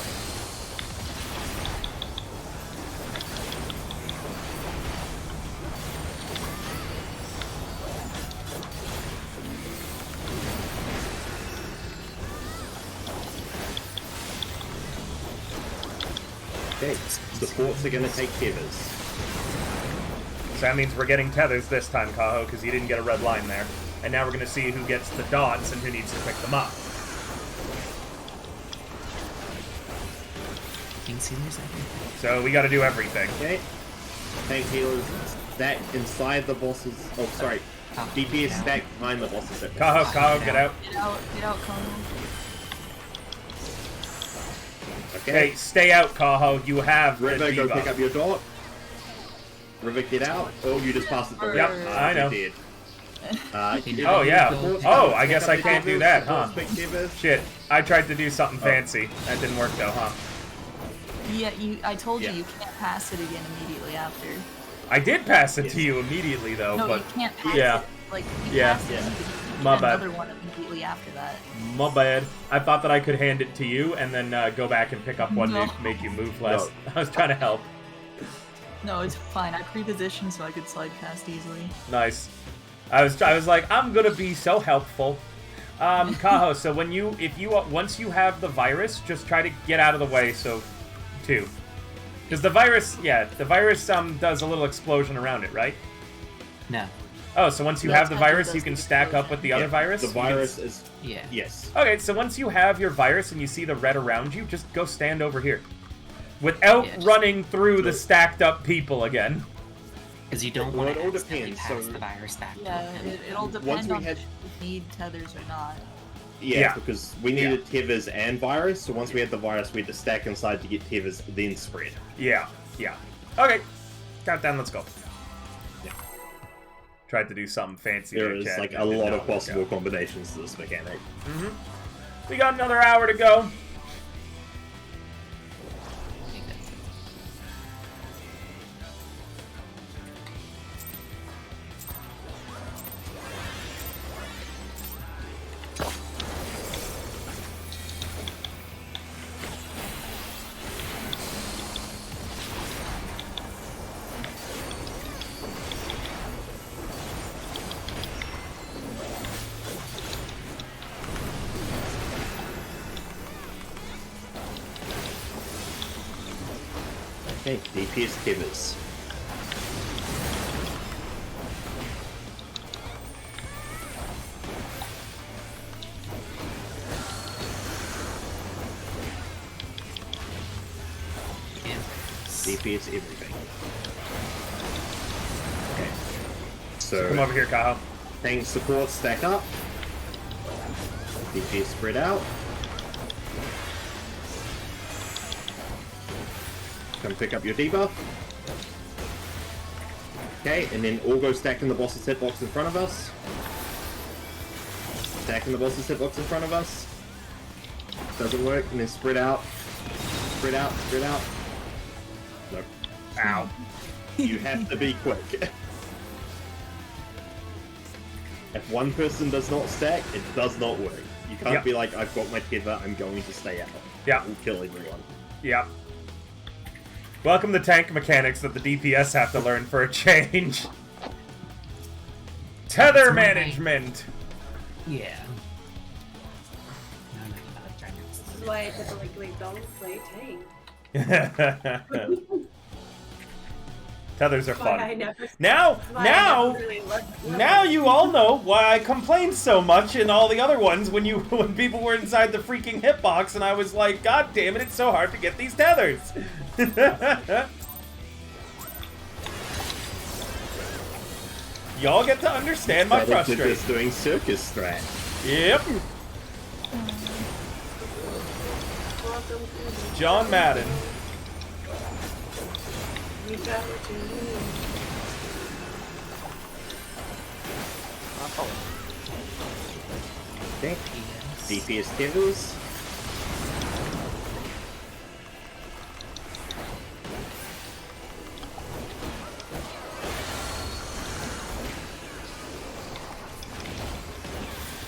Okay, supports are going to take tethers. So that means we're getting tethers this time, Kaho, because you didn't get a red line there. And now we're going to see who gets the dots and who needs to pick them up. So we got to do everything. Okay. Tank healers stack inside the bosses. Oh, sorry. DPS stack behind the bosses. Kaho, get out. Get out, Kaho. Okay, stay out, Kaho. You have the River, go debuff. pick up your dot. River, get out. Oh, you just passed the dot. Yep, I know. Did. Oh, yeah. Oh, I guess I can't do that, huh? Tethers. Shit. I tried to do something fancy. That didn't work, though, huh? Yeah, I told you you can't pass it again immediately after. I did pass it to you immediately, though, No, but... you can't pass yeah. it. Like, you Yeah. passed it, you My get bad. another one immediately after that. My bad. I thought that I could hand it to you and then go back and pick up one No. to make you move less. I was trying to help. No, it's fine. I pre-positioned so I could slide past easily. Nice. I was like, I'm gonna be so helpful. Kaho, so once you have the virus, just try to get out of the way, so, too. Because the virus does a little explosion around it, right? No. Oh, so once you have the virus, you can stack up with the other virus? The virus is... Yeah. Yes. Okay, so once you have your virus and you see the red around you, just go stand over here. Without running through the stacked up people again. Because you don't Well, want it to all accidentally depends, pass so- the virus back to Yeah, him. it'll Once depend we on had- if you need tethers or not. Yeah, because we needed tethers and virus, so once we had the virus, we had to stack inside to get tethers, then spread. Yeah. Okay. Countdown, let's go. Yeah. Tried to do something fancy. There there, is chat, like and a did lot not of work possible out. combinations to this mechanic. We got another hour to go. Okay, DPS tethers. DPS everything. Okay. So Come over here, Kaho. tank support stack up. DPS spread out. Come pick up your debuff. Okay, and then all go stack in the boss's hitbox in front of us. Stack in the boss's hitbox in front of us. Doesn't work, and then spread out. Spread out, spread out. Nope. Ow. You have to be quick. If one person does not stack, it does not work. You can't be like, I've got my tether, I'm going to stay out. Yeah. We'll kill everyone. Yeah. Welcome to tank mechanics that the DPS have to learn for a change. Tether management! Yeah. This is why I typically don't play tank. Tethers are That's why I fun. never- Now, that's why I never really loved them. now you all know why I complained so much in all the other ones when people were inside the freaking hitbox and I was like, God damn it, it's so hard to get these tethers. Y'all get to understand my frustration. Just doing circus strat. Yep. John Madden. You got what you need. Okay. DPS tethers.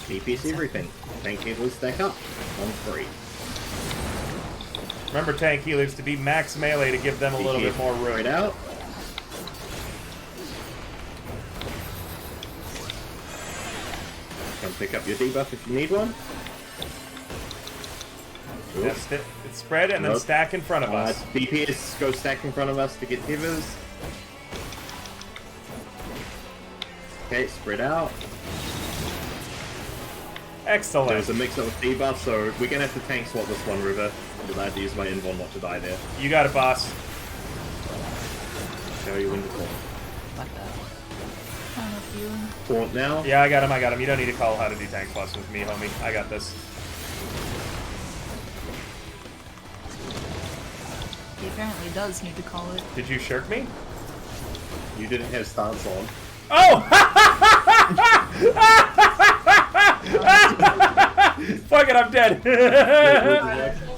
DPS everything. Tank healers stack up. On 3. Remember tank healers to be max melee to give them a little bit more room. Right out. Come pick up your debuff if you need one. Yes, it's spread and then Nope. stack in front of us. DPS go stack in front of us to get tethers. Okay, spread out. Excellent. There's a mix up with debuff, so we're gonna have to tank swap this one, River. Because I had to use my invuln not to die there. You got it, boss. Show you when to taunt. I don't know if you... Taunt now. Yeah, I got him, I got him. You don't need to call how to do tank plus with me, homie. I got this. He apparently does need to call it. Did you shirk me? You didn't have stance on. Oh! Fuck it, I'm dead.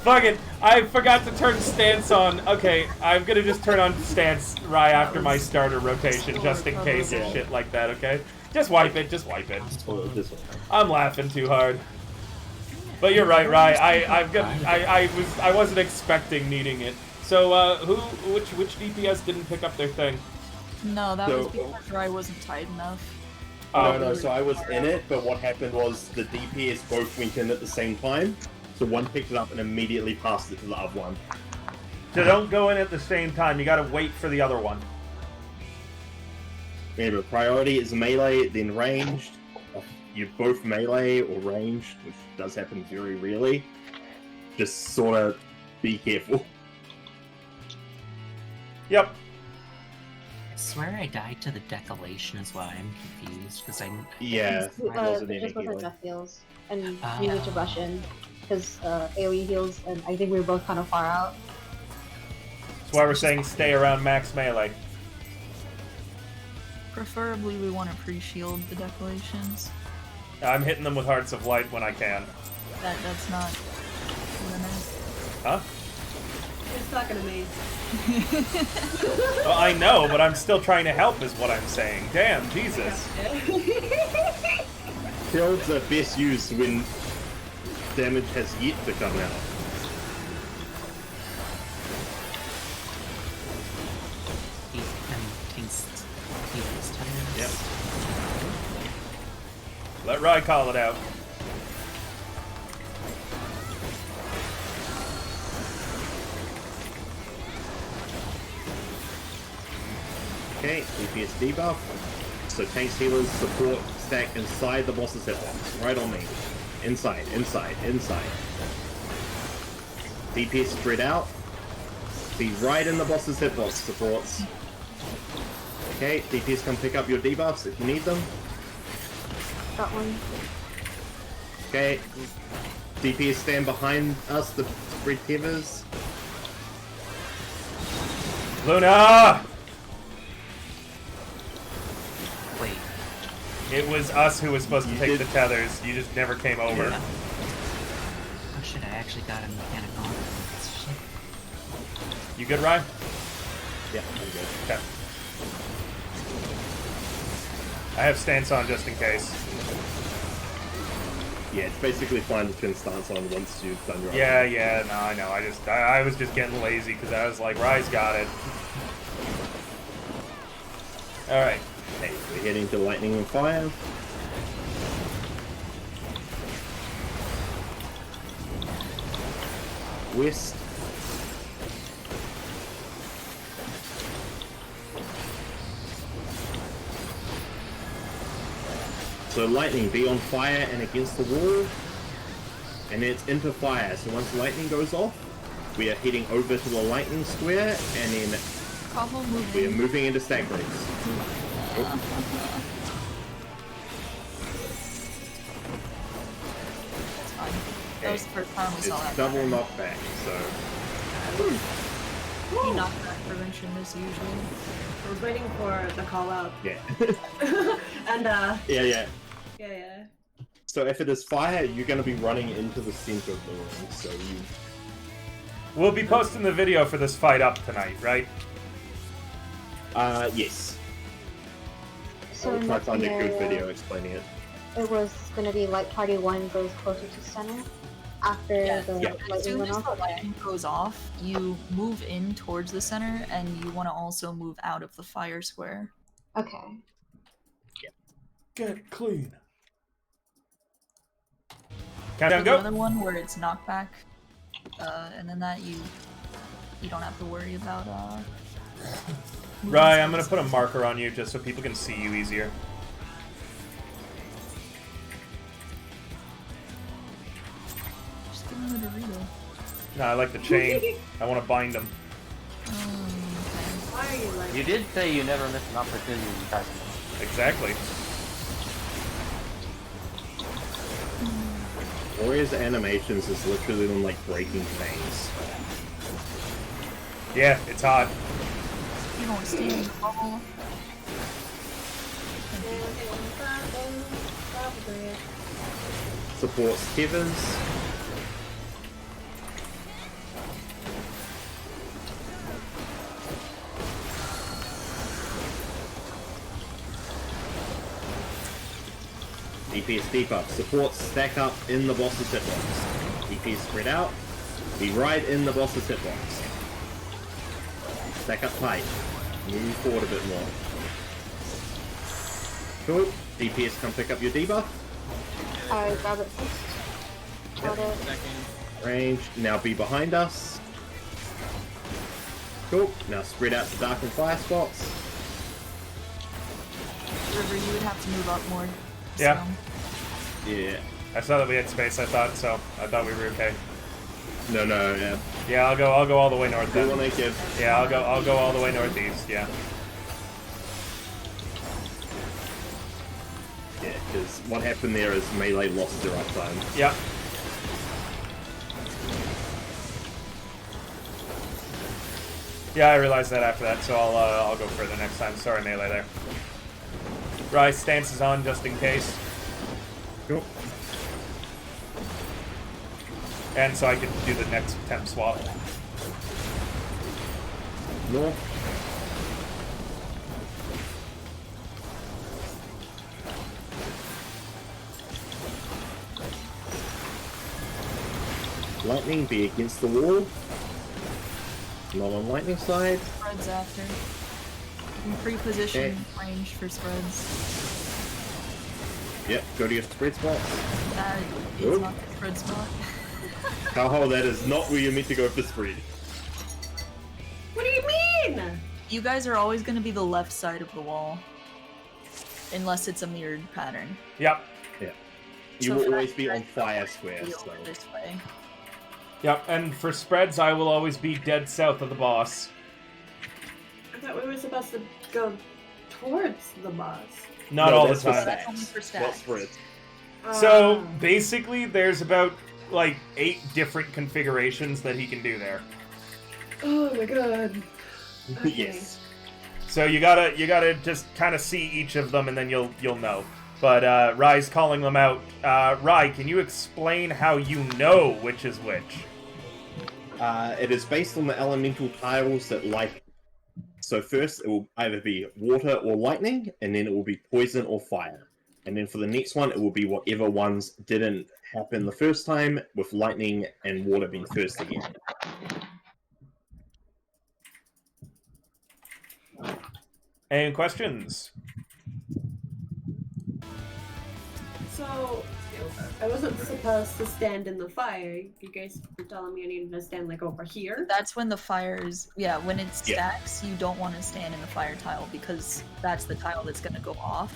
Fuck it. I forgot to turn stance on. Okay, I'm gonna just turn on stance right after my starter rotation, just in case of shit like that, okay? Just wipe it, just wipe it. I'm laughing too hard. But you're right, Rye. I wasn't expecting needing it. So, which DPS didn't pick up their thing? No, that was because I wasn't tight enough. No, so I was in it, but what happened was the DPS both went in at the same time. So one picked it up and immediately passed it to the other one. So don't go in at the same time. You gotta wait for the other one. Remember, priority is melee, then ranged. You're both melee or ranged, which does happen very rarely. Just sort of be careful. Yep. I swear I died to the decolation is why I'm confused, because I'm... Yeah, It just wasn't enough heals, and we need to rush in, because AoE heals, and I think we were both kind of far out. That's why we're saying stay around max melee. Preferably we want to pre-shield the decolations. I'm hitting them with Hearts of Light when I can. That's not... Huh? It's not gonna be. Well, I know, but I'm still trying to help is what I'm saying. Damn, Jesus. Shields are best used when damage has yet to come out. Yep. Let Rye call it out. Okay, DPS debuff. So tanks, healers, support, stack inside the boss's hitbox. Right on me. Inside, inside, inside. DPS spread out. Be right in the boss's hitbox, supports. Okay, DPS come pick up your debuffs if you need them. Got one. Okay, DPS stand behind us, the Spread Tethers. Luna! Wait. It was us who was supposed to take the tethers. You just never came over. Yeah. Oh shit, I actually got a mechanic on. Shit. You good, Ryan? Yeah, I'm good. Okay. I have stance on just in case. Yeah, it's basically fine to turn stance on once you've done your Yeah, no, I know. I was just getting lazy because I was like, Rye's got it. Alright. Okay, we're heading to lightning and fire. West. So lightning, be on fire and against the wall. And it's into fire. So once lightning goes off, we are heading over to the lightning square and then we are moving into stack breaks. Oh. That's fine. That was the first time we saw that. It's double knockback, so... Knockback prevention as usual. I was waiting for the call out. Yeah. And Yeah. yeah. So if it is fire, you're going to be running into the center of the ring, so you... We'll be posting the video for this fight up tonight, right? Yes. So I'll try to find a good area, video explaining it. It was gonna be like party 1 goes closer to center after the As lightning soon went as off. the lightning goes off, you move in towards the center, and you want to also move out of the fire square. Okay. Get clean. For Countdown, the go! other one where it's knockback, and then that you don't have to worry about. Rye, I'm gonna put a marker on you just so people can see you easier. Just give him a Dorito. No, I like the chain. I want to bind them. Why are you like You did say you never miss an opportunity to pass them. Exactly. Warrior's animations is literally them like breaking things. Yeah, it's hot. You don't stay in the bubble. Supports Tethers. DPS debuff. Supports stack up in the boss's hitbox. DPS spread out. Be right in the boss's hitbox. Stack up tight. Move forward a bit more. Cool. DPS come pick up your debuff. I grab it first. Got it. Range. Now be behind us. Cool. Now spread out to dark and fire spots. River, you would have to move up more. Yeah. So. Yeah. I saw that we had space, I thought, so I thought we were okay. No, yeah. Yeah, I'll go all the way north then. Cool, give. Yeah, I'll go all the way northeast, yeah. Yeah, because what happened there is melee lost their uptime. Yep. Yeah, I realized that after that, so I'll go further next time. Sorry, melee there. Rise stance is on just in case. Cool. And so I can do the next temp swap. North. Lightning be against the wall. Not on lightning side. Spreads after. In pre-position range for spreads. Yep, go to your spread spot. That is not the spread spot. Kaho, that is not where you're meant to go for spread. What do you mean? You guys are always going to be the left side of the wall. Unless it's a mirrored pattern. Yep. Yeah. You So will for always that, be you on guys fire don't square, be so... over this way. Yep, and for spreads, I will always be dead south of the boss. I thought we were supposed to go towards the boss. Not No, all the that's for time. That's only for Not stacks. spreads. So basically, there's about like 8 different configurations that he can do there. Oh my god. Okay. Yes. So you gotta just kind of see each of them, and then you'll know. But Rai's calling them out. Rai, can you explain how you know which is which? It is based on the elemental tiles that like. So first, it will either be water or lightning, and then it will be poison or fire. And then for the next one, it will be whatever ones didn't happen the first time, with lightning and water being first again. Any questions? So, I wasn't supposed to stand in the fire. You guys were telling me I needed to stand like over here. That's when the fires, yeah, when it Yeah. stacks, you don't want to stand in the fire tile because that's the tile that's going to go off.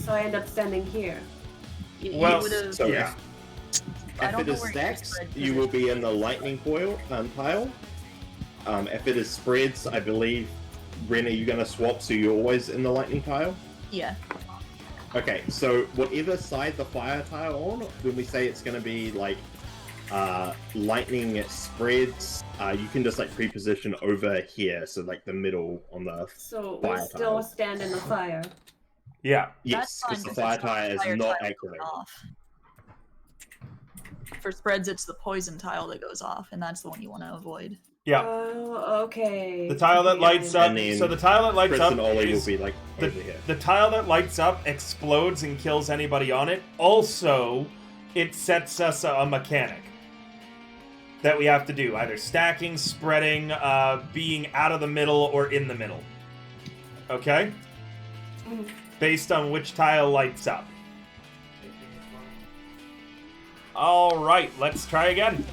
So I end up standing here. Well, you would've, So Yeah. I if don't it know is where stacks, spread you will be in the lightning tile. If it is spreads, I believe, Ren, are you going to swap so you're always in the lightning tile? yeah. Okay, so whatever side the fire tile on, when we say it's going to be like lightning spreads, you can just like pre-position over here, so like the middle on the So fire we still tile. stand in the fire. Yeah. Yes, That's because fine, the fire it's not tile the is fire not tile going activated. off. For spreads, it's the poison tile that goes off, and that's the one you want to avoid. Yeah. Oh, okay. The tile that lights up. And then So the tile that lights Fritz up and Ollie will is be like the, over here. the tile that lights up explodes and kills anybody on it. Also, it sets us a mechanic that we have to do, either stacking, spreading, being out of the middle, or in the middle. Okay? Mhm. Based on which tile lights up. Alright, let's try again.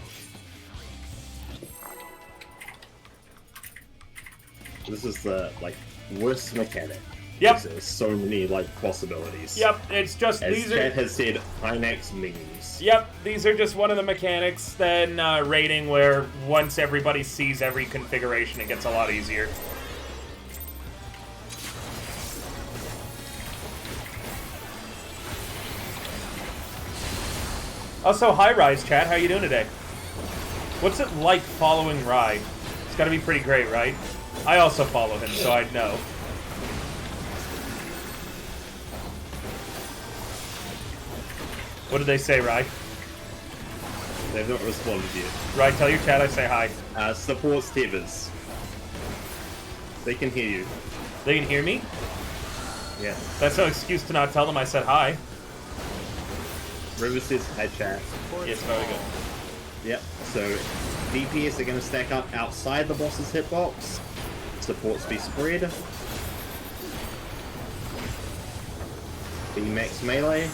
This is the like worst mechanic. Yep. There's so many like possibilities. Yep, it's just As these Chad are. has said, Hynax memes. Yep, these are just one of the mechanics. Then rating, where once everybody sees every configuration, it gets a lot easier. Also, hi Rise chat, how you doing today? What's it like following Rai? It's got to be pretty great, right? I also follow him, so I'd know. What did they say, Rai? They've not responded yet. Rai, tell your chat I say hi. Supports Tevas. They can hear you. They can hear me? Yeah. That's no excuse to not tell them I said hi. River says hi chat. Yes, very good. Yep. So DPS are going to stack up outside the boss's hitbox. Supports be spread. Be max melee.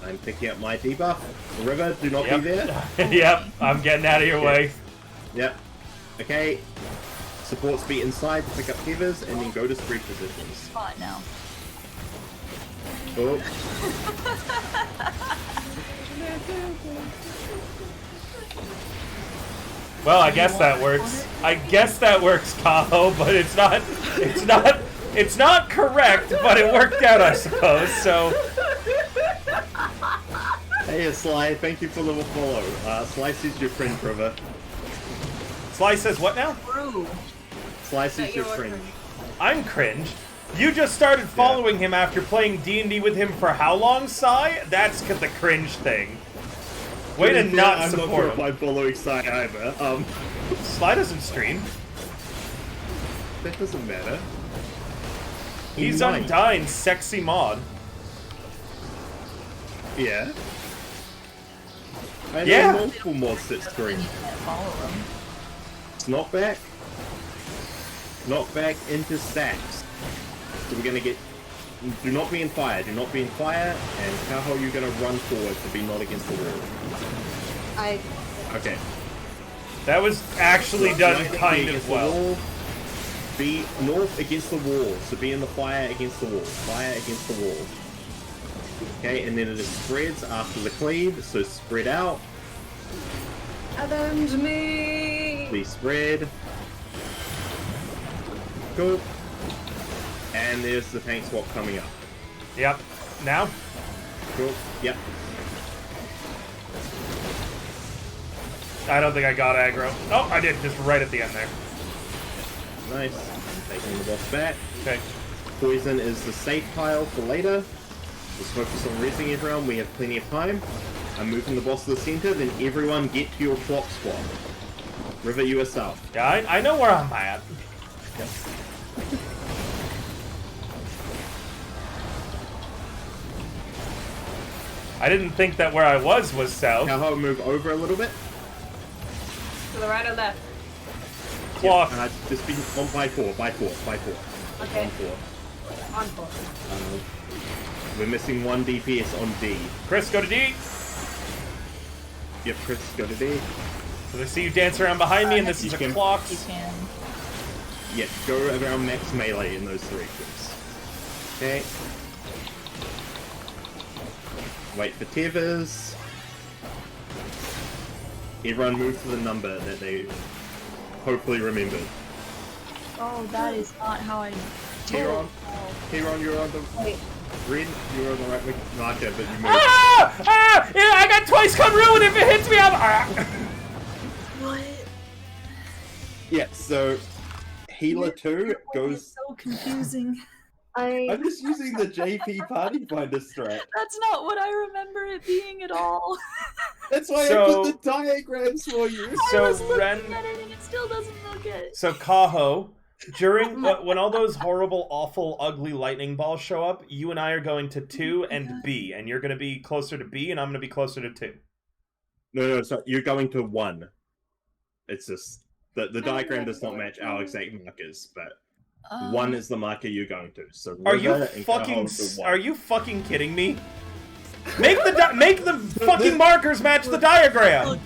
I'm picking up my debuff. River, do not Yep. be there. Yep, I'm getting out of your way. Yep. Okay. Supports be inside to pick up Tevas and then go to spread positions. Spot now. Oh. Well, I guess that works. I guess that works, Tahoe, but it's not correct, but it worked out, I suppose, so... Hey, Sly, thank you for the follow. Slice is your friend, River. Sly says what now? True. Slice is your friend. I'm cringe. You just started following him after playing D&D with him for how long, Sai? That's the cringe thing. Way to not I'm support not sure him. if I'm following Sai either. Sly doesn't stream. That doesn't matter. He's might. Undyne's sexy mod. Yeah. I Yeah. know multiple mods that stream. You can't follow them. It's knockback. Knockback into stacks. So we're gonna get. Do not be in fire. Do not be in fire. And how are you gonna run forward to be not against the wall? Okay. That was actually done Right, kind be of against the well. wall. Be north against the wall. So be in the fire against the wall. Fire against the wall. Okay, and then it spreads after the cleave. So spread out. Avenge me! Please spread. Cool. And there's the tank swap coming up. Yep. Now? Cool. Yep. I don't think I got aggro. Oh, I did, just right at the end there. Nice. Taking the boss back. Okay. Poison is the safe pile for later. Let's focus on resing everyone. We have plenty of time. I'm moving the boss to the center, then everyone get to your clock spot. River, you are south. Yeah, I know where I'm at. Yep. I didn't think that where I was south. Now move over a little bit. To the right or left? Clock. Yep, just be on by four. Okay. On four. On 4. We're missing 1 DPS on D. Chris, go to D. Yep, Chris, go to D. So I see you dance around behind me, and this is a clock. You can. Yep, go around max melee in those directions. Okay. Wait for Tevers. Everyone move to the number that they hopefully remembered. Oh, that is not how I. Kieran, you're on the Wait. red. You're on the right marker, but you moved. Ah! Ah! Yeah, I got twice cut ruin. If it hits me, I'm. Ah! What? Yeah, so Healer 2 It's goes. so confusing. I'm just using the JP Party Finder strat. That's not what I remember it being at all. That's why So- I put the diagrams for you. I So was looking Ren. at it and it still doesn't look it. So Kaho, during when all those horrible, awful, ugly lightning balls show up, you and I are going to 2 and B, and you're going to be closer to B, and I'm going to be closer to 2. No, so you're going to 1. It's just the diagram does not match our exact markers, but 1 is the marker you're going to. So Are you River and fucking? Kaho to 1. Are you fucking kidding me? Make the fucking markers match the diagram.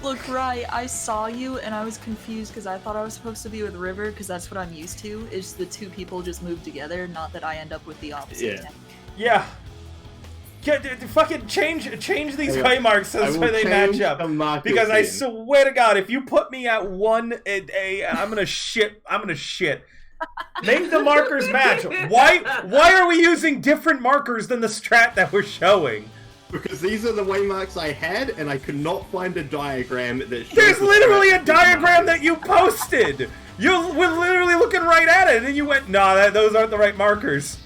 Look, Rai, I saw you and I was confused because I thought I was supposed to be with River because that's what I'm used to. Is the two people just move together, not that I end up with the opposite. Yeah. tank. Yeah. Fucking change these Hang on. way marks so I this will way they match change up. the markers Because I then. swear to God, if you put me at 1, I'm gonna shit. I'm gonna shit. Make the markers match. Why are we using different markers than the strat that we're showing? Because these are the waymarks I had, and I could not find a diagram that shows There's the literally a strat diagram markers. that you posted. You were literally looking right at it, and you went, "Nah, those aren't the right markers."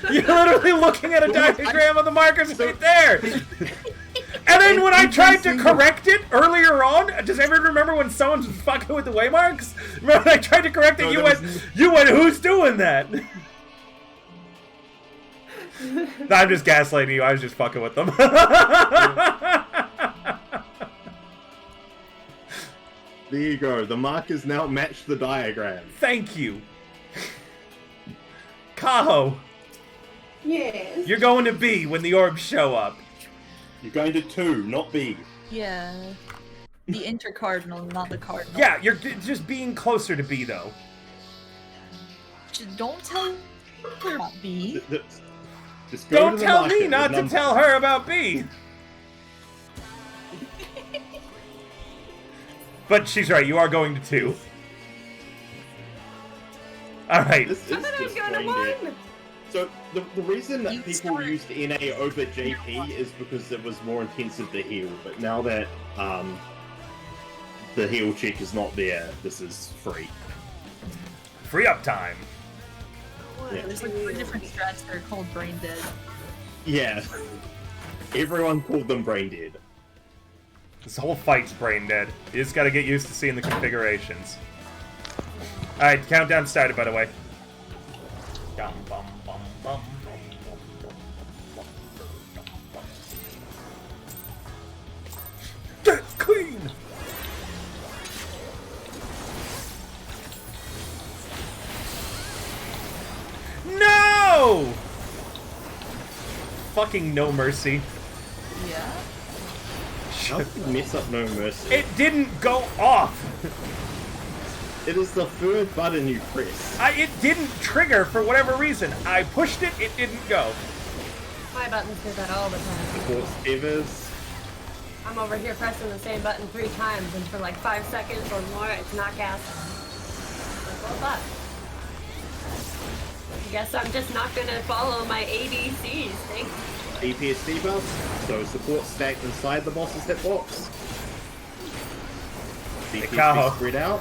You're literally looking at a diagram of the markers right there. And then when I tried to correct it earlier on, does everyone remember when someone was fucking with the waymarks? Remember when I tried to correct it? No, You that went, who's doing that? No, I'm just gaslighting you. I was just fucking with them. There you go. The markers now match the diagram. Thank you. Kaho, Yes. you're going to B when the orbs show up. You're going to 2, not B. Yeah. The intercardinal, not the cardinal. Yeah, you're just being closer to B, though. Don't tell her about B. Just go Don't to the tell marker me with not to numbers. tell her about B. But she's right, you are going to 2. Alright. This I is thought I was just going to brain dead. 1. So the reason that You people started- used NA over JP is because it was more intensive to heal. But now that the heal check is not there, this is free. Free up time. Yeah. There's like 3 different strats that are called brain dead. Yeah. Everyone called them brain dead. This whole fight's brain dead. You just gotta get used to seeing the configurations. Alright, countdown started, by the way. Dum, bum, bum, bum, bum, bum, bum, bum. Get clean! No! Fucking no mercy. Yeah? How did you mess up No Mercy? It didn't go off! It is the third button you press. It didn't trigger for whatever reason. I pushed it, it didn't go. My buttons do that all the time. Of course, Evers. I'm over here pressing the same button 3 times, and for like 5 seconds or more, it's not casting. Like, what's that? I guess I'm just not gonna follow my ADCs. Thanks. DPS debuff, so support stacked inside the boss's hitbox. DPS Kaho. be spread out.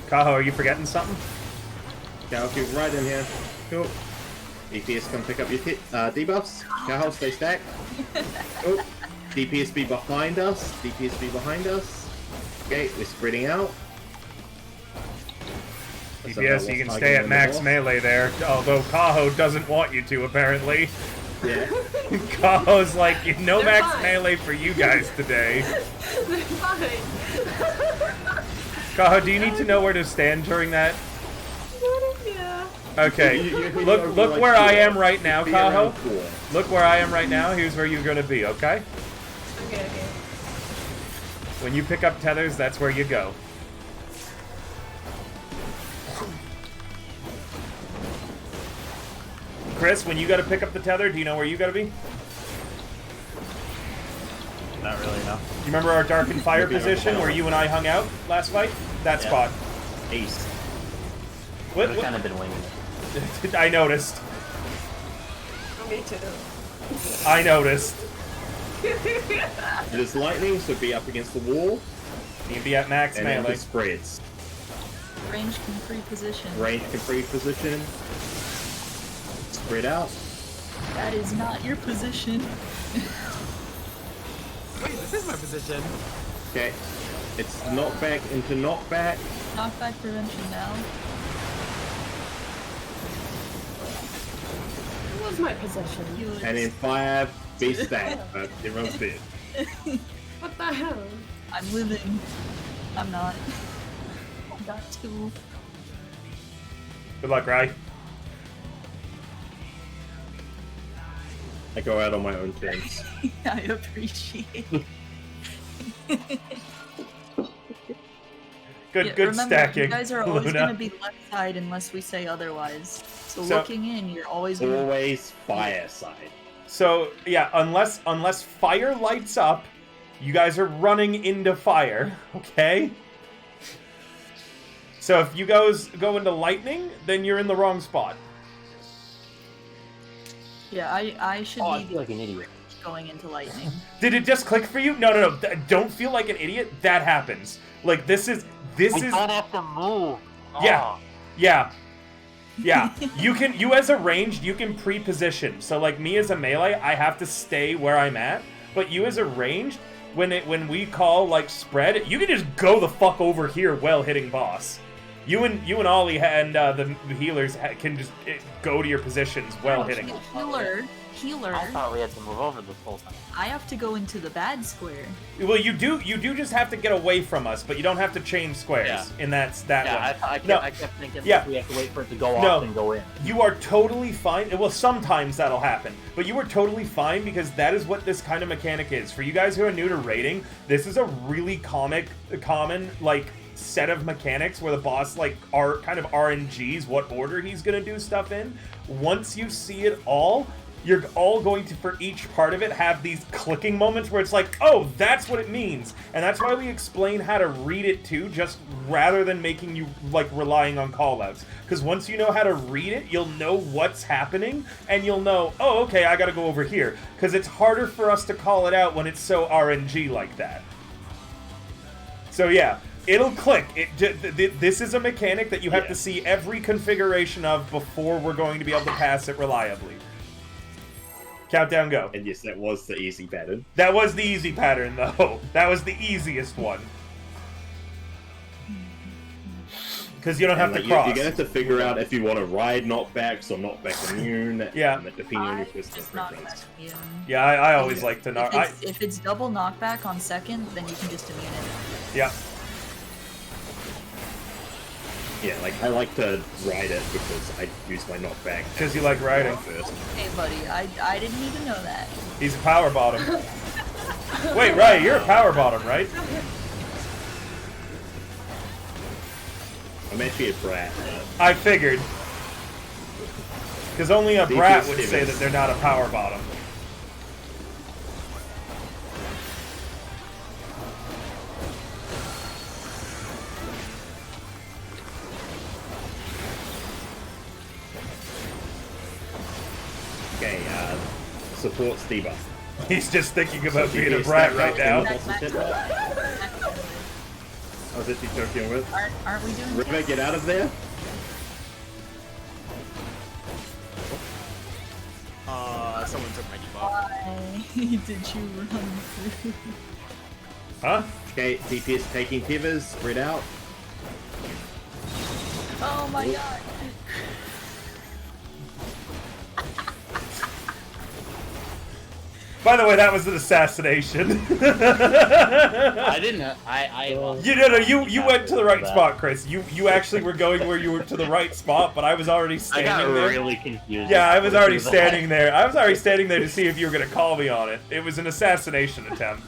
Kaho, are you forgetting something? Kaho, keep right in here. Cool. DPS come pick up your debuffs. Kaho, stay stacked. Oh, DPS be behind us. DPS be behind us. Okay, we're spreading out. DPS, you can stay at max melee there, although Kaho doesn't want you to, apparently. Yeah. Kaho's like, no They're max fine. melee for you guys today. They're fine. Kaho, do you need to know where to stand during that? Yeah. Okay, You look where I am right now, Be around Kaho. 4. Look where I am right now, here's where you're gonna be, okay? Okay. When you pick up tethers, that's where you go. Chris, when you gotta pick up the tether, do you know where you gotta be? Not really, no. Do you remember our Dark and Fire Maybe I'm position down. where you and I hung out last fight? That Yeah. spot. East. What, I've kind of been winging it. I noticed. Oh, me too. I noticed. It is lightning, so be up against the wall. You can be at max And then melee. it spreads. Range can free position. Range can free position. Spread out. That is not your position. Wait, this is my position. Okay. It's knockback into knockback. Knockback prevention now. What was my position? Healers. And in 5, be stacked. Everyone's dead. What the hell? I'm living. I'm not. I got 2. Good luck, Rai. I go out on my own terms. I appreciate it. Good, Yeah, good remember, stacking, you guys are always Luna. going to be left side unless we say otherwise. So, So- looking in, you're always going to Always fire side. So yeah, unless fire lights up, you guys are running into fire. Okay. So if you guys go into lightning, then you're in the wrong spot. Yeah, I should Oh, I be feel like an idiot. going into lightning. Did it just click for you? No. Don't feel like an idiot. That happens. Like this is. I don't have to move. Yeah. Oh. Yeah. You as a ranged, you can pre-position. So like me as a melee, I have to stay where I'm at. But you as a ranged, when we call like spread, you can just go the fuck over here while hitting boss. You and Ollie and the healers can just go to your positions while hitting. Healer. I thought we had to move over this whole time. I have to go into the bad square. Well, you do just have to get away from us, but you don't have to change squares Yeah. in that Yeah, one. I kept thinking Yeah. we have to wait for it to go No. off and go in. You are totally fine. Well, sometimes that'll happen, but you are totally fine because that is what this kind of mechanic is. For you guys who are new to raiding, this is a really common like set of mechanics where the boss like are kind of RNGs what order he's gonna do stuff in. Once you see it all, you're all going to, for each part of it, have these clicking moments where it's like, oh, that's what it means. And that's why we explain how to read it too, just rather than making you, like, relying on callouts. Because once you know how to read it, you'll know what's happening, and you'll know, oh, okay, I gotta go over here. Because it's harder for us to call it out when it's so RNG like that. So yeah, it'll click. This is a mechanic that you have to see every configuration of before we're going to be able to pass it reliably. Countdown, go. And yes, that was the easy pattern. That was the easy pattern, though. That was the easiest one. Because you don't have to cross. You're going to have to figure out if you want to ride knockbacks or knockback immune. Yeah. Depending on your personal preference. Yeah, I always like to knock. If it's double knockback on second, then you can just immune it. Yeah. Yeah, like I like to ride it because I use my knockback. Because you like riding. First. Hey, buddy, I didn't even know that. He's a power bottom. Wait, right, you're a power bottom, right? I'm actually a brat. I figured. Because only a brat would DPS say that they're not a power bottom. supports debuff. He's just thinking about being a DPS brat stack right up now. in the boss's hitbox. I was actually joking with. Aren't we doing River, get out of there. Someone took my debuff. Why did you run through? Huh? Okay, DPS taking pivers, spread out. Oh my god. By the way, that was an assassination. I didn't know. You went to the right spot, Chris. You actually were going where you were to the right spot, but I was already I standing got there. really confused. Yeah, I was already standing there. I was already standing there to see if you were gonna call me on it. It was an assassination attempt.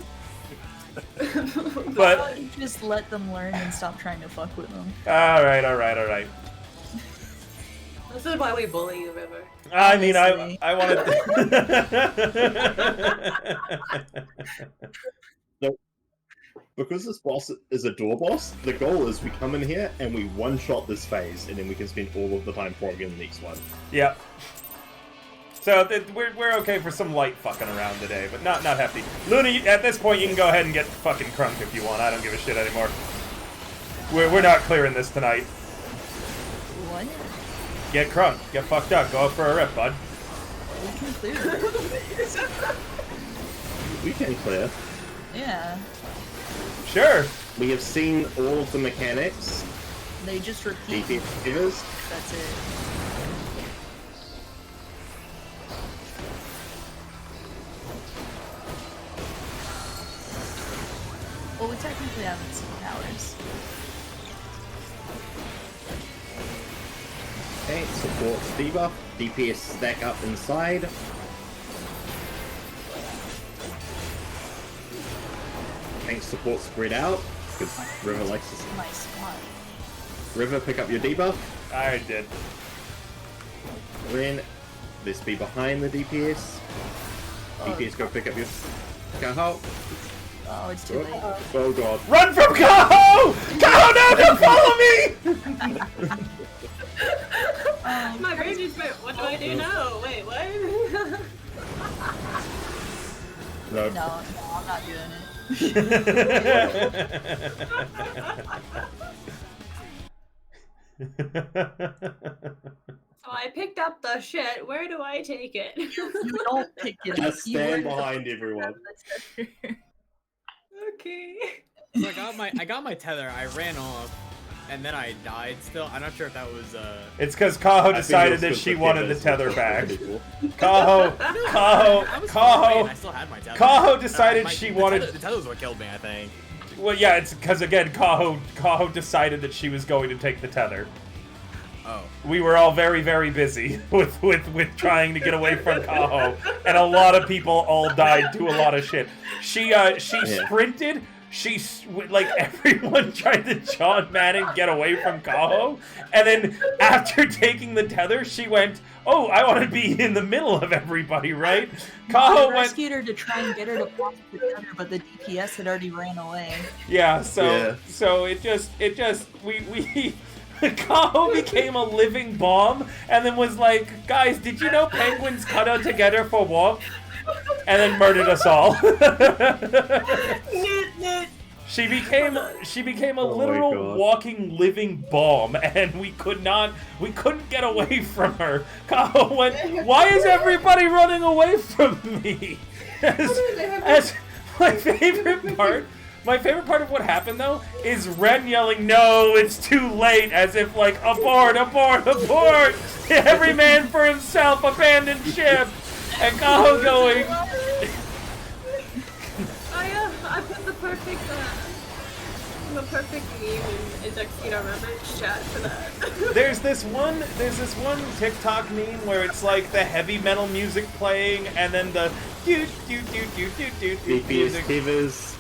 But Just let them learn and stop trying to fuck with them. all right. This is why we bully you, River. I mean, Honestly. I wanted to... Because this boss is a door boss, the goal is we come in here and we one-shot this phase, and then we can spend all of the time frogging the next one. Yep. So we're okay for some light fucking around today, but not hefty. Luna, at this point you can go ahead and get fucking crunk if you want. I don't give a shit anymore. We're not clearing this tonight. What? Get crunk. Get fucked up. Go out for a rip, bud. We can clear it. We can clear. Yeah. Sure. We have seen all of the mechanics. They just repeat. DPS pivers. That's it. Well, we technically haven't seen powers. Okay, supports debuff. DPS stack up inside. Tank support spread out. Because River likes to. My spot. River, pick up your debuff. I already did. Ren, let's be behind the DPS. DPS, go pick up your Kaho. Oh, it's too late. Oh god. Run from Kaho! Kaho, no, don't follow me! My brain just went, what do I do now? Wait, what? No. No, I'm not doing it. So I picked up the shit. Where do I take it? You don't pick it up. Just stand behind everyone. Okay. So I got my tether. I ran off, and then I died. Still, I'm not sure if that was It's because Kaho decided that she wanted the tether back. Kaho, I still had my tether. Kaho decided she wanted. The tether was what killed me, I think. Well, yeah, it's because again, Kaho decided that she was going to take the tether. Oh. We were all very, very busy with trying to get away from Kaho, and a lot of people all died to a lot of shit. She sprinted. Like, everyone tried to John Madden get away from Kaho, and then after taking the tether, she went, oh, I want to be in the middle of everybody, right? Kaho I rescued her to try and get her to pop the tether, but the DPS had already ran away. Yeah, so it just we Kaho became a living bomb, and then was like, guys, did you know penguins cuddle together for warmth? And then murdered us all. She became a literal walking living bomb, and we couldn't get away from her. Kaho went, why is everybody running away from me? As my favorite part of what happened though is Ren yelling, no, it's too late, as if like, abort, abort, abort! Every man for himself, abandon ship! And Kaho going... I put the perfect meme in Tuxedo Remembrance chat for that. There's this one TikTok meme where it's like the heavy metal music playing and then the do music. Pivers.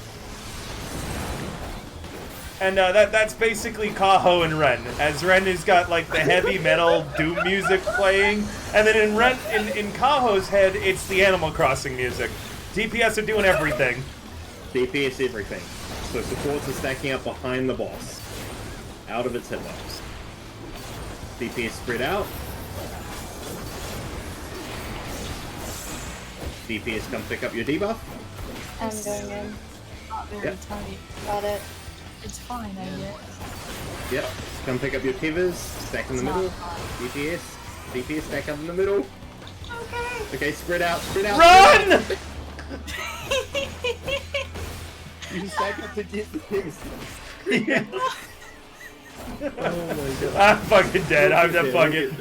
And that's basically Kaho and Ren, as Ren has got like the heavy metal doom music playing, and then in Kaho's head it's the Animal Crossing music. DPS are doing everything. DPS everything. So supports are stacking up behind the boss, out of its hitbox. DPS spread out. DPS come pick up your debuff. I'm going in. Not very Yep. tight. Got it. It's fine, I guess. Yep. Come pick up your tethers. Stack in the It's middle. not fine. DPS stack up in the middle. Okay. Okay, spread out. Run! You stack up to get the things. Oh my god. I'm fucking dead. I'm the fucking.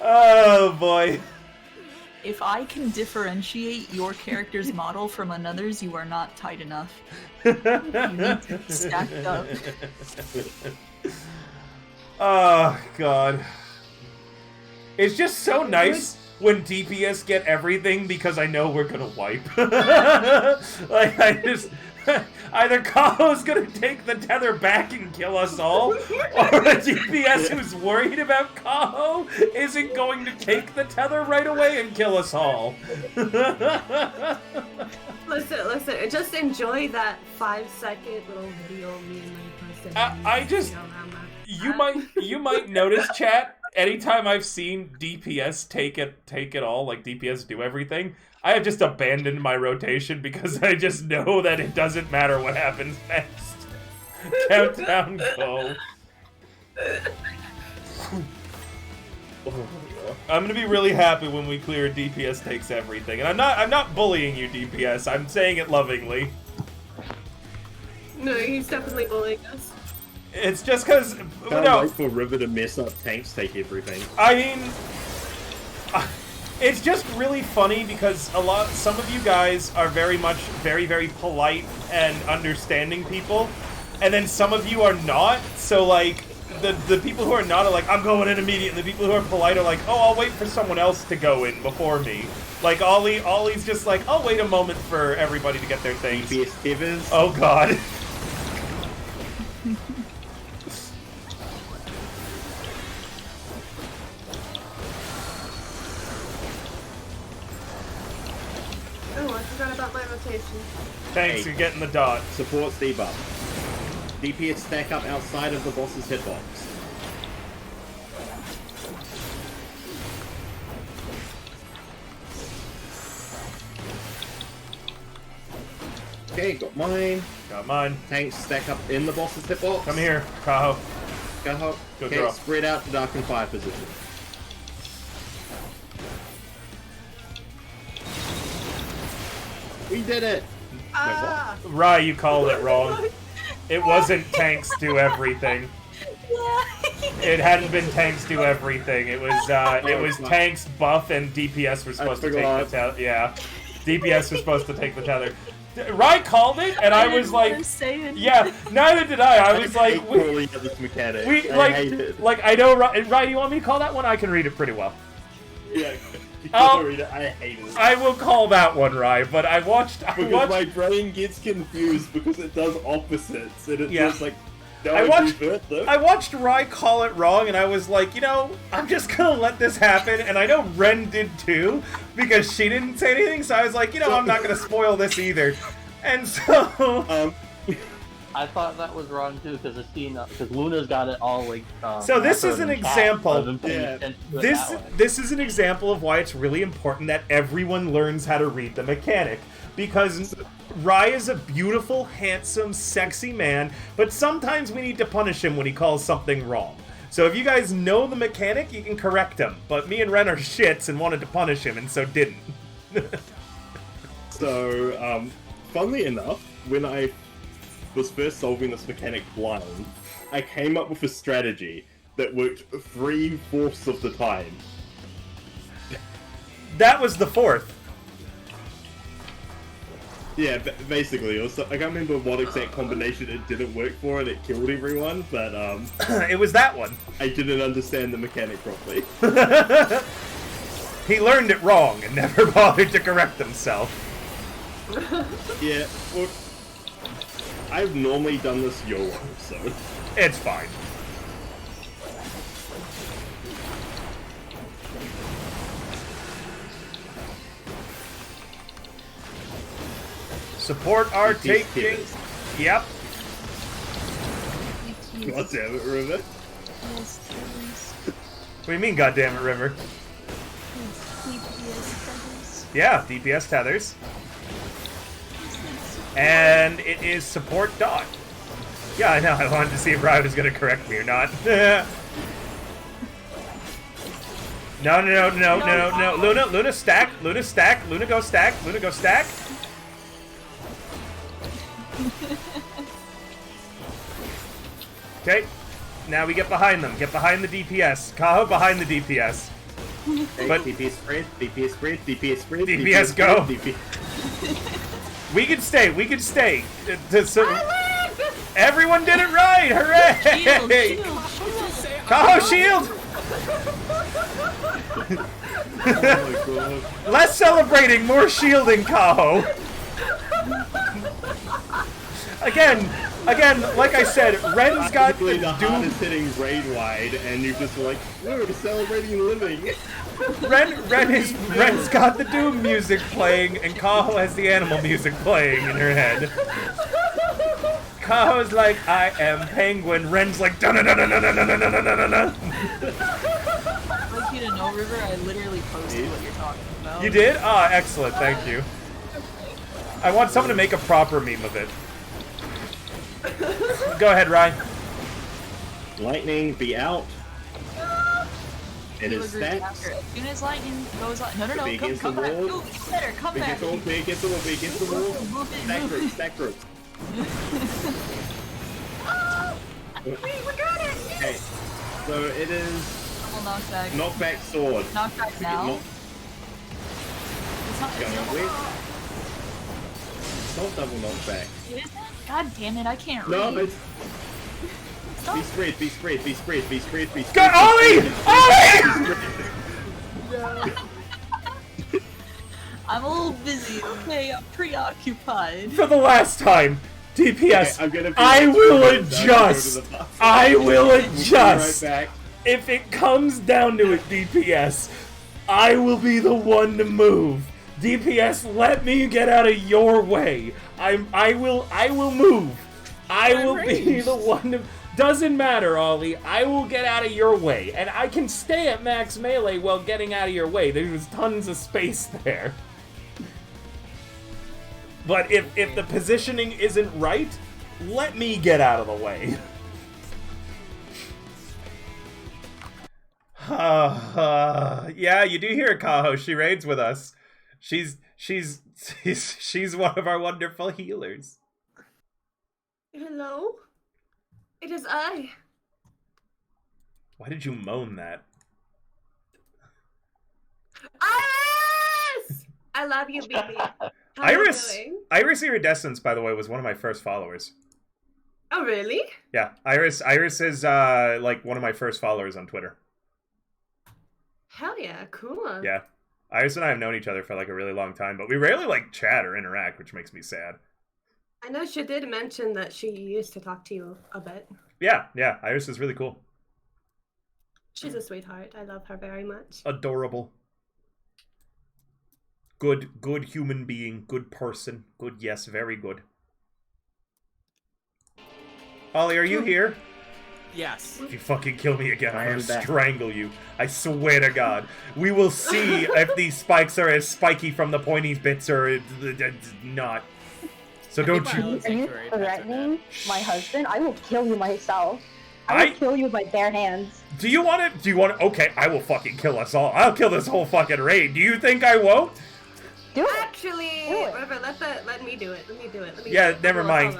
Oh boy. If I can differentiate your character's model from another's, you are not tight enough. You need to be stacked up. Oh god. It's just so nice when DPS get everything because I know we're gonna wipe. Like, I just... Either Kaho's gonna take the tether back and kill us all, or a DPS who's worried about Kaho isn't going to take the tether right away and kill us all. Listen, just enjoy that 5-second little video of me and my person. I just... You might notice, chat, anytime I've seen DPS take it all, like DPS do everything, I have just abandoned my rotation because I just know that it doesn't matter what happens next. Countdown, go. I'm gonna be really happy when we clear DPS takes everything, and I'm not bullying you, DPS. I'm saying it lovingly. No, he's definitely bullying us. It's just because Can't wait for River to mess up tanks take everything. I mean, it's just really funny because some of you guys are very very polite and understanding people, and then some of you are not. So like, the people who are not are like, I'm going in immediately. The people who are polite are like, oh, I'll wait for someone else to go in before me. Like Ollie's just like, I'll wait a moment for everybody to get their things. DPS tethers. Oh god. Oh, I forgot about my rotation. Thanks, you're getting the dot. Supports debuff. DPS stack up outside of the boss's hitbox. Okay, got mine. Got mine. Tanks stack up in the boss's hitbox. Come here, Kaho. Kaho. Go Okay, draw. spread out to Dark and Fire position. We did it! Ah! Rai, you called it wrong. It wasn't tanks do everything. It hadn't been tanks do everything. It was tanks buff and DPS were supposed to take the tether. Yeah, DPS was supposed to take the tether. Rai called it, and I was like, yeah, neither did I. I was like, I know, Rai, you want me to call that one? I can read it pretty well. Yeah. I hate it. I will call that one, Rai, but I watched... my brain gets confused because it does opposites, and it's just like... I watched Rai call it wrong, and I was like, you know, I'm just gonna let this happen, and I know Ren did too, because she didn't say anything, so I was like, you know, I'm not gonna spoil this either. And so... I thought that was wrong too, because Luna's got it all like. So this is an example. Yeah. This is an example of why it's really important that everyone learns how to read the mechanic, because Rai is a beautiful, handsome, sexy man, but sometimes we need to punish him when he calls something wrong. So if you guys know the mechanic, you can correct him. But me and Ren are shits and wanted to punish him, and so didn't. So, funnily enough, when I was first solving this mechanic blind, I came up with a strategy that worked 3/4 of the time. That was the fourth. Yeah, basically, it was, I can't remember what exact combination it didn't work for and it killed everyone, but it was that one. I didn't understand the mechanic properly. He learned it wrong and never bothered to correct himself. Yeah, well, I've normally done this YOLO, so... It's fine. Support our taking. Yep. God damn it, River. What do you mean, goddamn it, River? Yeah, DPS tethers. And it is support dot. Yeah, I know. I wanted to see if Ryan was going to correct me or not. No. Luna stack. Luna stack. Luna go stack. Luna go stack. Okay. Now we get behind them. Get behind the DPS. Kaho behind the DPS. But DPS spread. DPS spread. DPS spread. DPS go. DPS. We can stay. We can stay. Everyone did it right. Hooray! Kaho shield. Less celebrating, more shielding, Kaho. Again, like I said, Ren's got the hardest hitting raid wide, and you just like, we're celebrating living. Ren's got the Doom music playing, and Kaho has the animal music playing in her head. Kaho's like, I am penguin. Ren's like, da da da da da da da da da da. I'd like you to know, River, I literally posted what you're talking about. You did? Ah, excellent. Thank you. I want someone to make a proper meme of it. Go ahead, Ryan. Lightning, be out. It is stacked. As soon as lightning goes on, no, come back. Wall. No, get better, come back. Against the wall. Stack rope. We got it! Okay, so it is Knockback. knockback sword. Knockback now. It's not It's not double knockback. It isn't? God damn it, I can't read. No, it's... Be spread. Go, Ollie! Ollie! I'm a little busy, okay? I'm preoccupied. For the last time, DPS, Okay, I will adjust. I will adjust. Right back. If it comes down to it, DPS, I will be the one to move. DPS, let me get out of your way. I will move. I will be the one to... Doesn't matter, Ollie. I will get out of your way. And I can stay at max melee while getting out of your way. There's tons of space there. But if the positioning isn't right, let me get out of the way. Yeah, you do hear Kaho. She raids with us. She's one of our wonderful healers. Hello? It is I. Why did you moan that? Iris! I love you, baby. How Iris you doing? Iridescence, by the way, was one of my first followers. Oh, really? Yeah, Iris is like one of my first followers on Twitter. Hell yeah, cool. Yeah. Iris and I have known each other for like a really long time, but we rarely like chat or interact, which makes me sad. I know she did mention that she used to talk to you a bit. Yeah, Iris is really cool. She's a sweetheart. I love her very much. Adorable. Good human being, good person. Good, yes, very good. Ollie, are you here? Yes. If you fucking kill me again, I'm I am gonna back. strangle you. I swear to God. We will see if these spikes are as spiky from the pointy bits or not. So don't you... Are you threatening my husband? I will kill you myself. I will kill you with my bare hands. Do you want to... Okay, I will fucking kill us all. I'll kill this whole fucking raid. Do you think I won't? Do it. Actually, Do it. whatever. Let me do it. Let me do it. Yeah, never mind.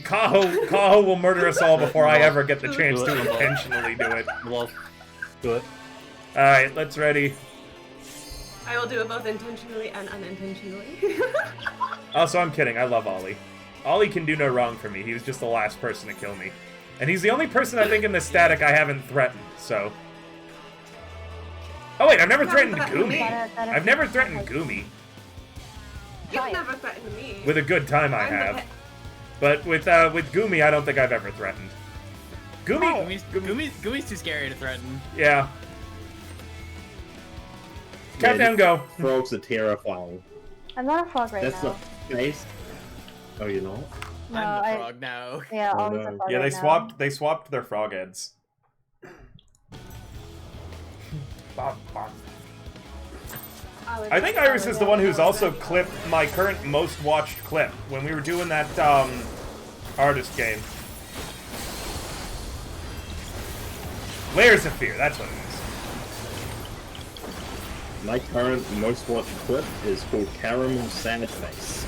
Kaho will murder us all before I ever get the chance to intentionally do it. Well, do it. Alright, let's ready. I will do it both intentionally and unintentionally. Also, I'm kidding. I love Ollie. Ollie can do no wrong for me. He was just the last person to kill me. And he's the only person I think in the static I haven't threatened, so... Oh wait, I've never threatened Gumi. I've never threatened Gumi. You've never threatened me. With a good time I have. But with Gumi, I don't think I've ever threatened. Gumi's too scary to threaten. Yeah. Countdown, go. Frogs are terrifying. I'm not a frog right That's now. the face. Oh, you're not? No, I'm the frog now. Yeah, Oh, always no. a frog Yeah, right they now. swapped. They swapped their frog heads. I think Iris is the one who's also clipped my current most watched clip when we were doing that artist game. Layers of Fear, that's what it is. My current most watched clip is called Caramel Sad Face.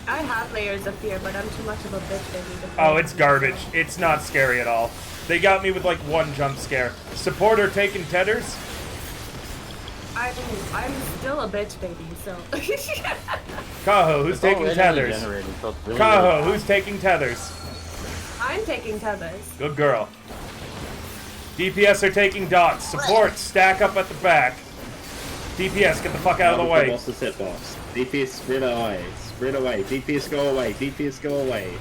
I have Layers of Fear, but I'm too much of a bitch baby to play. Oh, it's garbage. It's not scary at all. They got me with like one jump scare. Supporter taking tethers. I'm still a bitch baby, so. Kaho, who's taking tethers? Really Kaho, who's taking tethers? I'm taking tethers. Good girl. DPS are taking dots. Support, stack up at the back. DPS, get the fuck out of the way. Boss is hit boss. DPS spread away. Spread away. DPS go away. DPS go away.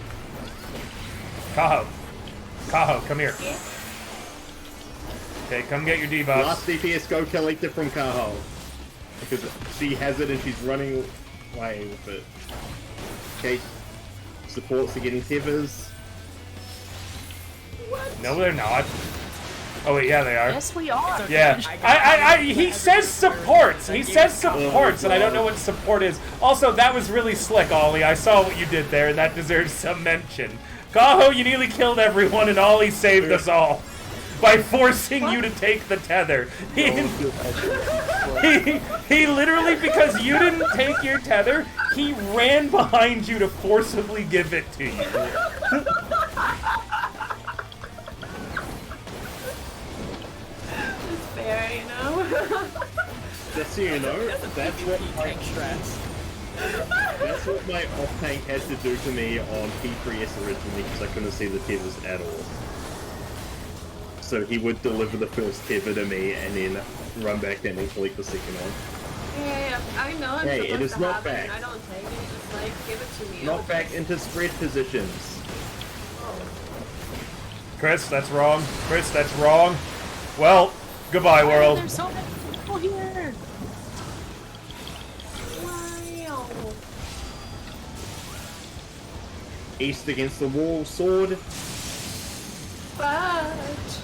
Kaho. Kaho, come here. Okay, come get your debuffs. Last DPS go collect it from Kaho. Because she has it and she's running away with it. Okay. Supports are getting tethers. No, they're not. Oh wait, yeah, they are. Yes, we are. Yeah. He says supports. He says supports, and I don't know what support is. Also, that was really slick, Ollie. I saw what you did there, and that deserves some mention. Kaho, you nearly killed everyone, and Ollie saved us all by forcing you to take the tether. He literally, because you didn't take your tether, he ran behind you to forcibly give it to you. Fair, you know? Just so you know, that's what my off-tank had to do to me on P3S originally, because I couldn't see the tethers at all. So he would deliver the first tether to me, and then run back in and collect the second one. Yeah, I know I'm Hey, supposed it is to not have back. it, and I don't take it, just like, give it to me. Not back into spread positions. Chris, that's wrong. Chris, that's wrong. Well, goodbye, world. There's so many people here. Wow. East against the wall, sword. But...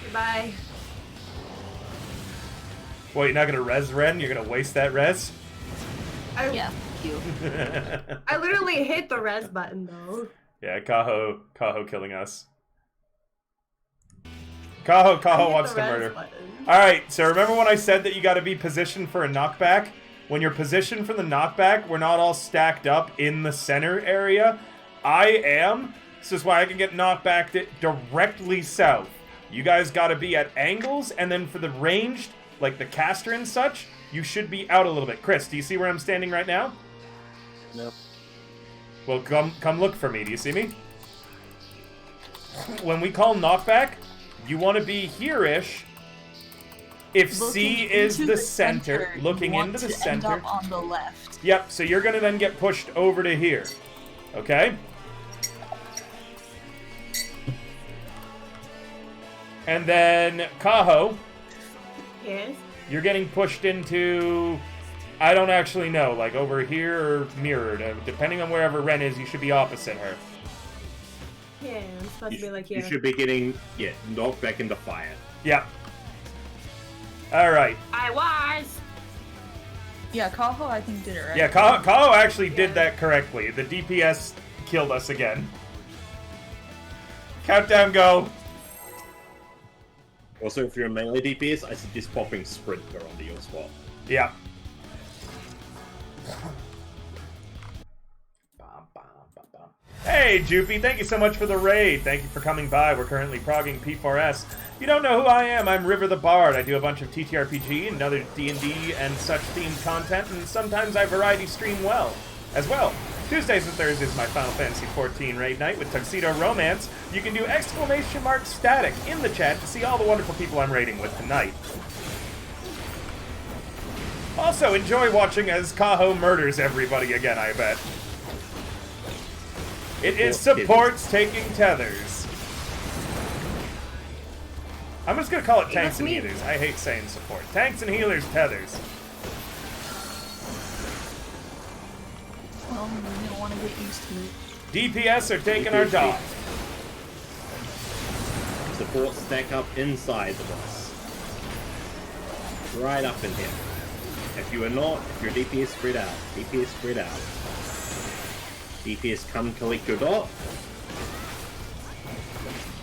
Goodbye. What, you're not gonna res Ren? You're gonna waste that res? Yeah, you. I literally hit the res button, though. Yeah, Kaho killing us. Kaho wants to murder. Alright, so remember when I said that you gotta be positioned for a knockback? When you're positioned for the knockback, we're not all stacked up in the center area. I am. This is why I can get knocked back directly south. You guys gotta be at angles, and then for the ranged, like the caster and such, you should be out a little bit. Chris, do you see where I'm standing right now? No. Well, come look for me. Do you see me? When we call knockback, you want to be here-ish. If C is the center, looking into the center. End up on the left. Yep, so you're going to then get pushed over to here. Okay? And then, Kaho. Yes? You're getting pushed into... I don't actually know, like over here or mirrored. Depending on wherever Ren is, you should be opposite her. Yeah, I'm supposed to be like here. You should be getting, knocked back into fire. Yep. Alright. I was! Yeah, Kaho I think did it right. Yeah, Kaho actually did that correctly. The DPS killed us again. Countdown, go! Also, if you're a melee DPS, I suggest popping Sprinter onto your spot. Yeah. Hey, Joopy, thank you so much for the raid. Thank you for coming by. We're currently progging P4S. If you don't know who I am, I'm River the Bard. I do a bunch of TTRPG and other D&D and such themed content, and sometimes I variety stream as well. Tuesdays and Thursdays is my Final Fantasy XIV raid night with Tuxedo Romance. You can do !static in the chat to see all the wonderful people I'm raiding with tonight. Also, enjoy watching as Kaho murders everybody again, I bet. It is supports taking tethers. I'm just gonna call it tanks and healers. I hate saying support. Tanks and healers, tethers. Well, we don't want to get used to it. DPS are taking our dots. Support stack up inside the boss. right up in here. If you are not, if your DPS spread out, DPS spread out. DPS come collect your dot.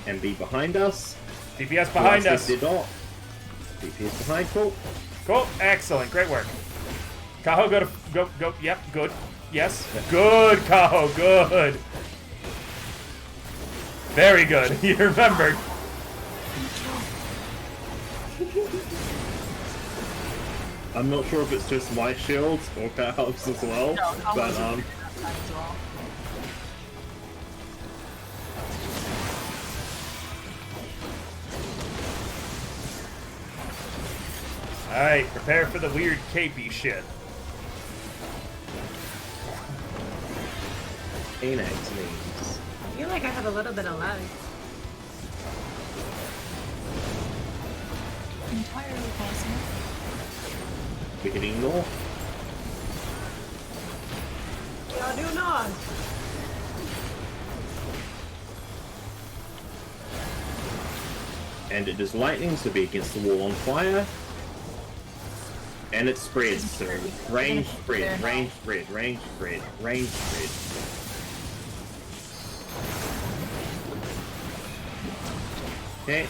And be behind us. DPS behind us. Their dot. DPS behind, cool. Cool, excellent, great work. Kaho, go, yep, good. Yes, good, Kaho, good. Very good, you remembered. I'm not sure if it's just my shields or Kaho's as well, No, but as well. Alright, prepare for the weird capey shit. Anax means. I feel like I have a little bit of lag. Entirely possible. We can ignore. Y'all do not. And it is lightning, so be against the wall on fire. And it spreads, so range spread, range spread, range spread, range spread. Okay.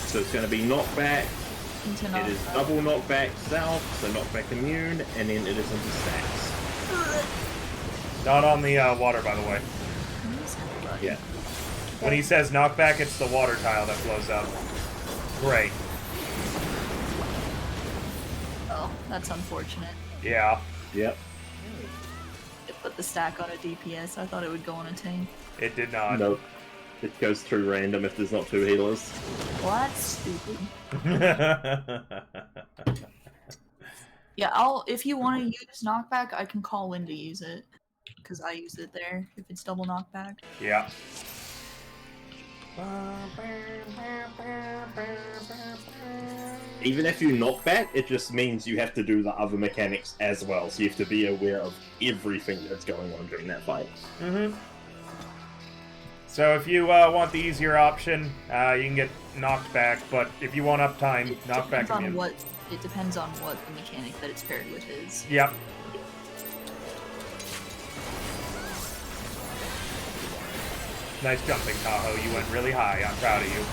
So it's going to be knockback. It is double knockback south, so knockback immune, and then it is into stacks. Not on the water, by the way. Yeah. When he says knockback, it's the water tile that blows up. Great. Oh, that's unfortunate. Yeah. Yep. It put the stack on a DPS. I thought it would go on a tank. It did not. Nope. It goes through random if there's not two healers. Well, that's stupid. Yeah, if you want to use knockback, I can call Lynn to use it. Because I use it there, if it's double knockback. Yeah. Even if you knock back, it just means you have to do the other mechanics as well, so you have to be aware of everything that's going on during that fight. Mm-hmm. So if you want the easier option, you can get knocked back, but if you want uptime, knockback immune. It depends on what the mechanic that it's paired with is. Yep. Nice jumping, Tahoe. You went really high. I'm proud of you.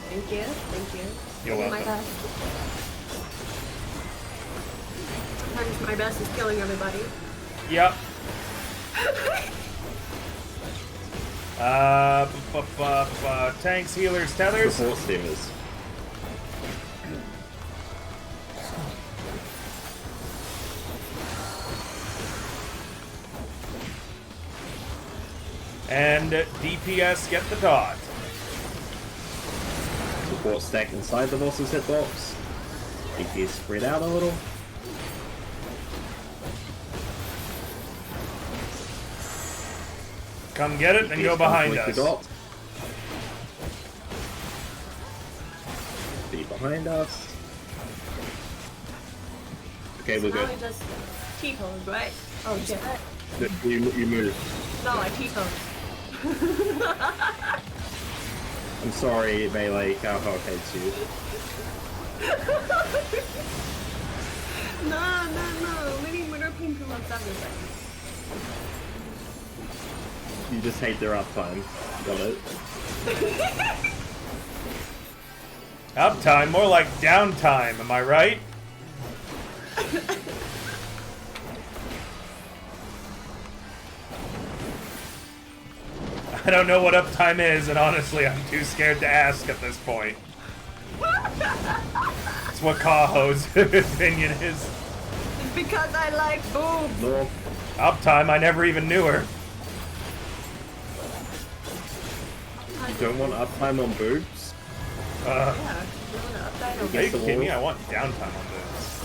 Thank you, thank you. You're welcome. My best. Sometimes my best is killing everybody. Yep. Tanks, healers, tethers. Support steamers. And DPS get the dot. Support stack inside the boss's hitbox. DPS spread out a little. Come get it and go behind us. Be behind us. Okay, we're good. Now we just T-pose, right? Oh shit. You move. No, I T-pose. I'm sorry, Melee. Cowhawk hates you. No. Maybe we're pink from upstairs. You just hate their uptime. Got it? Uptime? More like downtime, am I right? I don't know what uptime is, and honestly, I'm too scared to ask at this point. It's what Kaho's opinion is. It's because I like boobs. No. Uptime, I never even knew her. You don't want uptime on boobs? Yeah. Are you kidding me? I want downtime on this.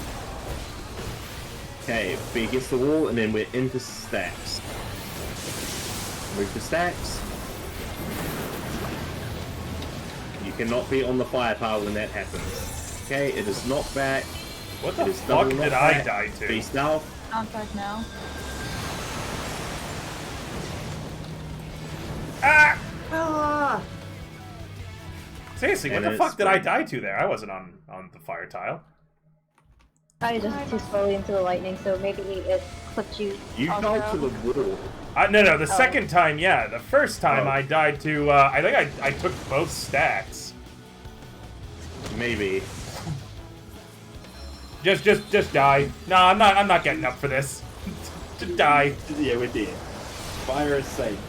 Okay, be against the wall, and then we're into stacks. Move to stacks. You cannot be on the fire tile when that happens. Okay, it is knocked back. What the fuck did I die to? Be stealth. Knockback now. Ah! Ah! Seriously, what And the then fuck it did I spread. die to there? I wasn't on the fire tile. I just too slowly into the lightning, so maybe it clipped you. You off fell route. to the wall. No, the second time, yeah. The first time Oh. I died to, I think I took both stacks. Maybe. Just die. No, I'm not getting up for this. Just die. Yeah, we did. Fire is safe.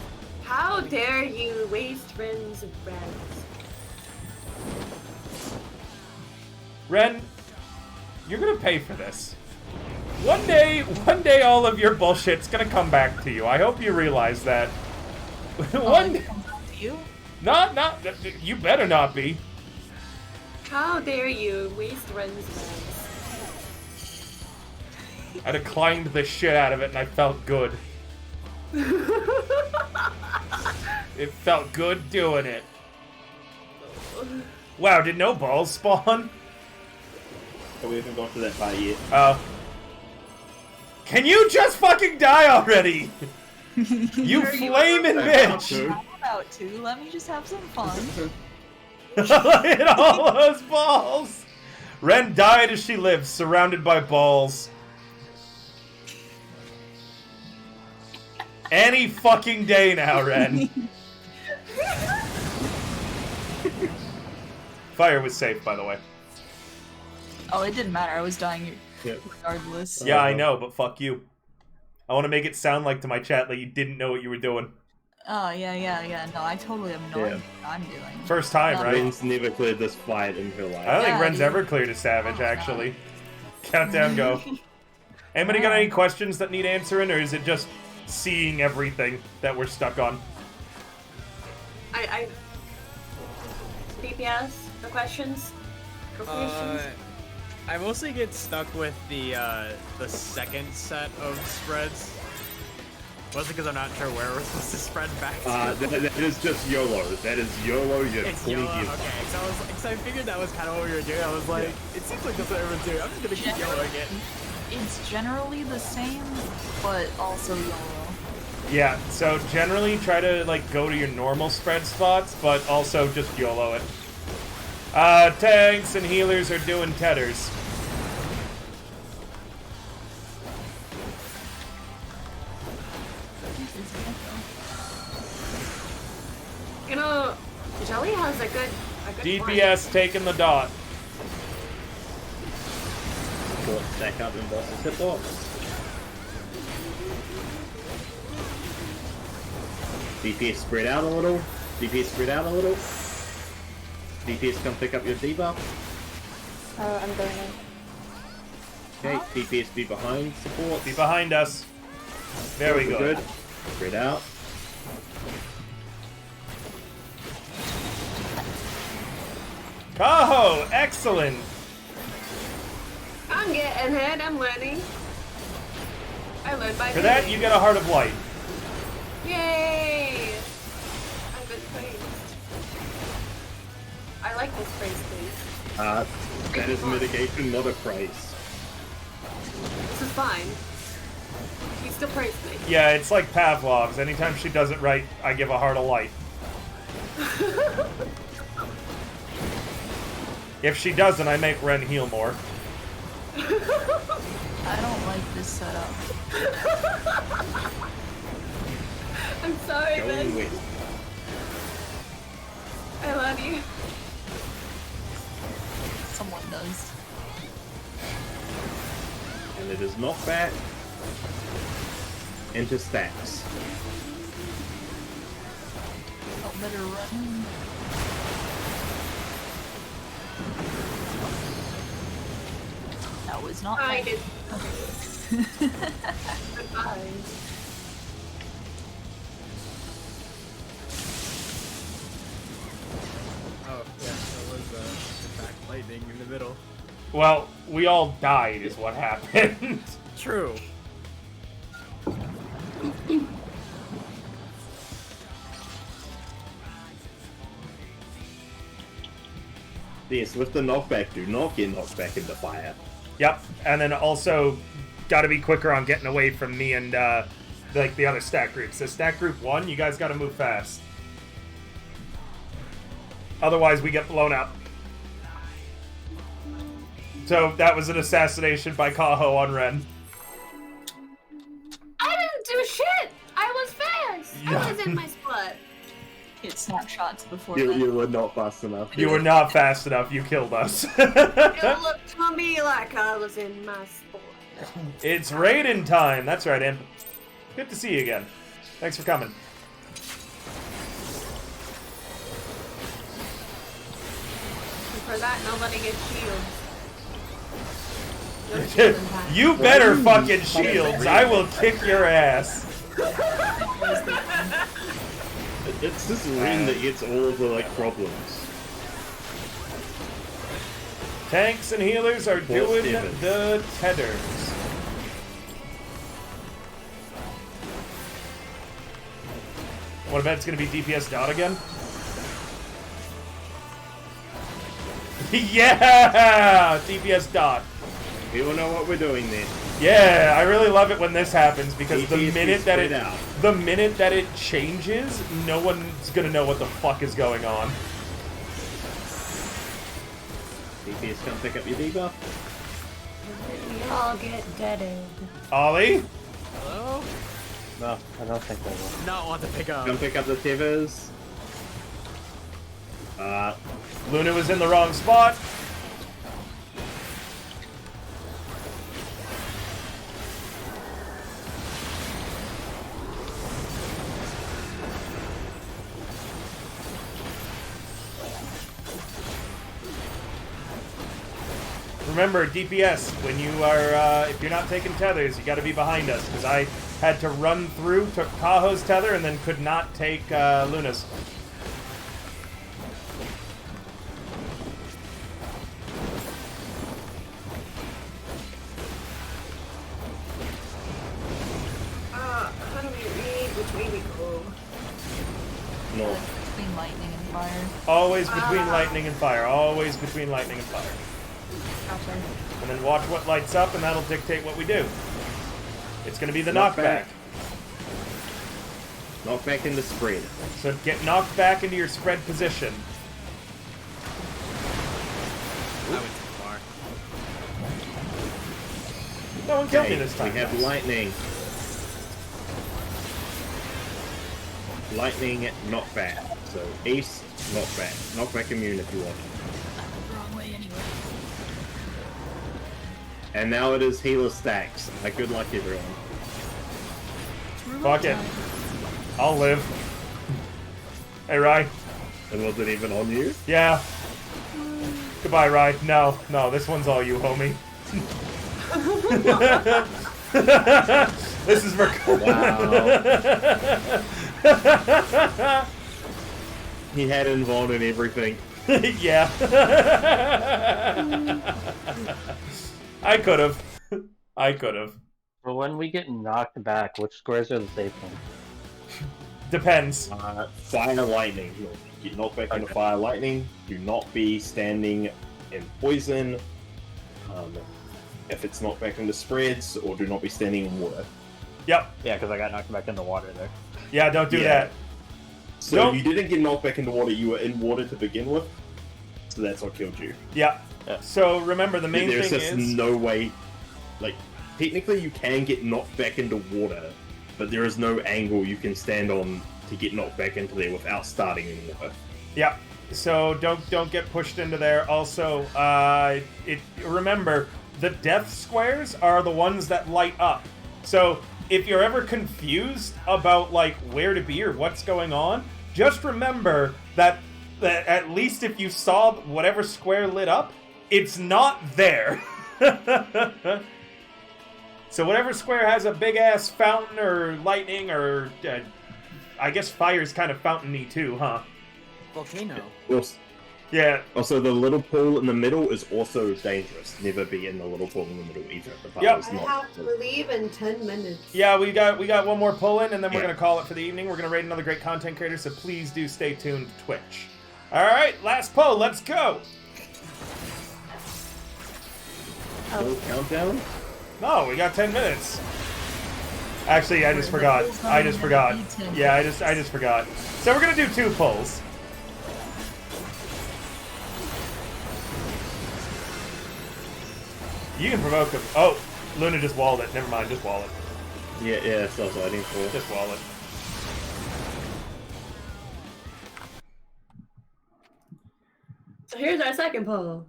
How dare you waste Ren's reds? Ren, you're gonna pay for this. One day, all of your bullshit's gonna come back to you. I hope you realize that. One day. You? Not, you better not be. How dare you waste Ren's reds? I declined the shit out of it and I felt good. It felt good doing it. Wow, did no balls spawn? So we haven't got to that part yet. Oh. Can you just fucking die already? You flaming bitch! I'm about to. Let me just have some fun. Look at all those balls! Ren died as she lives, surrounded by balls. Any fucking day now, Ren. Fire was safe, by the way. Oh, it didn't matter. I was dying Yep. regardless. Yeah, I know, but fuck you. I want to make it sound like to my chat that you didn't know what you were doing. Oh, yeah. No, I totally have no idea what I'm doing. First time, right? Ren's never cleared this fight in her life. I don't think Yeah, Ren's dude. ever cleared a Savage, actually. Countdown, go. Anybody got any questions that need answering, or is it just seeing everything that we're stuck on? I DPS, the questions? I mostly get stuck with the second set of spreads. Mostly because I'm not sure where we're supposed to spread back to. That is just YOLO. That is YOLO. You're It's fully YOLO, used. okay. So I figured that was kind of what we were doing. I was like, it seems like that's what everyone's doing. I'm just gonna keep YOLO again. It's generally the same, but also YOLO. Yeah, so generally try to like go to your normal spread spots, but also just YOLO it. Tanks and healers are doing tethers. You know, Jelly has a good DPS taking the dot. Support stack up in boss's hitbox. DPS spread out a little. DPS spread out a little. DPS come pick up your debuff. I'm going in. Okay, DPS be behind support. Be behind us. Very good. Spread out. Kaho, excellent. I'm getting ahead, I'm learning. I learned by For that, you get a Heart of Light. Yay! I've been praised. I like this praise, please. That is mitigation, not a praise. This is fine. You still praised me. Yeah, it's like Pavlov's. Anytime she does it right, I give a Heart of Light. If she doesn't, I make Ren heal more. I don't like this setup. I'm sorry, Going Ben. west. I love you. Someone does. And it is knockback into stacks. Oh, better run. That was not I fun. did. Goodbye. Oh, yeah, that was in fact lightning in the middle. Well, we all died is what happened. True. Yes, with the knockback, do not get knocked back into fire. Yep, and then also got to be quicker on getting away from me and like the other stack groups. So stack group 1, you guys got to move fast. Otherwise, we get blown up. So that was an assassination by Kaho on Ren. I didn't do shit! I was fast! I was in my spot. Hit snapshots before You, that. you were not fast enough. You were not fast enough. You killed us. It looked to me like I was in my spot. It's raiding time. That's right, Imp. Good to see you again. Thanks for coming. For that, nobody gets shields. No shield in time. You better fucking shields. I will kick your ass. It's this Rin that gets all of the like problems. Tanks and healers are doing Stevens. the tethers. What about it's gonna be DPS dot again? Yeah! DPS dot. We all know what we're doing then. Yeah, I really love it when this happens because the DPS minute that spread out. the minute that it changes, no one's gonna know what the fuck is going on. DPS come pick up your debuff. We all get deaded. Ollie? Hello? No, I don't think I will. Not want to pick up. Come pick up the tethers. Luna was in the wrong spot. Remember, DPS, when you are, if you're not taking tethers, you gotta be behind us, because I had to run through, took Tahoe's tether, and then could not take Luna's. How do we read which way we go? No. Between lightning and fire. Always between lightning and fire. Always between lightning and fire. Gotcha. And then watch what lights up, and that'll dictate what we do. It's going to be the Knockback. knockback. Knock back in the spread. So get knocked back into your spread position. I went too far. No one killed me this time. We have guys. lightning. Lightning knockback. So Ace knockback. Knockback immune if you want. Wrong way anyway. And now it is healer stacks. Good luck everyone. Fuck it. I'll live. Hey, Rye. And was it even on you? Yeah. Goodbye, Rye. No, this one's all you, homie. This is for... Wow. He had involved in everything. Yeah. I could've. But when we get knocked back, which squares are the safe ones? Depends. Fire lightning. You'll get knocked back into fire lightning. Do not be standing in poison. If it's knocked back into spreads, or do not be standing in water. Yep. Yeah, because I got knocked back in the water there. Yeah, don't do Yeah. that. So Don't- you didn't get knocked back into water, you were in water to begin with. So that's what killed you. Yeah. So remember, the main There's thing just is... no way, like, technically you can get knocked back into water, but there is no angle you can stand on to get knocked back into there without starting in water. Yeah. So don't get pushed into there. Also, remember, the death squares are the ones that light up. So if you're ever confused about like where to be or what's going on, just remember that at least if you saw whatever square lit up, it's not there. So whatever square has a big ass fountain or lightning or I guess fire's kind of fountainy too, huh? Volcano. Yeah. Also, the little pool in the middle is also dangerous. Never be in the little pool in the middle either. The bar Yep. is I not. have to leave in 10 minutes. Yeah, we got one more pull in, and then we're Yeah. gonna call it for the evening. We're gonna raid another great content creator, so please do stay tuned to Twitch. All right, last pull. Let's go. No countdown? No, we got 10 minutes. Actually, I just forgot. Yeah, I just forgot. So we're gonna do 2 pulls. You can provoke him. Oh, Luna just walled it. Never mind, just wall it. Yeah, that's what I was waiting for. Just wall it. So here's our second poll.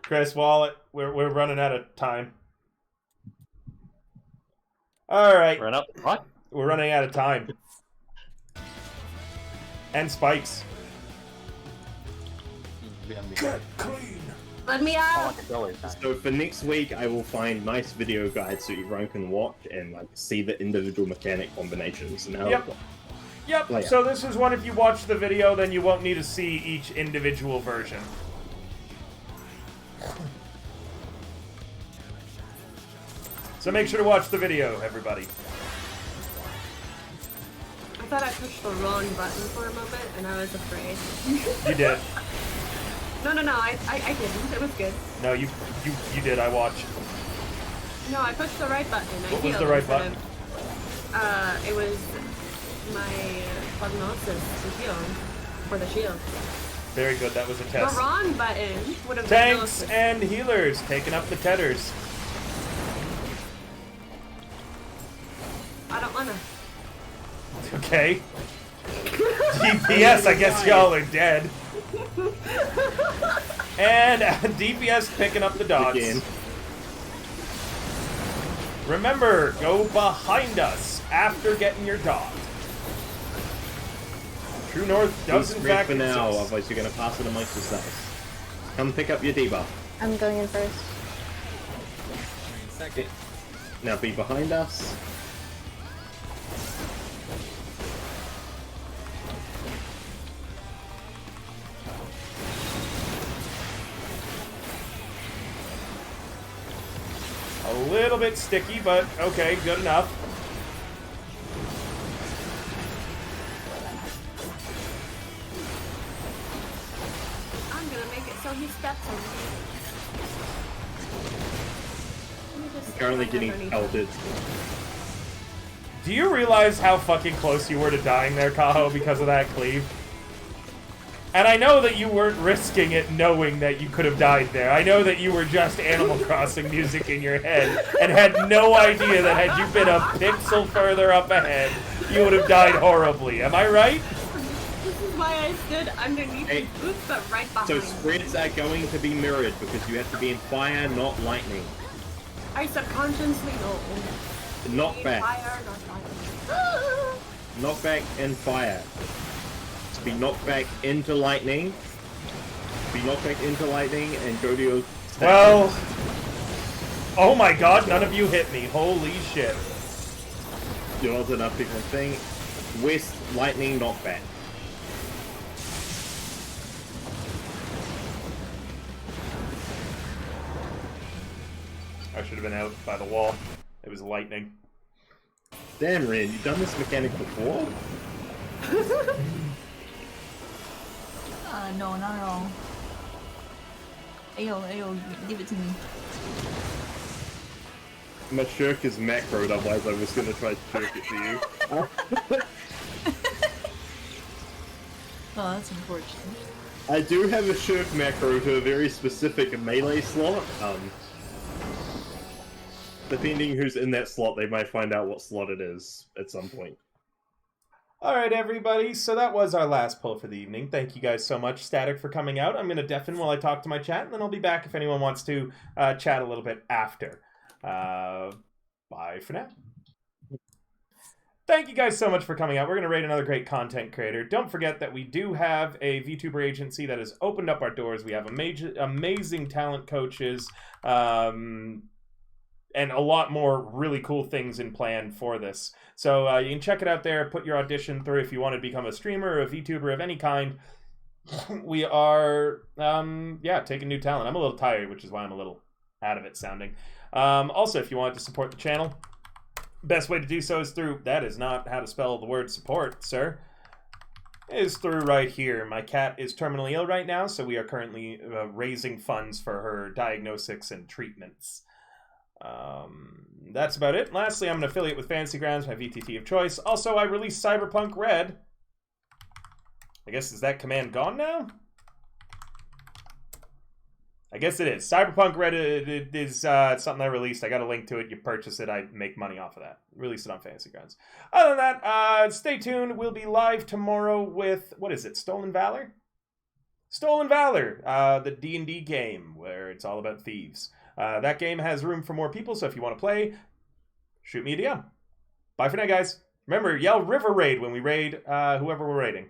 Chris, wall it. We're running out of time. All right. Run up. What? We're running out of time. And spikes. Get clean. Let me out. So for next week, I will find nice video guides so everyone can watch and like see the individual mechanic combinations. Now, Yep. So this is one. If you watch the video, then you won't need to see each individual version. So make sure to watch the video, everybody. I thought I pushed the wrong button for a moment, and I was afraid. You did. No, I didn't. It was good. No, you did. I watched. No, I pushed the right button. What was the right button? It was my prognosis to heal for the shield. Very good. That was a test. The wrong button would have Tanks been and healers taking up the tedders. I don't wanna. Okay. DPS, I guess y'all are dead. And DPS picking up the dots. Again. Remember, go behind us after getting your dot. True North does in fact for now, exist. otherwise you're gonna pass it amongst yourselves. Come pick up your debuff. I'm going in first. Second. Now be behind us. A little bit sticky, but okay, good enough. I'm gonna make it so he steps on me. Currently getting pelted. Do you realize how fucking close you were to dying there, Kaho, because of that cleave? And I know that you weren't risking it knowing that you could have died there. I know that you were just Animal Crossing music in your head and had no idea that had you been a pixel further up ahead, you would have died horribly. Am I right? This is why I stood underneath his boots, but right behind. So spreads are going to be mirrored because you have to be in fire, not lightning. I subconsciously know. Knockback. Fire, not fire. Knockback and fire. Be knocked back into lightning. Be knocked back into lightning and go to your stat. Well, oh my god, none of you hit me. Holy shit. You're not enough people thing. West lightning knockback. I should have been out by the wall. It was lightning. Damn, Ren, you've done this mechanic before? No, not at all. Ayo, give it to me. My shirk is macroed, otherwise I was gonna try to shirk it to you. Oh, that's unfortunate. I do have a shirk macro to a very specific melee slot. Depending who's in that slot, they might find out what slot it is at some point. Alright, everybody, so that was our last poll for the evening. Thank you guys so much, Static, for coming out. I'm going to deafen while I talk to my chat, and then I'll be back if anyone wants to chat a little bit after. Bye for now. Thank you guys so much for coming out. We're going to rate another great content creator. Don't forget that we do have a VTuber agency that has opened up our doors. We have amazing talent coaches, and a lot more really cool things in plan for this. So you can check it out there, put your audition through if you want to become a streamer or a VTuber of any kind. We are, taking new talent. I'm a little tired, which is why I'm a little out of it sounding. Also, if you want to support the channel, best way to do so is through, that is not how to spell the word support, sir, is through right here. My cat is terminally ill right now, so we are currently raising funds for her diagnostics and treatments. That's about it. Lastly, I'm an affiliate with Fantasy Grounds, my VTT of choice. Also, I released Cyberpunk Red. I guess, is that command gone now? I guess it is. Cyberpunk Reddit it is something I released. I got a link to it. You purchase it. I make money off of that. Release it on Fantasy Grounds. Other than that, stay tuned. We'll be live tomorrow with, what is it, Stolen Valor? Stolen Valor, the D&D game where it's all about thieves. That game has room for more people, so if you want to play, shoot me a DM. Bye for now, guys. Remember, yell River Raid when we raid whoever we're raiding.